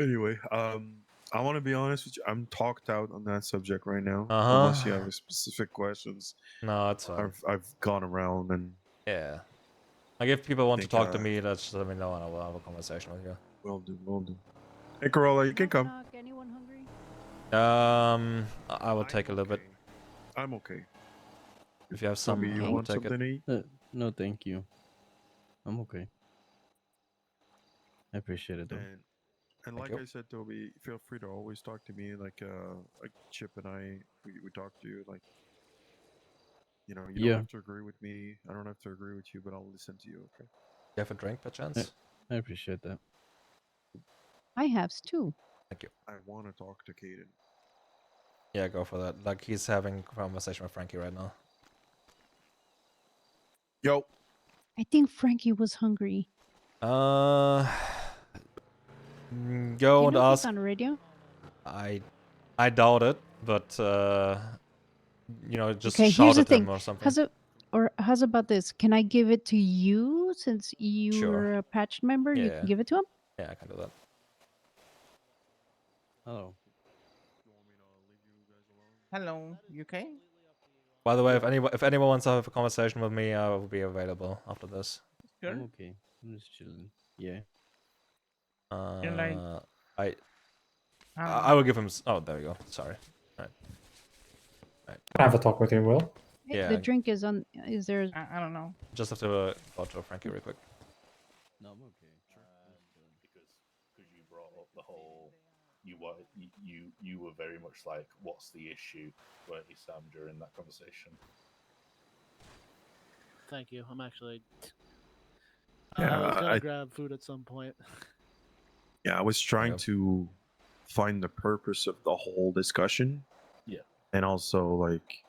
Anyway, I want to be honest with you. I'm talked out on that subject right now. Unless you have specific questions. No, it's fine. I've gone around and yeah. Like if people want to think, talk to me, just let me know and I will have a conversation with you. Will do. Hey, Corolla, you can come. Anyone hungry? I will take a little bit. I'm okay. If you have some, you I will want take something it. to eat? No, thank you. I'm okay. I appreciate it though. And like I said, Toby, feel free to always talk to me. Like Chip and I, we talk to you. Like, you know, you don't have to agree with me. I don't have to agree with you, but I'll listen to you. Okay. You have a drink, perchance? I appreciate that. I have too. Thank you. I want to talk to Caden. Yeah, go for that. Like he's having a conversation with Frankie right now. Yo. I think Frankie was hungry. Go Do you and know if ask. he's on radio? I doubt it, but you know, just Okay, shout here's the at him thing. or something. How's about this? Can I give it to you since you're a patch member? You can give it to him? Yeah, I can do that. Oh. Hello, you okay? By the way, if anyone wants to have a conversation with me, I will be available after this. Sure. I'm okay. I'm just chilling. Yeah. You're like, I will give him. Oh, there we go. Sorry. All right. Can I have a talk with you, Will? Yeah. The drink is on. Is there? I don't know. Just have to go to Frankie real quick. No, I'm okay. Because you brought up the whole, you were very much like, what's the issue, weren't you, Sam, during that conversation? Thank you. I'm actually. Yeah, I was gonna grab food at some point. Yeah, I was trying to find the purpose of the whole discussion. Yeah. And also, like,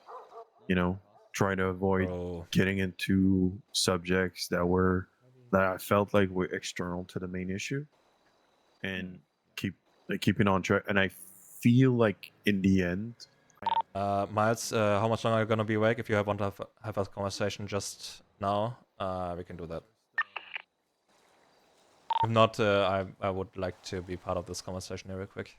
you know, try to avoid getting into subjects that I felt like were external to the main issue, and keeping on track. And I feel like in the end, Miles, how much longer are you gonna be awake? If you want to have a conversation just now, we can do that. If not, I would like to be part of this conversation here real quick.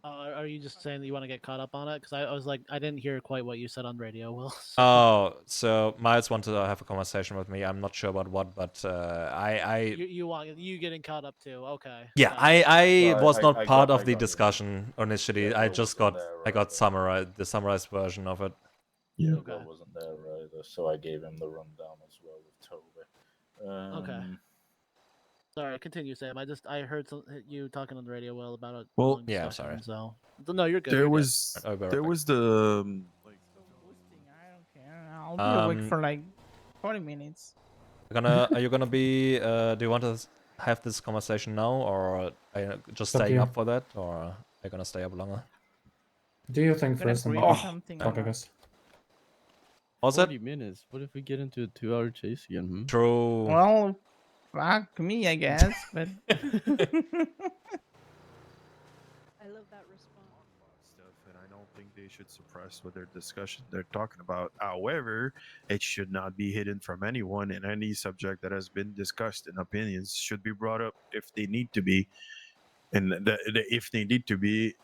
Are you just saying that you want to get caught up on it? Because I was like, I didn't hear quite what you said on radio, Will. So. Oh, so Miles wanted to have a conversation with me. I'm not sure about what, but You want you getting caught up too? Okay. yeah, Got I Well, was not part I of the got you. discussion initially. Yeah, I Will just wasn't got there the summarized version of it. Yeah, Okay. Will wasn't there either, so I gave him the rundown as well with Toby. Okay. Sorry, continue, Sam. I heard you talking on the radio, Will, about a Well, long yeah, discussion. sorry. So no, you're good. There you're good. was I'll be right there back. was the I'll be awake for like 40 minutes. Are you gonna be? Do you want to have this conversation now, or are you just Up to staying you. up for that, or are you gonna stay up longer? Do your thing I'm gonna first, and create something talk, on I my- guess. What's that? 40 minutes. What if we get into a 2-hour chase again? Hmm? True. Well, fuck me, I guess, but I love that response. stuff, and I don't think they should suppress what their discussion they're talking about. However, it should not be hidden from anyone, and any subject that has been discussed and opinions should be brought up if they need to be. And if they need to be,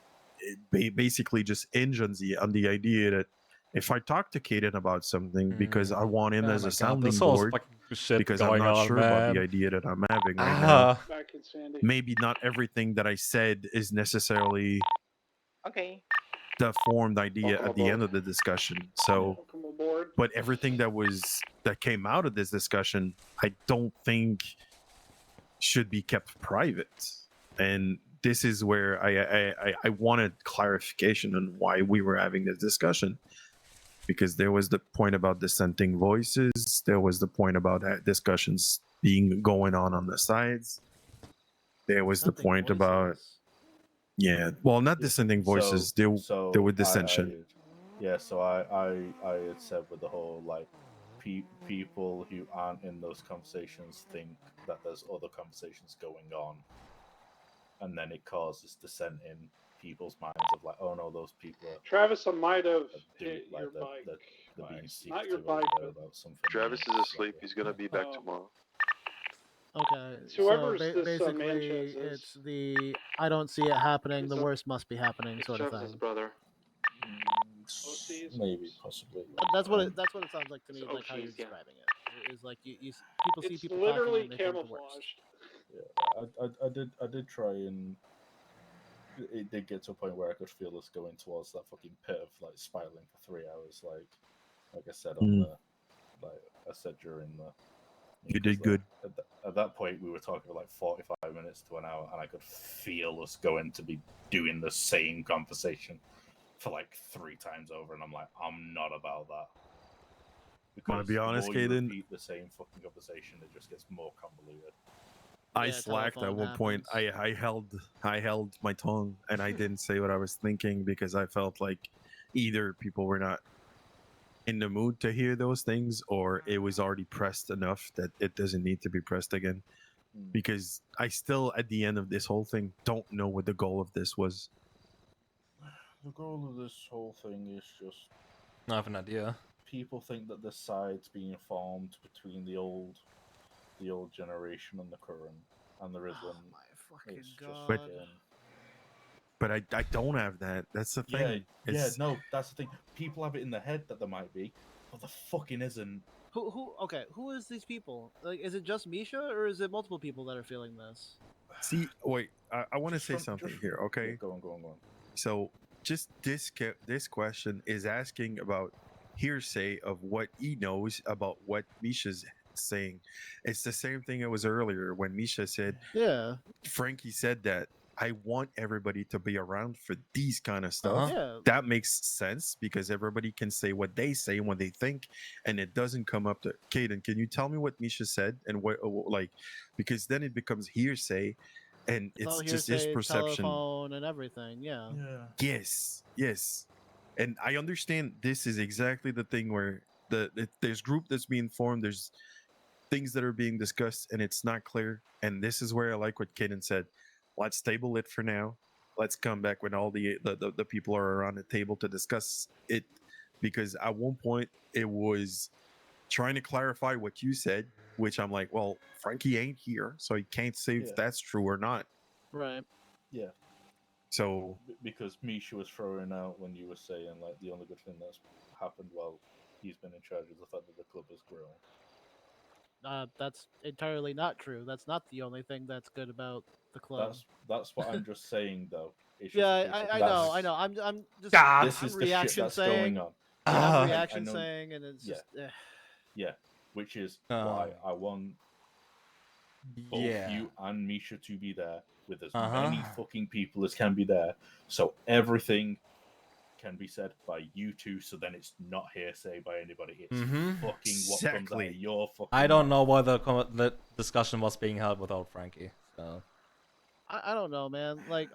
basically just hinge on the idea that if I talk to Kaden about something because I want him Oh as my a God, sounding there's so much board, fucking shit because I'm going not on, sure about the man. idea that I'm having right now. Back in Sandy. Maybe not everything that I said is necessarily Okay. the formed idea Welcome at the end aboard. of the discussion. So, Welcome aboard. but everything that came out of this discussion, I don't think should be kept private. And this is where I wanted clarification on why we were having this discussion, because there was the point about dissenting voices, there was the point about discussions being going on the sides, there was the Dissenting point about well, not dissenting voices. There were dissension. So I had said with the whole like people who aren't in those conversations think that there's other conversations going on, and then it causes dissent in people's minds of like, oh no, those people are Travis, I might have doing hit like your they're, bike. they're being Not your secretive over bike, there but about something. Travis is asleep. He's gonna be back Oh. tomorrow. Okay. It's whoever's so this, basically, Manchez is. it's the I don't see it happening. The It's a- worst must be happening It's sort of Travis's thing. brother. Maybe, possibly. That's what it sounds like to me. It's Like how you're OCs, yeah. describing it is like people see It's people talking literally and they think the worst. camouflaged. Yeah, I did try, and it did get to a point where I could feel us going towards that fucking pit of like spiraling for 3 hours, like I said on the like I said during the. You did good. At that point, we were talking for like 45 minutes to an hour, and I could feel us going to be doing the same conversation for like 3 times over, and I'm like, I'm not about that. Want to be honest, the more you Kaden? repeat the same fucking conversation, it just gets more convoluted. I Yeah, slacked at telephone one point. I held my tongue and I didn't say what I was thinking because I felt like either people were not in the mood to hear those things, or it was already pressed enough that it doesn't need to be pressed again. Because I still, at the end of this whole thing, don't know what the goal of this was. The goal of this whole thing is just I have an idea. people think that the sides being formed between the old generation and the current, and there isn't. Oh my fucking It's god! But I don't have that. That's the thing. No, that's the thing. People have it in their head that there might be, but there fucking isn't. Who is these people? Like, is it just Misha or is it multiple people that are feeling this? See, wait, I want to say something here, okay? Yeah, go on. So, just this question is asking about hearsay of what he knows about what Misha's saying. It's the same thing it was earlier when Misha said, Yeah. Frankie said that I want everybody to be around for these kind of stuff. Yeah. That makes sense because everybody can say what they say when they think, and it doesn't come up to Kaden. Can you tell me what Misha said and what like, because then it becomes hearsay, and it's just his hearsay, perception. telephone, and everything. Yeah. Yes, and I understand this is exactly the thing where there's group that's being formed. There's things that are being discussed, and it's not clear. And this is where I like what Kaden said. Let's table it for now. Let's come back when all the people are around the table to discuss it, because at one point it was trying to clarify what you said, which I'm like, well, Frankie ain't here, so he can't say if that's true or not. Right. Yeah. So because Misha was throwing out when you were saying like the only good thing that's happened while he's been in charge is the fact that the club has grown. That's entirely not true. That's not the only thing that's good about the club. That's what I'm just saying though. It's just Yeah, a case of I that's- know. I'm just God. This I'm is the shit reaction that's saying. going on. Yeah, I'm Ah. reaction I know- saying, and it's yeah. just. Yeah, which is why I want both Yeah. you and Misha to be there with as Uh-huh. many fucking people as can be there, so everything can be said by you two. So then it's not hearsay by anybody. It's Mhm. fucking what comes out of your fucking. I don't mouth. know why the discussion was being held without Frankie. So I don't know, man. Like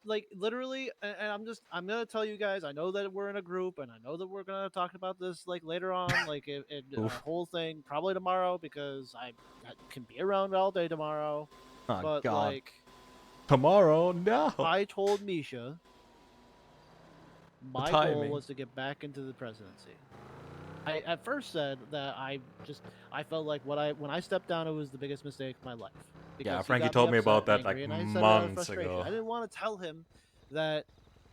like literally, and I'm gonna tell you guys. I know that we're in a group, and I know that we're gonna talk about this like later on, like in our Oof. whole thing, probably tomorrow because I can be around all day tomorrow. Oh, but God. like tomorrow, no. I told Misha, my goal timing. was to get back into the presidency. I at first said that I felt like when I stepped down, it was the biggest mistake of my life. Yeah, Because he Frankie got told me upset about and that angry, like and I said it out of months frustration. ago. I didn't want to tell him that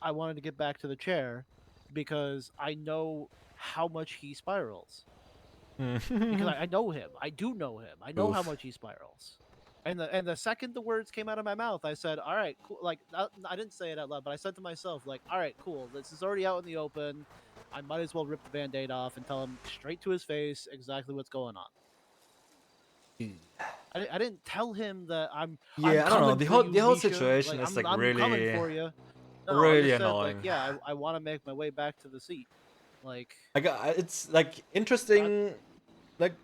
I wanted to get back to the chair because I know how much he spirals. Because I know him. I do know him. I know how Oof. much he spirals. And the second the words came out of my mouth, I said, "All right, cool." Like I didn't say it out loud, but I said to myself, like, "All right, cool. This is already out in the open. I might as well rip the Band-Aid off and tell him straight to his face exactly what's going on." I didn't tell him that I'm. Yeah, I'm I don't know. coming The for whole you, the whole Misha. situation Like, is like I'm coming really, for you. No, I really just said, annoying. like, yeah, I want to make my way back to the seat. Like, it's like interesting. Like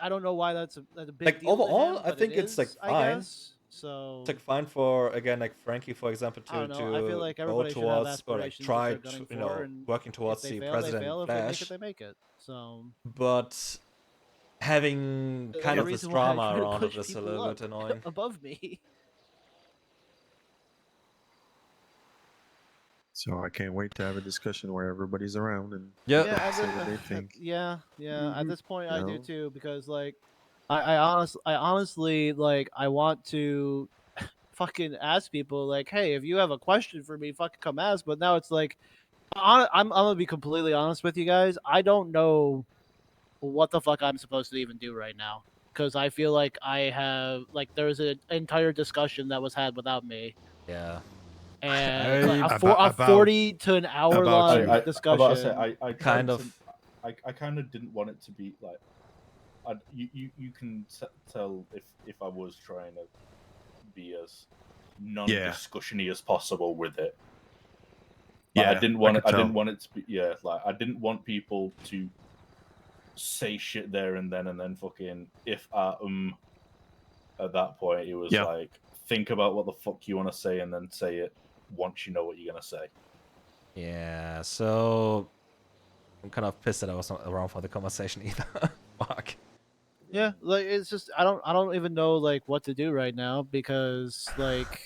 I don't know why that's a big like deal to overall, him, I but think it it's like is, I fine. guess. So It's like fine for again like Frankie, for example, I don't know. I feel like go everybody should have towards or like aspirations that try they're gunning to, for, and working if towards they the fail, they president fail. If they make it, Flash. they make it. So But having There's kind a of this reason why I drama try to around it push is a people little up bit annoying. above me. So I can't wait to have a discussion where everybody's around and Yeah. say what they think. Yeah. At this point, You I do know? too, because like, I honestly like I want to fucking ask people like, hey, if you have a question for me, fucking come ask. But now it's like, I'm gonna be completely honest with you guys. I don't know what the fuck I'm supposed to even do right now, because I feel like I have like there's an entire discussion that was had without me. Yeah. And like a About 40 to an hour long I'm discussion. about to say, I tried Kind to, of. I kind of didn't want it to be like, you can tell if I was trying to be as non-discussion-y as possible with it. Like, Yeah, I didn't want I it. could I didn't tell. want it to be. Yeah, like I didn't want people to say shit there and then fucking if at that point it was Yeah. like think about what the fuck you want to say and then say it once you know what you're gonna say. Yeah, so I'm kind of pissed that I wasn't around for the conversation either. Fuck. Yeah, like it's just I don't even know like what to do right now, because like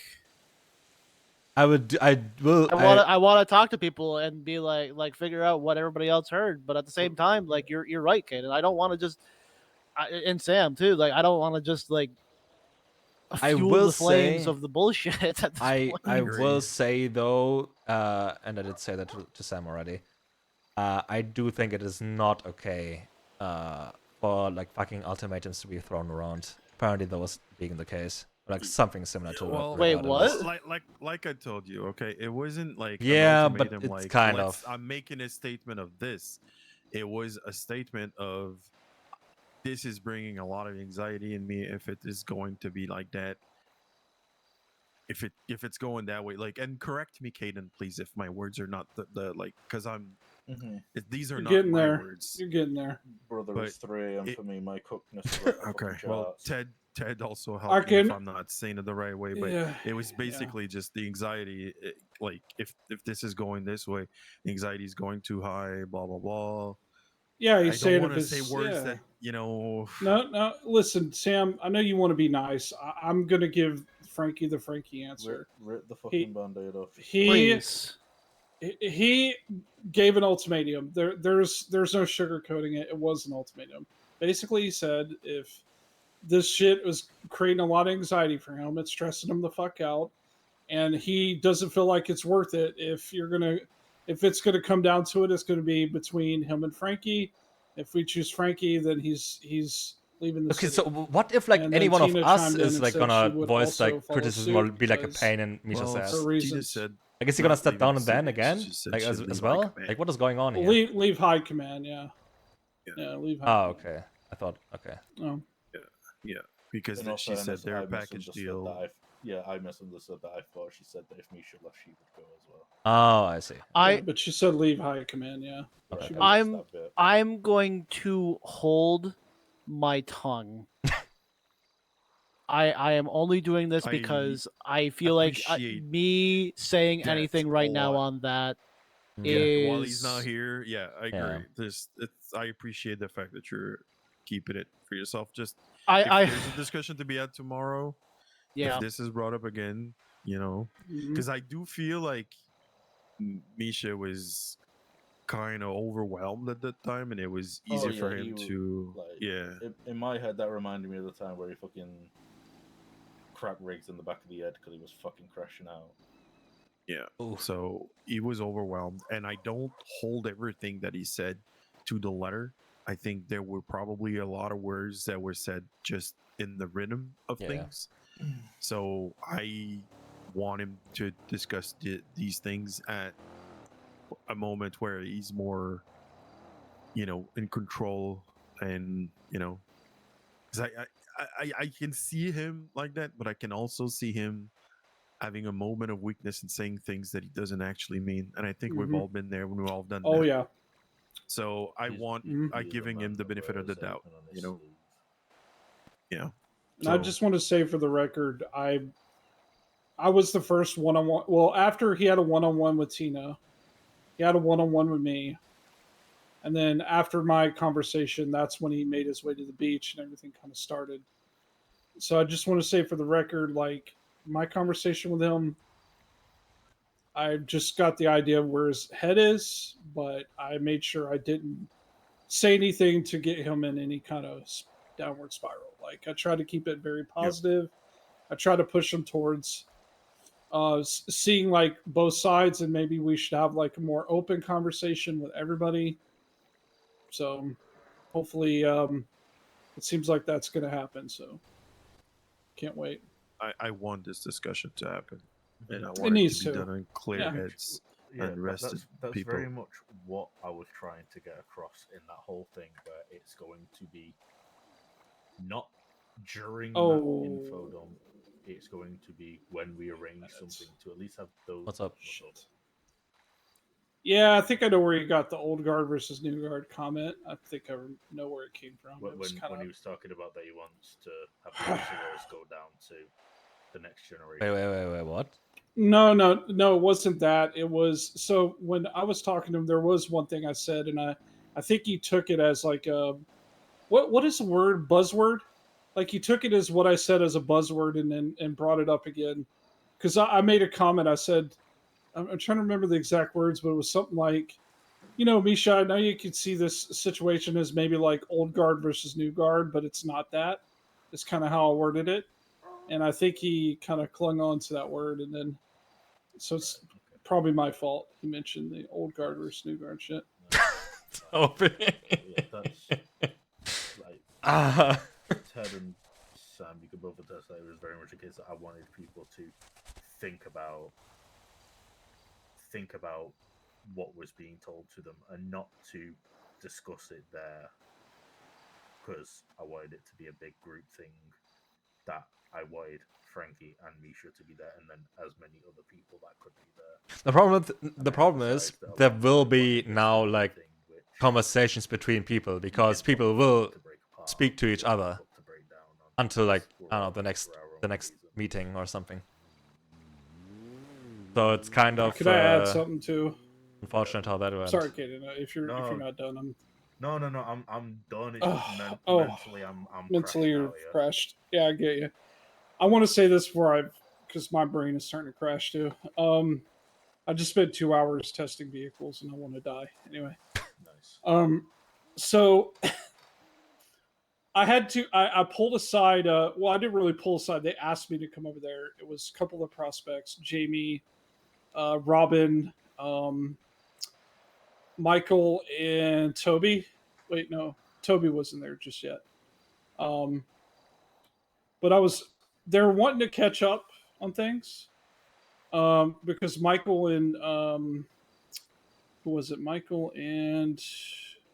I will. I want to talk to people and be like figure out what everybody else heard, but at the same time, like you're right, Kate, and I don't want to just and Sam too. Like I don't want to just like I fuel will the flames say- of the bullshit at this point. I will say though, and I did say that to Sam already. I do think it is not okay for like fucking ultimatums to be thrown around. Apparently that was being the case. Like something similar to Well, regarding this. Like I told you, okay, it wasn't like Yeah, an but ultimatum, it's like kind let's- of. I'm making a statement of this. It was a statement of this is bringing a lot of anxiety in me if it is going to be like that. If it's going that way, like, and correct me, Caden, please, if my words are not the like, because I'm these are You're not getting my there. words. You're getting there. Brother, But it's 3 a.m. it- for me. My cookness is off the Okay, fucking well, charts. Ted also I helped me if can- I'm not saying it the right way, but Yeah, it was basically just the anxiety. Like if this is going this way, the anxiety is going too high, blah blah blah. Yeah, I he's don't saying want if to say it's words yeah. that No. Listen, Sam. I know you want to be nice. I'm gonna give Frankie the Frankie answer. Rip the fucking Band-Aid off. Please. He gave an ultimatum. There's no sugarcoating it. It was an ultimatum. Basically, he said if this shit was creating a lot of anxiety for him, it's stressing him the fuck out, and he doesn't feel like it's worth it. If it's gonna come down to it, it's gonna be between him and Frankie. If we choose Frankie, then he's leaving the Okay, city. so what if like And any then one of Tina us chimed in is and like said she gonna would voice also like follow criticism or suit be like a because pain in Misha's Well, ass? for Tina reasons. said I guess you're gonna not step leaving down the and then city. again, She said like she'd as leave high well. command. Like what is going on here? Leave high command, yeah. Yeah, leave high Oh, command. okay. I thought okay. Oh. Yeah, because In all she said fairness, their I package misunderstood deal. that I misunderstood that. I thought she said that if Misha left, she would go as well. Oh, I see. Yeah, but she said leave high command, yeah. Right, She I was- missed that bit. I'm going to hold my tongue. I am only doing this because I feel like appreciate me saying that anything right a now lot. on that Yeah, is while he's not here, yeah, I agree. Yeah. I appreciate the fact that you're keeping it for yourself. Just I- if I- there's a discussion to be had tomorrow, Yeah. if this is brought up again, you know, because I do feel like Misha was kind of overwhelmed at that time, and it was easy for him to, In my head, that reminded me of the time where he fucking crap rigs in the back of the head because he was fucking crashing out. Yeah. So he was overwhelmed, and I don't hold everything that he said to the letter. I think there were probably a lot of words that were said just in the rhythm of Yeah. things. So I want him to discuss these things at a moment where he's more, in control, and because I can see him like that, but I can also see him having a moment of weakness and saying things that he doesn't actually mean. And I think we've Mhm. all been there when we've all done Oh that. yeah. So I want Mhm. giving him the benefit of the doubt, Yeah. And I just want to say for the record, I was the first one-on-one. Well, after he had a one-on-one with Tina, he had a one-on-one with me, and then after my conversation, that's when he made his way to the beach and everything kind of started. So I just want to say for the record, like my conversation with him, I just got the idea of where his head is, but I made sure I didn't say anything to get him in any kind of downward spiral. Like I try to keep it very positive. I try to push him towards seeing like both sides, and maybe we should have like a more open conversation with everybody. So hopefully, it seems like that's going to happen. So can't wait. I want this discussion to happen, and I It want it needs to be to. done on clear Yeah. heads Yeah, and rested that's people. very much what I was trying to get across in that whole thing, where it's going to be not during that info dump. It's going to be when we arrange something to at least have those. What's up? Yeah, I think I know where you got the old guard versus new guard comment. I think I know where it came from. When, It was when he was talking about that he wants to have the Mercenaries go down to the next generation. Wait, what? No, it wasn't that. It was so when I was talking to him, there was one thing I said, and I think he took it as like a what is the word, buzzword? Like he took it as what I said as a buzzword, and then brought it up again because I made a comment. I said I'm trying to remember the exact words, but it was something like, Misha, I know you could see this situation as maybe like old guard versus new guard, but it's not that. It's kind of how I worded it. And I think he kind of clung on to that word. And then, so it's probably my fault. He mentioned the old guard versus new guard shit. Yeah, that's like Ted and Sam, you could both attest that it was very much a case that I wanted people to think about what was being told to them and not to discuss it there, because I wanted it to be a big group thing, that I wanted Frankie and Misha to be there, and then as many other people that could be there. The problem is there will be now like conversations between people because people will speak to each other until like I don't know the next meeting or something. So it's kind of Could I add something too? Unfortunate how that went. Sorry, Kaden. If you're not done, I'm. No, I'm done. It's mentally, I'm mentally you're out, yeah. crashed. Yeah, I get you. I want to say this before because my brain is starting to crash too. I just spent 2 hours testing vehicles and I want to die anyway. Nice. So I had to. I pulled aside. Well, I didn't really pull aside. They asked me to come over there. It was a couple of prospects: Jamie, Robin, Michael, and Toby. Wait, no, Toby wasn't there just yet. Um, but I was. They're wanting to catch up on things. Because Michael and who was it? Michael and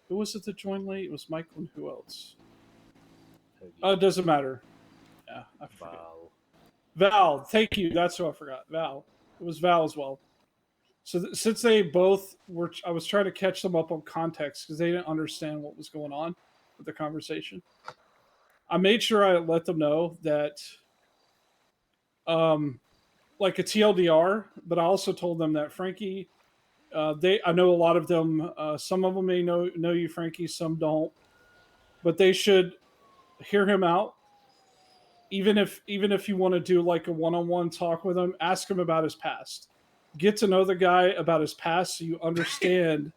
who was it that joined late? It was Michael and who else? It doesn't matter. Yeah, I forget. Val, thank you. That's who I forgot. Val. It was Val as well. So since they both were, I was trying to catch them up on context because they didn't understand what was going on with the conversation. I made sure I let them know that, like a TLDR, but I also told them that Frankie, I know a lot of them. Some of them may know you, Frankie. Some don't, but they should hear him out. Even if you want to do like a one-on-one talk with him, ask him about his past. Get to know the guy about his past so you understand.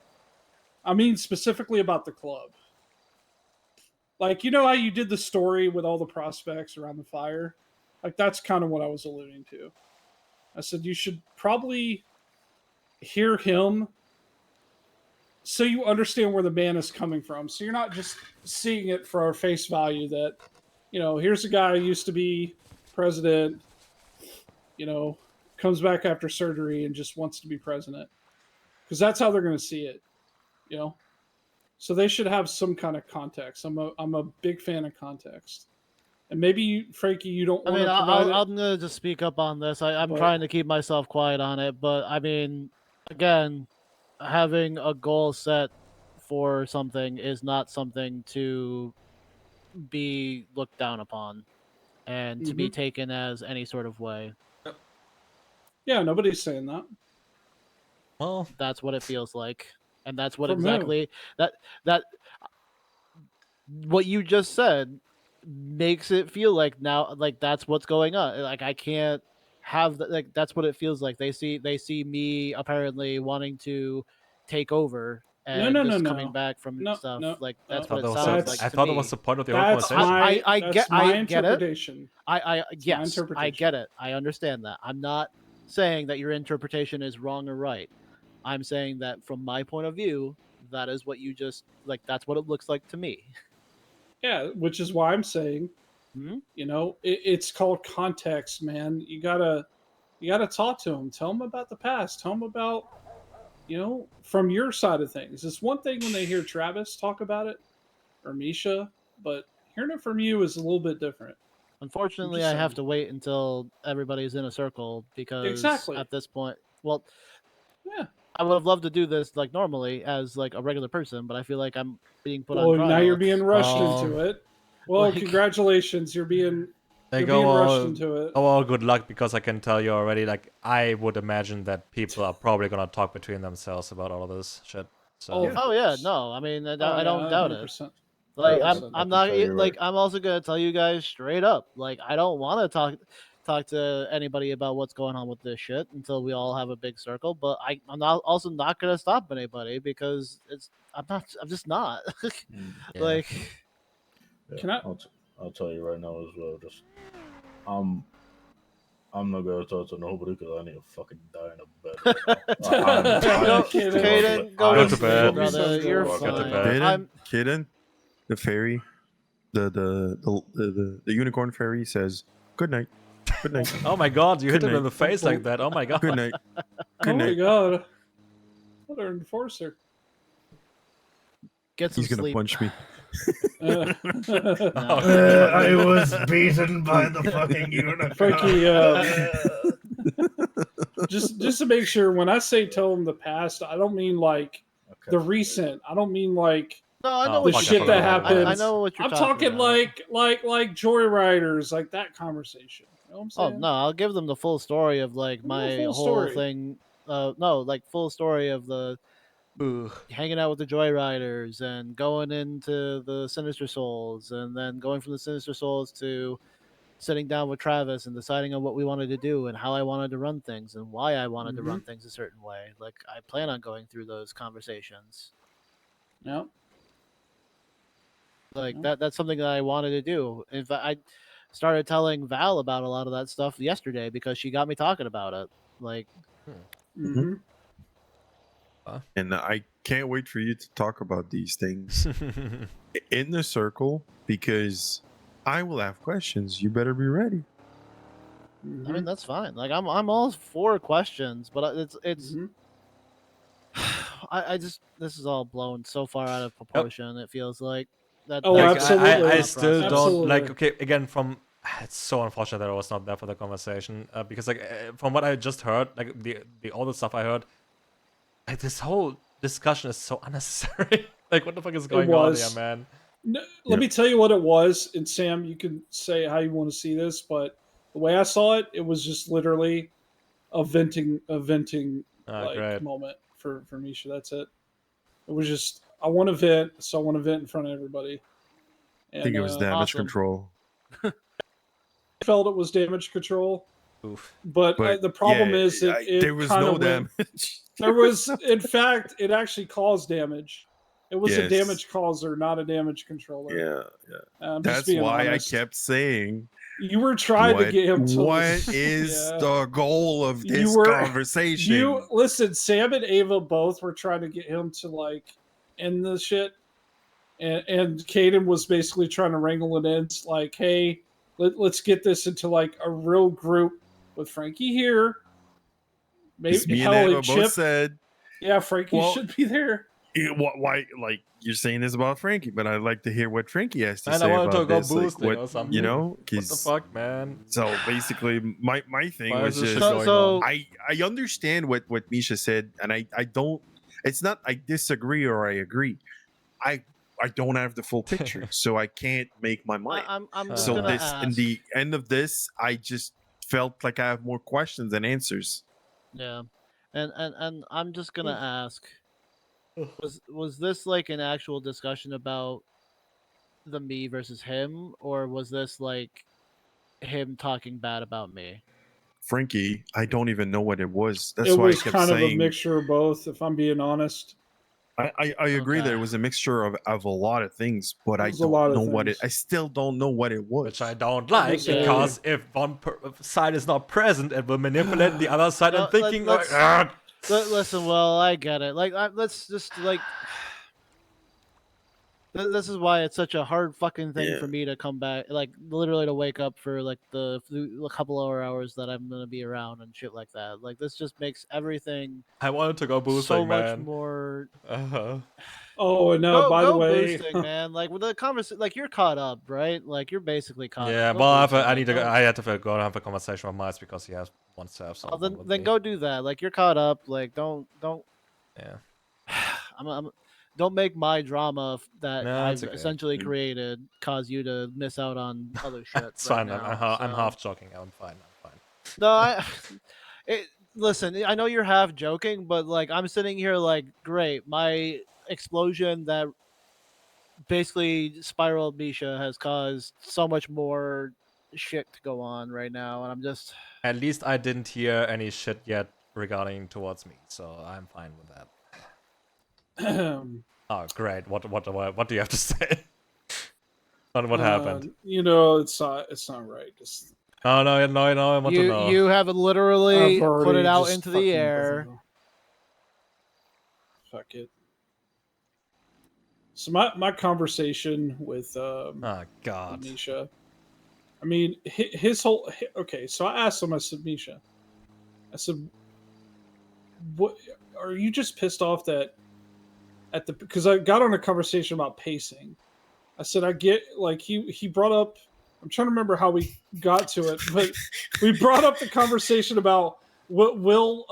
I mean, specifically about the club. Like, you know how you did the story with all the prospects around the fire? Like, that's kind of what I was alluding to. I said you should probably hear him so you understand where the man is coming from. So you're not just seeing it for our face value that, here's a guy who used to be president, comes back after surgery and just wants to be president. Because that's how they're going to see it, So they should have some kind of context. I'm a big fan of context. And maybe, Frankie, you don't I want mean, to provide it. I'm gonna just speak up on this. I'm But- trying to keep myself quiet on it, but I mean, again, having a goal set for something is not something to be looked down upon and to be Mhm. taken as any sort of way. Yeah, nobody's saying that. Well, that's what it feels like, and that's what From who? exactly that what you just said makes it feel like now, like that's what's going on. Like I can't have like that's what it feels like. They see me apparently wanting to take over and No, just no. coming back from No, stuff. no, Like no. that's what it was sounds the- like I to thought it me. was the point of the whole That's conversation. my get it. interpretation. I It's my yes, I interpretation. get it. I understand that. I'm not saying that your interpretation is wrong or right. I'm saying that from my point of view, that is what you just like. That's what it looks like to me. Yeah, which is why I'm saying, it's called context, man. You gotta talk to him. Tell him about the past. Tell him about, from your side of things. It's one thing when they hear Travis talk about it or Misha, but hearing it from you is a little bit different. Unfortunately, I have to wait until everybody's in a circle because Exactly. at this point, well, yeah, I would have loved to do this like normally as like a regular person, but I feel like I'm being put on Well, trial. now you're being rushed into it. Well, like- congratulations, you're being They you're go being rushed all, into it. oh, all good luck because I can tell you already. Like I would imagine that people are probably gonna talk between themselves about all of this shit. So Oh yeah, no, I mean I Oh, don't yeah, doubt 100%. it. Like 100%. I'm not like I'm also gonna tell you guys straight up. Like I don't want to talk to anybody about what's going on with this shit until we all have a big circle. But I'm also not gonna stop anybody because I'm just not. Like Yeah, I'll tell you right now as well. Just I'm not gonna talk to nobody because I need to fucking die in a bed. Right now. Kaden, go to bed, brother. You're fine. Kaden, the fairy, the unicorn fairy says good night. Good night. Oh my god, you hit Good him in night. the face like that. Oh my god. Good night. Oh Good my night. god. What an enforcer. Get some He's gonna sleep. punch me. I was beaten by the fucking unicorn. Frankie, just to make sure, when I say tell him the past, I don't mean like the recent. I don't mean like No, I know the what you're shit that talking about. happened. I know what you're I'm talking about. like joyriders, like that conversation. You know what I'm Oh saying? no, I'll give them the full story of like my full whole story. thing. No, like full story of the hanging out with the Joyriders and going into the Sinister Souls, and then going from the Sinister Souls to sitting down with Travis and deciding on what we wanted to do and how I wanted to run things and why I wanted to run things a certain way. Like I plan on going through those conversations. Yep. Like that's something that I wanted to do. In fact, I started telling Val about a lot of that stuff yesterday because she got me talking about it. Like, Mm-hmm. And I can't wait for you to talk about these things in the circle because I will have questions. You better be ready. I mean, that's fine. Like, I'm all for questions, but it's. Mm-hmm. I just this is all blown so far out of proportion. It feels like that. Oh, that's Like, my I thought still process. don't like. Okay, again, from it's so unfortunate that I was not there for the conversation because like from what I just heard, like the all the stuff I heard, like this whole discussion is so unnecessary. Like, what the fuck is going on here, man? No, let me tell you what it was, and Sam, you can say how you want to see this, but the way I saw it, it was just literally a venting like great. moment for Misha. That's it. It was just I want to vent, so I want to vent in front of everybody. I think And it was damage control. I felt it was damage control. Oof. But the problem is it there was kind no of went, damage. There was, in fact, it actually caused damage. It was a Yes. damage causer, not a damage controller. Yeah. I'm just That's being why honest. I kept saying You were trying to get him to. What is Yeah. the goal of this conversation? You listen. Sam and Ava both were trying to get him to like end the shit, and Caden was basically trying to wrangle it in. It's like, hey, let's get this into like a real group with Frankie here. Maybe Me and hell, Ava Chip. both said, Yeah, Frankie well, should be there. Why? Like you're saying this about Frankie, but I'd like to hear what Frankie has to Man, say I wanted about to go this. Like, boosting what or something. you know? What the fuck, man? So basically, my thing Why was is this just shit going on? I understand what Misha said, and I don't. It's not I disagree or I agree. I don't have the full picture, so I can't make my mind. I'm just so gonna this ask. in the end of this, I just felt like I have more questions than answers. Yeah, and I'm just gonna ask. Was this like an actual discussion about the me versus him, or was this like him talking bad about me? Frankie, I don't even know what it was. That's It why I was kept kind saying. of a mixture of both, if I'm being honest. I agree that Okay. it was a mixture of a lot of things, but It I was a lot don't of know what it. things. I still don't know what it was. Which I don't like was a- because if one side is not present, it will manipulate the other side No, and thinking. let's- like, Listen, well, I get it. Like, let's just like. This is why it's such a hard fucking thing for me to come back, like literally to wake up for like the couple of hours that I'm gonna be around and shit like that. Like this just makes everything I wanted to go boosting, so much man. more. Oh, and no, by the way, boosting, man. Like with the conversation, like you're caught up, right? Like you're basically caught Yeah, up. Go well, boosting, I like, need to. don't- I had to go and have a conversation with Miles because he wants to have Oh, something. then go do that. Like you're caught up. Like don't. Yeah. Don't make my drama that No, I've it's okay. essentially created cause you to miss out on other shit. It's right fine. now, I'm so- half joking. I'm fine. No, listen. I know you're half joking, but like I'm sitting here like, great. My explosion that basically spiraled Misha has caused so much more shit to go on right now, and I'm just. At least I didn't hear any shit yet regarding towards me, so I'm fine with that. Oh, great! What do you have to say? What happened? You know, it's not right. Just No. I want to know. You have literally I've put already it out just into the fucking air. Fuck it. So my conversation with oh God, Misha. I mean, his whole okay. So I asked him. I said, Misha. I said, "What are you just pissed off that at the because I got on a conversation about pacing. I said I get like he brought up. I'm trying to remember how we got to it, but we brought up the conversation about what will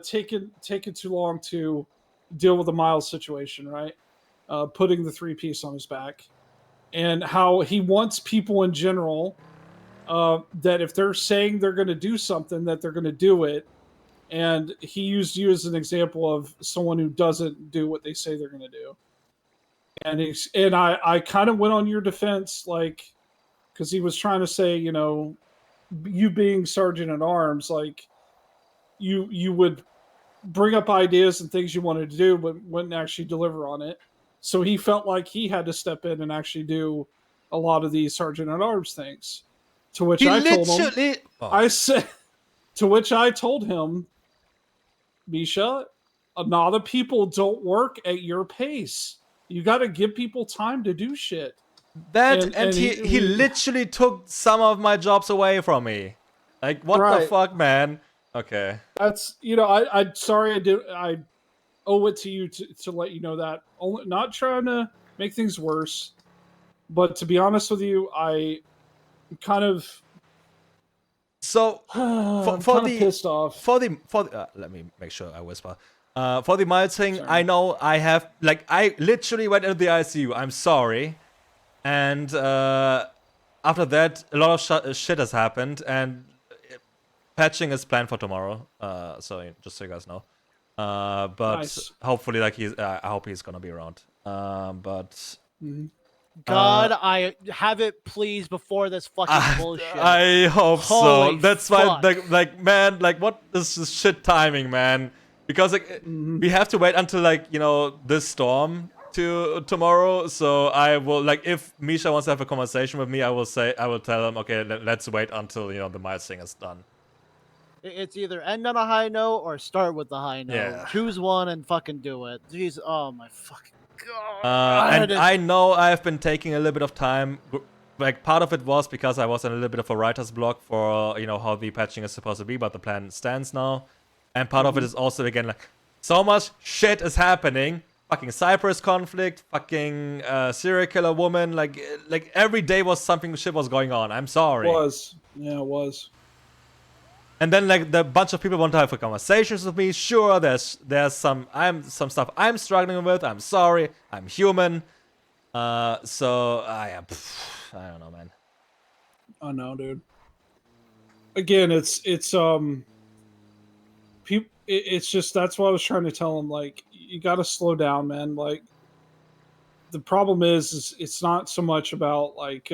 taking too long to deal with the Miles situation, right? Putting the 3-piece on his back, and how he wants people in general that if they're saying they're going to do something, that they're going to do it. And he used you as an example of someone who doesn't do what they say they're going to do. And I kind of went on your defense, like, because he was trying to say, you know, you being sergeant at arms, like, you would bring up ideas and things you wanted to do, but wouldn't actually deliver on it. So he felt like he had to step in and actually do a lot of these sergeant at arms things. To which I told him, I said, to which I told him, Misha, a lot of people don't work at your pace. You got to give people time to do shit. And he literally took some of my jobs away from me. Like, what the fuck, man? Okay. That's, you know, I sorry I owe it to you to let you know that. Only, not trying to make things worse, but to be honest with you, I kind of so for the pissed off. Let me make sure I whisper. For the mild thing, sorry. I know I have, like, I literally went into the ICU. I'm sorry. And after that, a lot of shit has happened, and patching is planned for tomorrow. So just so you guys know. But nice. Hopefully, like, I hope he's gonna be around. But God, I have it please before this fucking bullshit. I hope Holy so. That's fuck. why, like, man, like, what is this shit timing, man? Because, like, we have to wait until, like, you know, this storm to tomorrow. So I will, like, if Misha wants to have a conversation with me, I will tell him, okay, let's wait until, you know, the mild thing is done. It's either end on a high note or start with the high note. Yeah. Choose one and fucking do it. Jeez, oh my fucking god. And I know I've been taking a little bit of time. Like, part of it was because I was in a little bit of a writer's block for, you know, how the patching is supposed to be, but the plan stands now. And part of it is also, again, like, so much shit is happening. Fucking Cyprus conflict, fucking serial killer woman. Like every day was something, shit was going on. I'm sorry. It was. Yeah, it was. And then, like, the bunch of people want to have conversations with me. Sure, there's some stuff I'm struggling with. I'm sorry. I'm human. So I don't know, man. I know, dude. Again, it's just, that's what I was trying to tell him. Like, you got to slow down, man. Like, the problem is it's not so much about, like,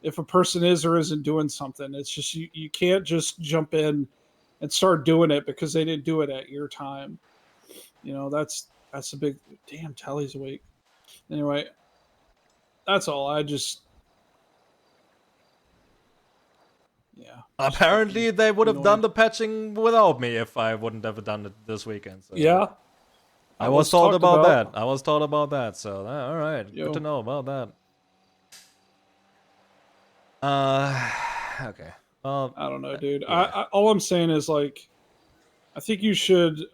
if a person is or isn't doing something. It's just you can't just jump in and start doing it because they didn't do it at your time. You know, that's a big, damn, Tally's awake. Anyway, that's all. I just, yeah. Apparently, they would have done the patching without me if I wouldn't have done it this weekend. So. Yeah. I was told about that. I was told about that. So, all right. Yo. Good to know about that. Okay. Well, I don't know, dude. Yeah. All I'm saying is, like, I think you should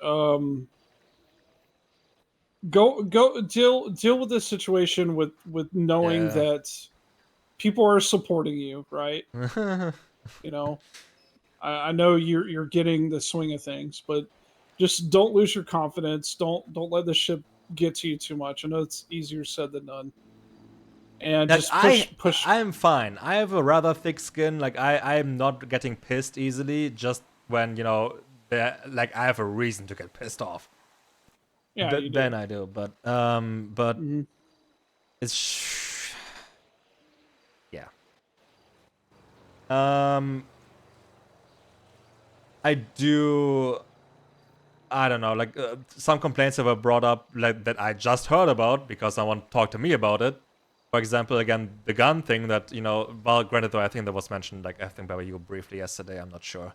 go deal with this situation with knowing that people are supporting you, right? You know, I know you're getting the swing of things, but just don't lose your confidence. Don't let this shit get to you too much. I know it's easier said than done. And like, just push. I'm fine. I have a rather thick skin. Like, I'm not getting pissed easily. Just when, you know, like, I have a reason to get pissed off. Yeah, then I do. But it's yeah. I do. I don't know. Like, some complaints that were brought up, like, that I just heard about because someone talked to me about it. For example, again, the gun thing that, you know, well, granted though, I think that was mentioned, like, I think by you briefly yesterday. I'm not sure.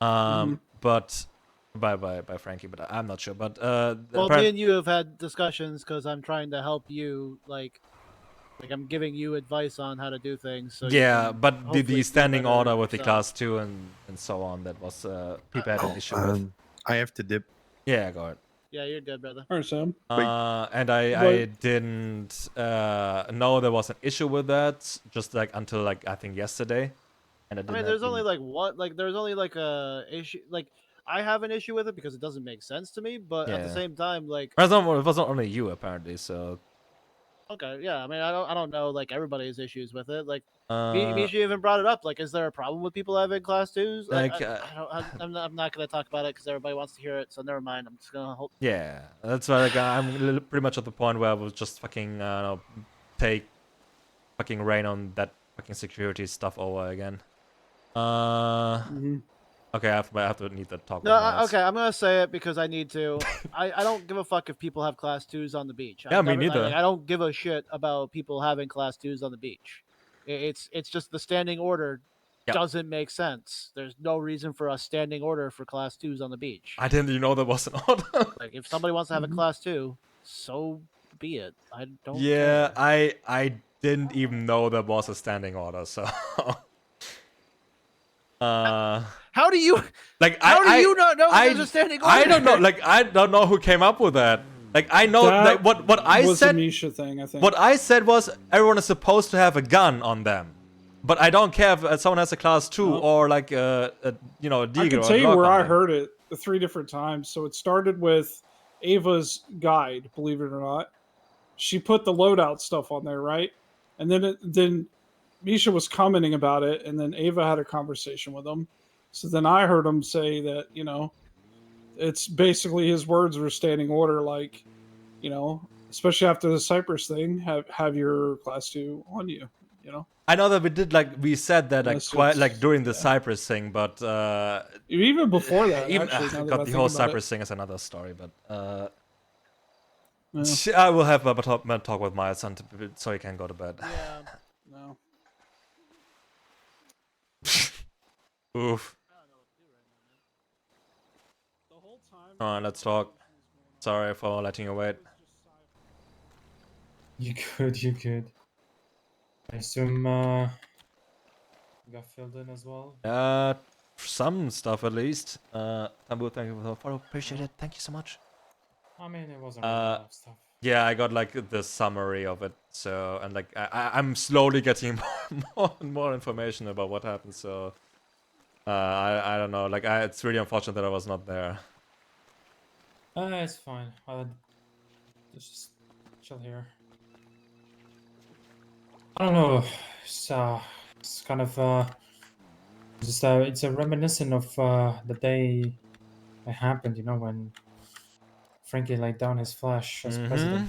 But by Frankie, but I'm not sure. But well, me and you have had discussions because I'm trying to help you, like I'm giving you advice on how to do things. So yeah, but the standing order with the class 2 and so on, that was people had an issue with. I have to dip. Yeah, go ahead. Yeah, you're good, brother. All right, Sam. And I didn't know there was an issue with that, just, like, until, like, I think yesterday. And I mean, there's only like one, like there's only like a issue. Like, I have an issue with it because it doesn't make sense to me. But at the same time, like, it wasn't only you apparently. So okay, yeah. I mean, I don't know. Like, everybody has issues with it. Like, Misha even brought it up. Like, is there a problem with people having class 2s? Like, I'm not gonna talk about it because everybody wants to hear it. So never mind. I'm just gonna hold. Yeah, that's why, like, I'm pretty much at the point where I will just fucking take fucking rain on that fucking security stuff over again. Okay, I have to need to talk No, with Miles. okay, I'm gonna say it because I need to. I don't give a fuck if people have class 2s on the beach. Yeah, me neither. I don't give a shit about people having class 2s on the beach. It's just the standing order doesn't make sense. There's no reason for a standing order for class 2s on the beach. I didn't even know there was an order. Like if somebody wants to have a class 2, so be it. I don't Yeah, care. I didn't even know there was a standing order, so How do you like how do you not know that there's a standing order? I don't know, like I don't know who came up with that. Like I know like what I was said a Misha thing, I think. What I said was everyone is supposed to have a gun on them. But I don't care if someone has a class 2 or like a you know, a I Deagle can or tell a you Glock where on I them. heard it 3 different times. So it started with Ava's guide, believe it or not. She put the loadout stuff on there, right? And then Misha was commenting about it, and then Ava had a conversation with him. So then I heard him say that, you know, it's basically his words were standing order, like, you know, especially after the Cypress thing, have your class 2 on you, you know. I know that we said that like Unless quite it's- like during the Cypress thing, but even before that, even actually, now that God, I the think whole about it. Cypress thing is another story, but Yeah. I will have a talk with my son so he can go to bed. Yeah. No. Oof. Come on, let's talk. Sorry for letting you wait. You could, you could. I assume you got filled in as well. Some stuff at least. Tambu, thank you for the follow. Appreciate it. Thank you so much. I mean, it wasn't really a lot of stuff. Yeah, I got like the summary of it. So and like I'm slowly getting more and more information about what happened. So I don't know. Like it's really unfortunate that I was not there. It's fine. I'll just chill here. I don't know. It's kind of just it's a reminiscent of the day it happened. You know, when Frankie laid down his flesh as president.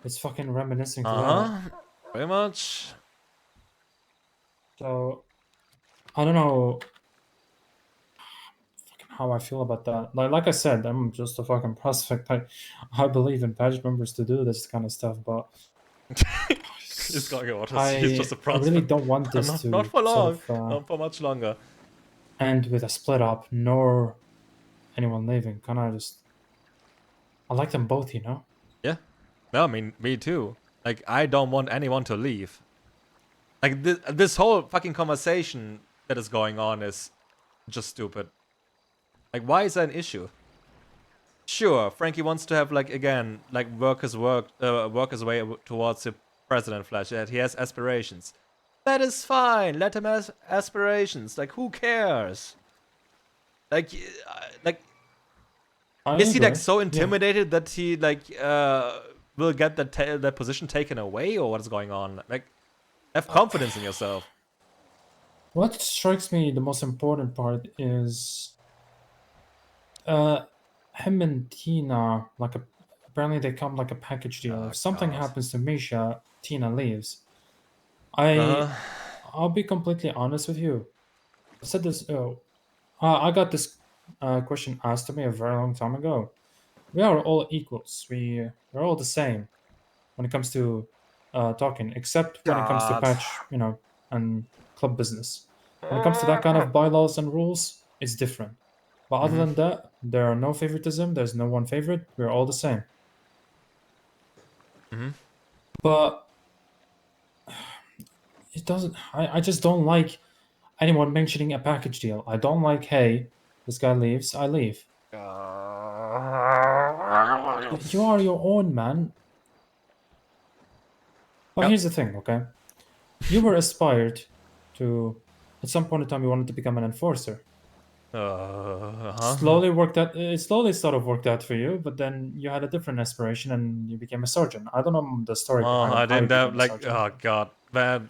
It's fucking reminiscing to that. Very much. So I don't know how I feel about that. Like I said, I'm just a fucking prospect. I believe in patch members to do this kind of stuff, but He's going to I He's just a prospect. really don't want this not, to not for long. sort of Not for much longer. end with a split up, nor anyone leaving. Can I just? I like them both, you know. Yeah. No, I mean me too. Like I don't want anyone to leave. Like this whole fucking conversation that is going on is just stupid. Like why is that an issue? Sure, Frankie wants to have like again like work his way towards the president flash. That he has aspirations. That is fine. Let him have aspirations. Like who cares? Like is he like agree. so Yeah. intimidated that he like will get that position taken away, or what is going on? Like have confidence in yourself. What strikes me the most important part is him and Tina, apparently they come like a package deal. If something God. happens to Misha, Tina leaves. Uh-huh. I'll be completely honest with you. I said this. I got this question asked to me a very long time ago. We are all equals. We're all the same when it comes to talking, except when it comes to God. patch, you know, and club business. When it comes to that kind of bylaws and rules, it's different. But other than that, there are no favoritism. There's no one favorite. We're all the same. But it doesn't. I just don't like anyone mentioning a package deal. I don't like, hey, this guy leaves, I leave. You are your own man. But here's the thing, okay? You were aspired to, at some point in time, you wanted to become an enforcer. Slowly it slowly sort of worked out for you, but then you had a different aspiration and you became a sergeant. I don't know the story Oh, behind I how you didn't have became a like. sergeant. Oh God, man.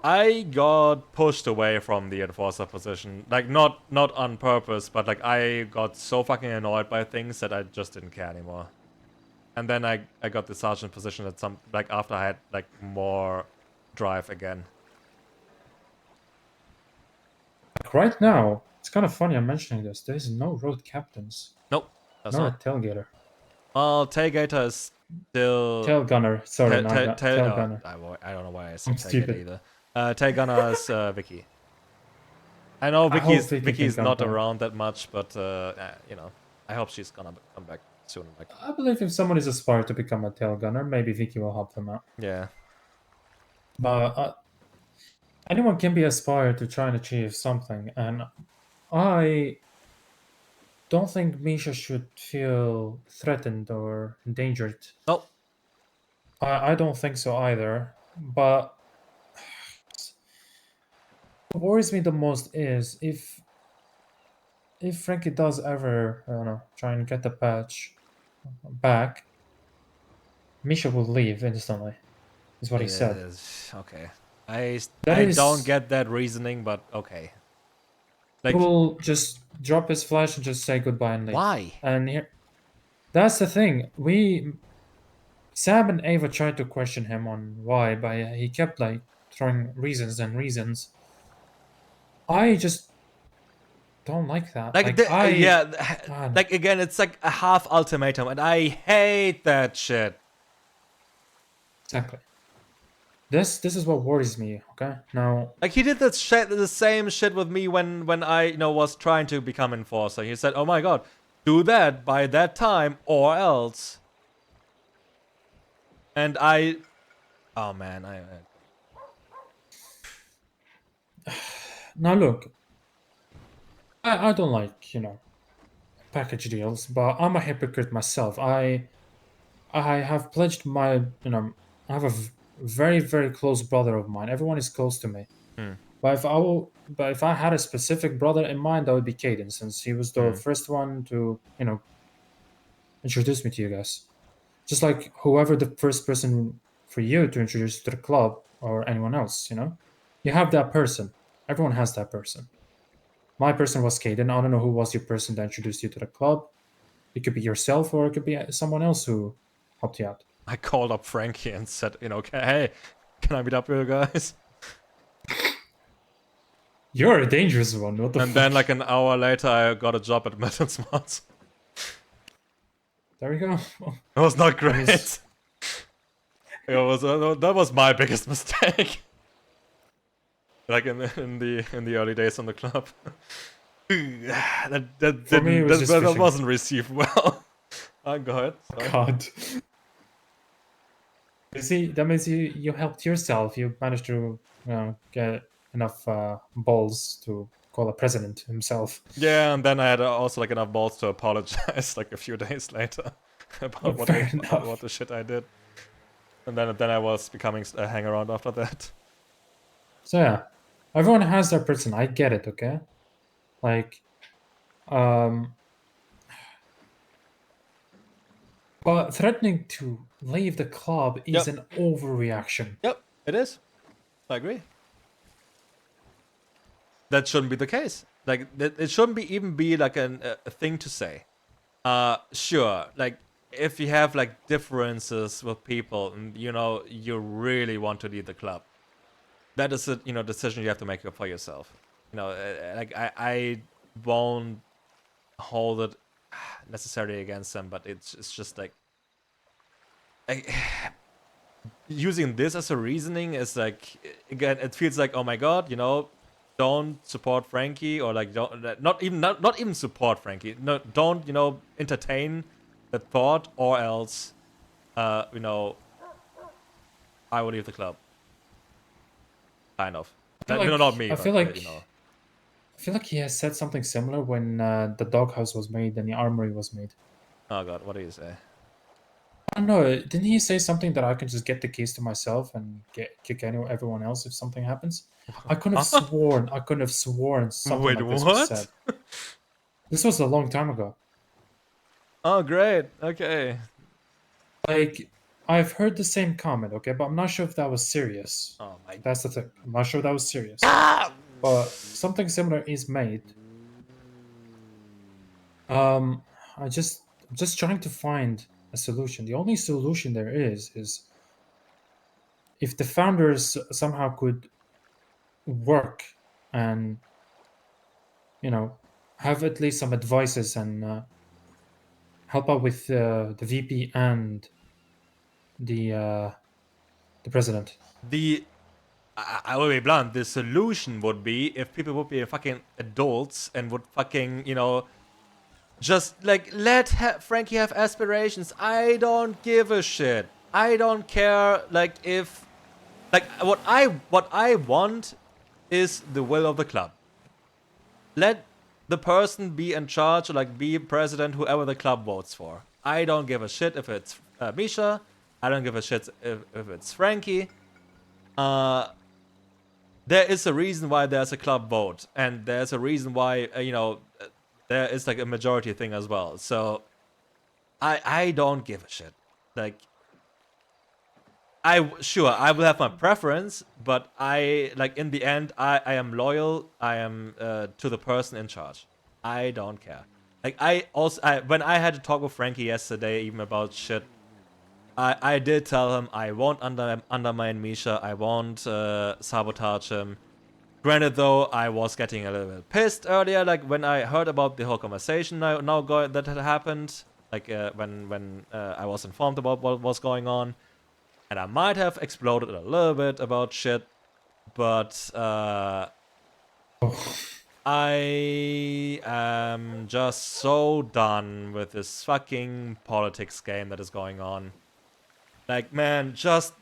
I got pushed away from the enforcer position, like not on purpose, but like I got so fucking annoyed by things that I just didn't care anymore. And then I got the sergeant position at some like after I had like more drive again. like right now, it's kind of funny I'm mentioning this. There is no road captains. Nope, that's Nor a not. tailgater. Well, tailgater is still Tail gunner. Sorry, Ta- not ta- ta- tail oh, gunner. I don't know why I said I'm tailgater stupid. either. Tail gunner is Vicky. I know I hope Vicky Vicky's can come not back. around that much, but you know, I hope she's gonna come back soon. Like, I believe if someone is aspired to become a tail gunner, maybe Vicky will help them out. yeah. But anyone can be aspired to try and achieve something, and I don't think Misha should feel threatened or endangered. Nope. I don't think so either. But what worries me the most is if Frankie does ever, I don't know, try and get the patch back, Misha will leave instantly. Is what he said. Okay. I That don't is- get that reasoning, but okay. He Like, will just drop his flash and just say goodbye and leave. Why? And here, that's the thing. Sam and Ava tried to question him on why, but he kept like throwing reasons and reasons. I just don't like that. yeah, like again, it's like a half ultimatum, and I hate that shit. Exactly. This is what worries me. Okay, now Like he did the same shit with me when I was trying to become enforcer. He said, "Oh my god, do that by that time or else." And oh man, now look, I don't like package deals, but I'm a hypocrite myself. I have pledged I have a very very close brother of mine. Everyone is close to me. Hmm. But if I had a specific brother in mind, that would be Caden, since he was the first one to introduce me to you guys. Just like whoever the first person for you to introduce to the club or anyone else, you have that person. Everyone has that person. My person was Caden. I don't know who was your person that introduced you to the club. It could be yourself, or it could be someone else who helped you out. I called up Frankie and said, hey, can I meet up with you guys? You're a dangerous one. What the And fuck? then like an hour later, I got a job at Metal Smarts. There we go. It was not great. That was my biggest mistake. Like in the early days on the club. that wasn't received well. Go ahead. Sorry. God. You see, that means you helped yourself. You managed to get enough balls to call a president himself. Yeah, and then I had also like enough balls to apologize like a few days later about what the shit I did. And then I was becoming a hang around after that. So yeah, everyone has their person. I get it, okay? Like, but threatening to leave the club is an overreaction. Yep, it is. I agree. That shouldn't be the case. Like, it shouldn't even be like a thing to say. Sure, like if you have like differences with people and you really want to leave the club, that is a decision you have to make for yourself. Like I won't hold it necessarily against them, but it's just like using this as a reasoning is like, again, it feels like, oh my god, don't support Frankie, or like not even support Frankie. No, don't entertain the thought, or else I will leave the club. Kind of. Not me. I but, feel like you know. I feel like he has said something similar when the doghouse was made and the armory was made. Oh god, what do you say? I don't know. Didn't he say something that I can just get the keys to myself and kick everyone else if something happens? I couldn't have sworn. I couldn't have sworn something Wait, like this what? was said. This was a long time ago. Oh great. Okay. Like, I've heard the same comment, okay, but I'm not sure if that was serious. Oh my. That's the thing. I'm not sure that was serious. But something similar is made. I'm just trying to find a solution. The only solution there is if the founders somehow could work and have at least some advices and help out with the VP and the president. I will be blunt. The solution would be if people would be fucking adults and would fucking, just like let Frankie have aspirations. I don't give a shit. I don't care. Like if, like what I want is the will of the club. Let the person be in charge, or like be president, whoever the club votes for. I don't give a shit if it's Misha. I don't give a shit if it's Frankie. There is a reason why there's a club vote, and there's a reason why there is like a majority thing as well. So I don't give a shit. Like I will have my preference, but I like in the end I am loyal. I am to the person in charge. I don't care. Like when I had to talk with Frankie yesterday, even about shit, I did tell him I won't undermine Misha. I won't sabotage him. Granted, though, I was getting a little bit pissed earlier, like when I heard about the whole conversation that had happened, like when I was informed about what was going on, and I might have exploded a little bit about shit, but I am just so done with this fucking politics game that is going on. Like, man, just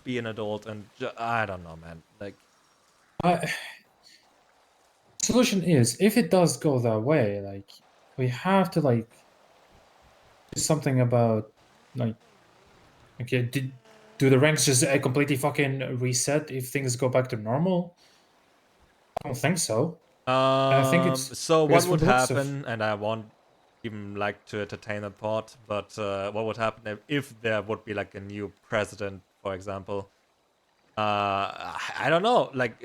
be an adult and I don't know, man. Like, Solution is, if it does go that way, like we have to like do something about like, okay, do the ranks just completely fucking reset if things go back to normal? I don't think so. I think it's so because what would from the looks of- happen, and I won't even like to entertain that thought, but what would happen if there would be like a new president, for example? I don't know. Like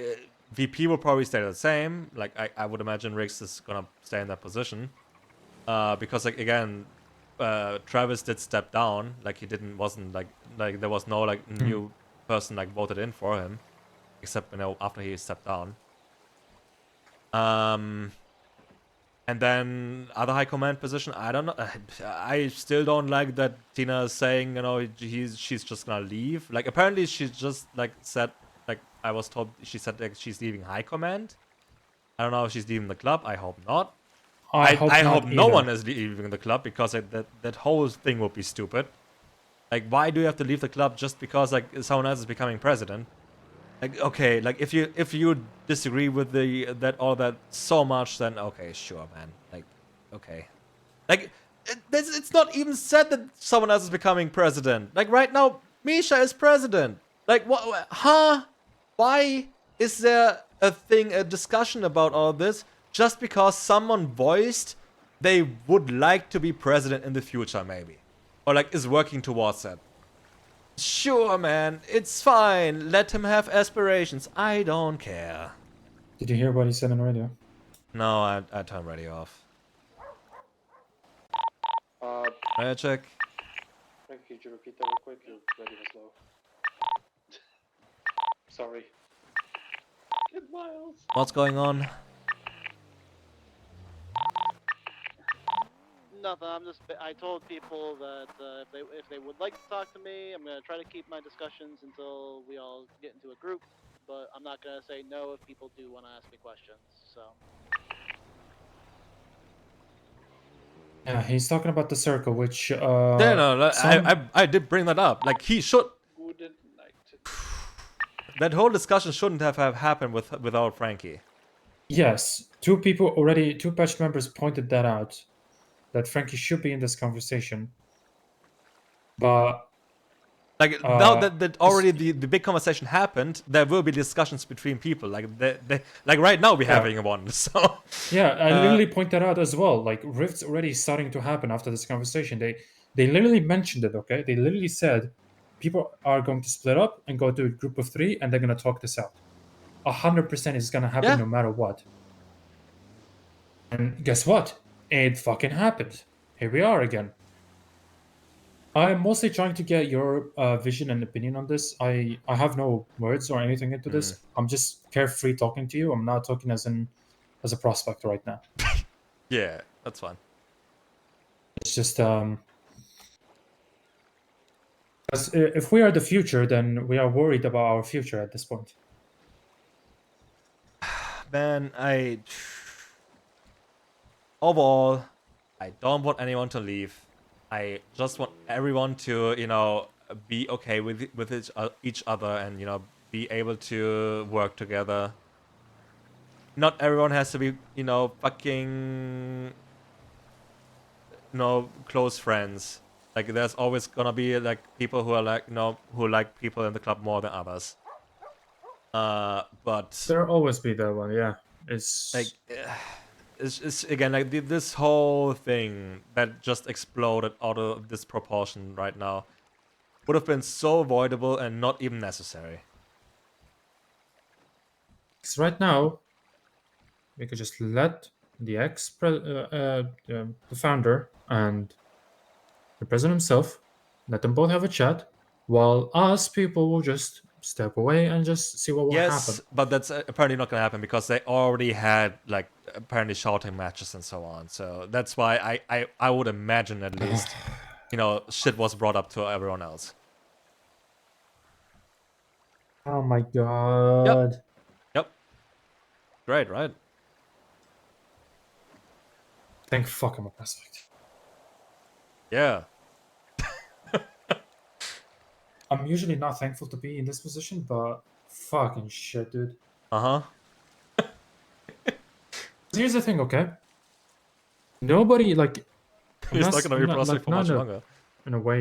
VP will probably stay the same. Like I would imagine Riggs is gonna stay in that position. Because like again, Travis did step down. Like he wasn't like there was no like new person like voted in for him, except after he stepped down. And then other high command position, I don't know. I still don't like that Tina is saying, she's just gonna leave. Like apparently she just like said, like I was told she said like she's leaving high command. I don't know if she's leaving the club. I hope not. I hope no one is leaving the club because that whole thing would be stupid. Like why do you have to leave the club just because like someone else is becoming president? Like okay, like if you disagree with that so much, then okay, sure, man. Like okay, like it's not even said that someone else is becoming president. Like right now, Misha is president. Like what? Huh? Why is there a discussion about all of this just because someone voiced they would like to be president in the future, maybe, or like is working towards that? Sure, man. It's fine. Let him have aspirations. I don't care. Did you hear what he said on the radio? No, I turned radio off. Radio check. Frank, could you repeat that real quick? Your radio was low. Sorry. Get Miles. What's going on? Nothing. I told people that if they would like to talk to me, I'm gonna try to keep my discussions until we all get into a group. But I'm not gonna say no if people do want to ask me questions. So. Yeah, he's talking about the circle, which no, I did bring that up. Like he should. That whole discussion shouldn't have happened without Frankie. Yes, two patch members pointed that out, that Frankie should be in this conversation. But like now that already the big conversation happened, there will be discussions between people. Like like right now we're having one. So yeah, I literally point that out as well. Like rifts already starting to happen after this conversation. They literally mentioned it. Okay, they literally said people are going to split up and go to a group of 3, and they're going to talk this out. 100% is going to happen no matter what. And guess what? It fucking happened. Here we are again. I'm mostly trying to get your vision and opinion on this. I have no words or anything into this. I'm just carefree talking to you. I'm not talking as as a prospect right now. Yeah, that's fine. It's just if we are the future, then we are worried about our future at this point. Man, overall, I don't want anyone to leave. I just want everyone to, you know, be okay with each other and, you know, be able to work together. Not everyone has to be, you know, fucking, you know, close friends. Like, there's always gonna be, like, people who are, like, you know, who like people in the club more than others. But There'll always be that one, yeah. It's like, it's again like this whole thing that just exploded out of disproportion right now would have been so avoidable and not even necessary. 'cause right now we could just let the the founder and the president himself let them both have a chat, while us people will just step away and just see what will happen. Yes, but that's apparently not gonna happen because they already had like apparently shouting matches and so on. So that's why I would imagine at least, you know, shit was brought up to everyone else. Oh my god. Yep. Great, right? Thank fuck I'm a prospect. Yeah. I'm usually not thankful to be in this position, but fucking shit, dude. Uh-huh. Here's the thing, okay? Nobody, like... He's not gonna be a prospect for much longer. In a way